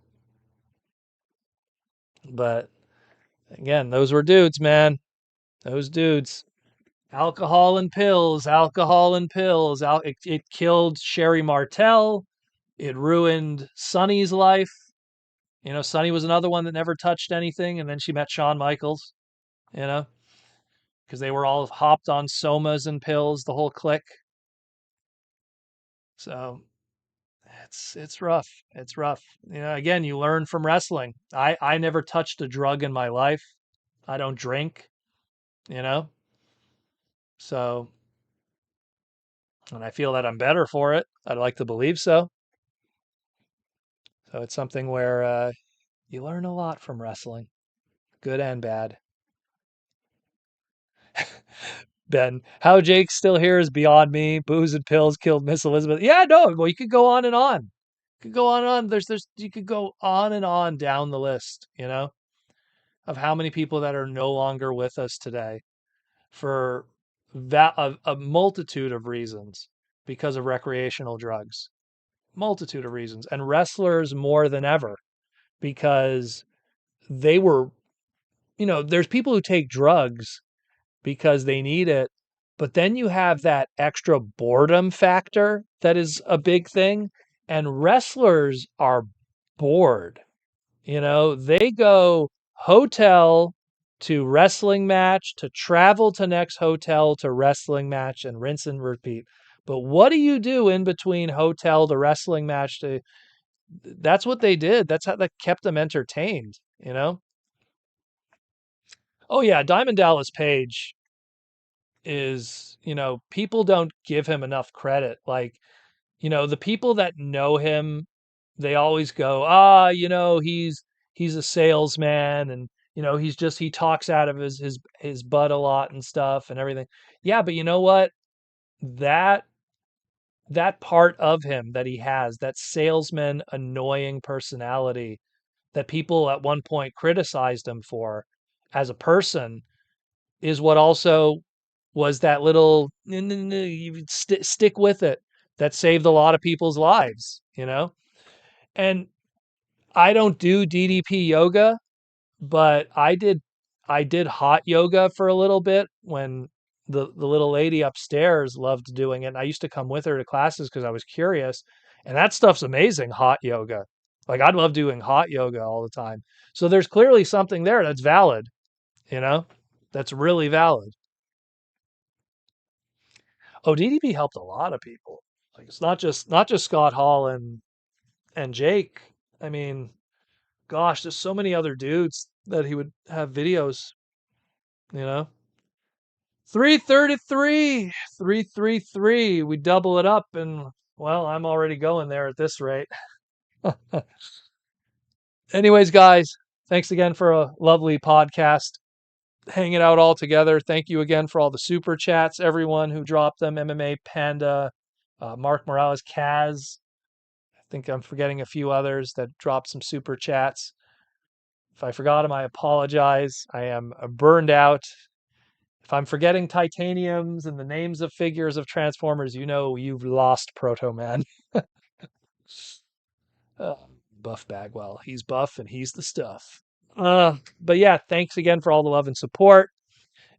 But again, those were dudes, man. Those dudes. Alcohol and pills, alcohol and pills. It killed Sherry Martel. It ruined Sonny's life. You know, Sonny was another one that never touched anything, and then she met Shawn Michaels, you know, because they were all hopped on somas and pills, the whole clique. So it's rough. It's rough. You know, again, you learn from wrestling. I never touched a drug in my life. I don't drink, you know. So, and I feel that I'm better for it. I'd like to believe so. So it's something where you learn a lot from wrestling, good and bad. Ben, how Jake's still here is beyond me. Booze and pills killed Miss Elizabeth. Yeah, no, well, you could go on and on. You could go on and on. You could go on and on down the list, you know, of how many people that are no longer with us today for a multitude of reasons because of recreational drugs. Multitude of reasons. And wrestlers more than ever because they were, you know, there's people who take drugs because they need it. But then you have that extra boredom factor that is a big thing. And wrestlers are bored. You know, they go hotel to wrestling match to travel to next hotel to wrestling match and rinse and repeat. But what do you do in between hotel to wrestling match to that's what they did. That's how that kept them entertained, you know? Oh yeah, Diamond Dallas Page is, you know, people don't give him enough credit. Like, you know, the people that know him, they always go, you know, he's a salesman and you know, he talks out of his butt a lot and stuff and everything. Yeah, but you know what? That that part of him that he has, that salesman annoying personality that people at one point criticized him for as a person is what also was that little you stick with it that saved a lot of people's lives, you know? And I don't do DDP yoga, but I did hot yoga for a little bit when the little lady upstairs loved doing it. And I used to come with her to classes because I was curious. And that stuff's amazing, hot yoga. Like I'd love doing hot yoga all the time. So there's clearly something there that's valid, you know? That's really valid. Oh, DDP helped a lot of people. Like it's not just Scott Hall and Jake. I mean, gosh, there's so many other dudes that he would have videos, you know. 333, 333. We double it up and well, I'm already going there at this rate. Anyways, guys, thanks again for a lovely podcast. Hanging out all together. Thank you again for all the super chats, everyone who dropped them. MMA Panda, Mark Morales, Kaz. I think I'm forgetting a few others that dropped some super chats. If I forgot them, I apologize. I am burned out If I'm forgetting titaniums and the names of figures of Transformers, you know you've lost Protoman. Uh, Buff Bagwell. He's buff and he's the stuff. But yeah, thanks again for all the love and support.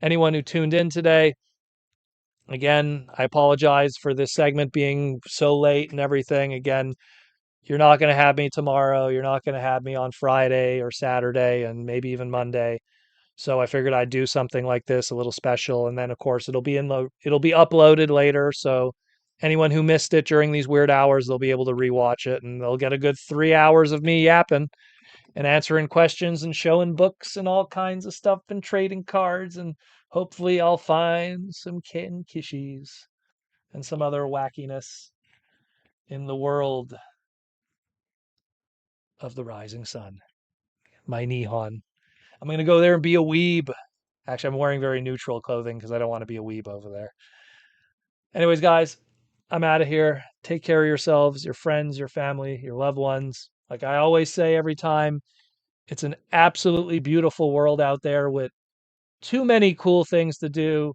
Anyone who tuned in today, again, I apologize for this segment being so late and everything. Again, you're not going to have me tomorrow. You're not going to have me on Friday or Saturday and maybe even Monday. So I figured I'd do something like this, a little special, and then of course it'll be uploaded later. So anyone who missed it during these weird hours, they'll be able to rewatch it, and they'll get a good 3 hours of me yapping and answering questions and showing books and all kinds of stuff and trading cards, and hopefully I'll find some kitten kishies and some other wackiness in the world of the rising sun. My Nihon. I'm gonna go there and be a weeb. Actually, I'm wearing very neutral clothing because I don't want to be a weeb over there. Anyways, guys, I'm out of here. Take care of yourselves, your friends, your family, your loved ones. Like I always say every time, it's an absolutely beautiful world out there with too many cool things to do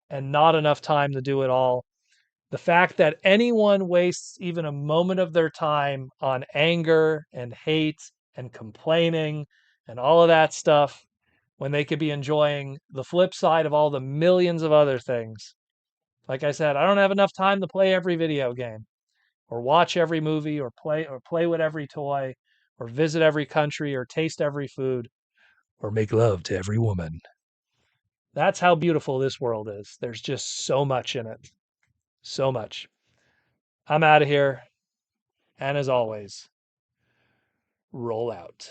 and not enough time to do it all. The fact that anyone wastes even a moment of their time on anger and hate and complaining and all of that stuff when they could be enjoying the flip side of all the millions of other things. Like I said, I don't have enough time to play every video game or watch every movie or play with every toy or visit every country or taste every food or make love to every woman. That's how beautiful this world is. There's just so much in it. So much. I'm out of here. And as always, roll out.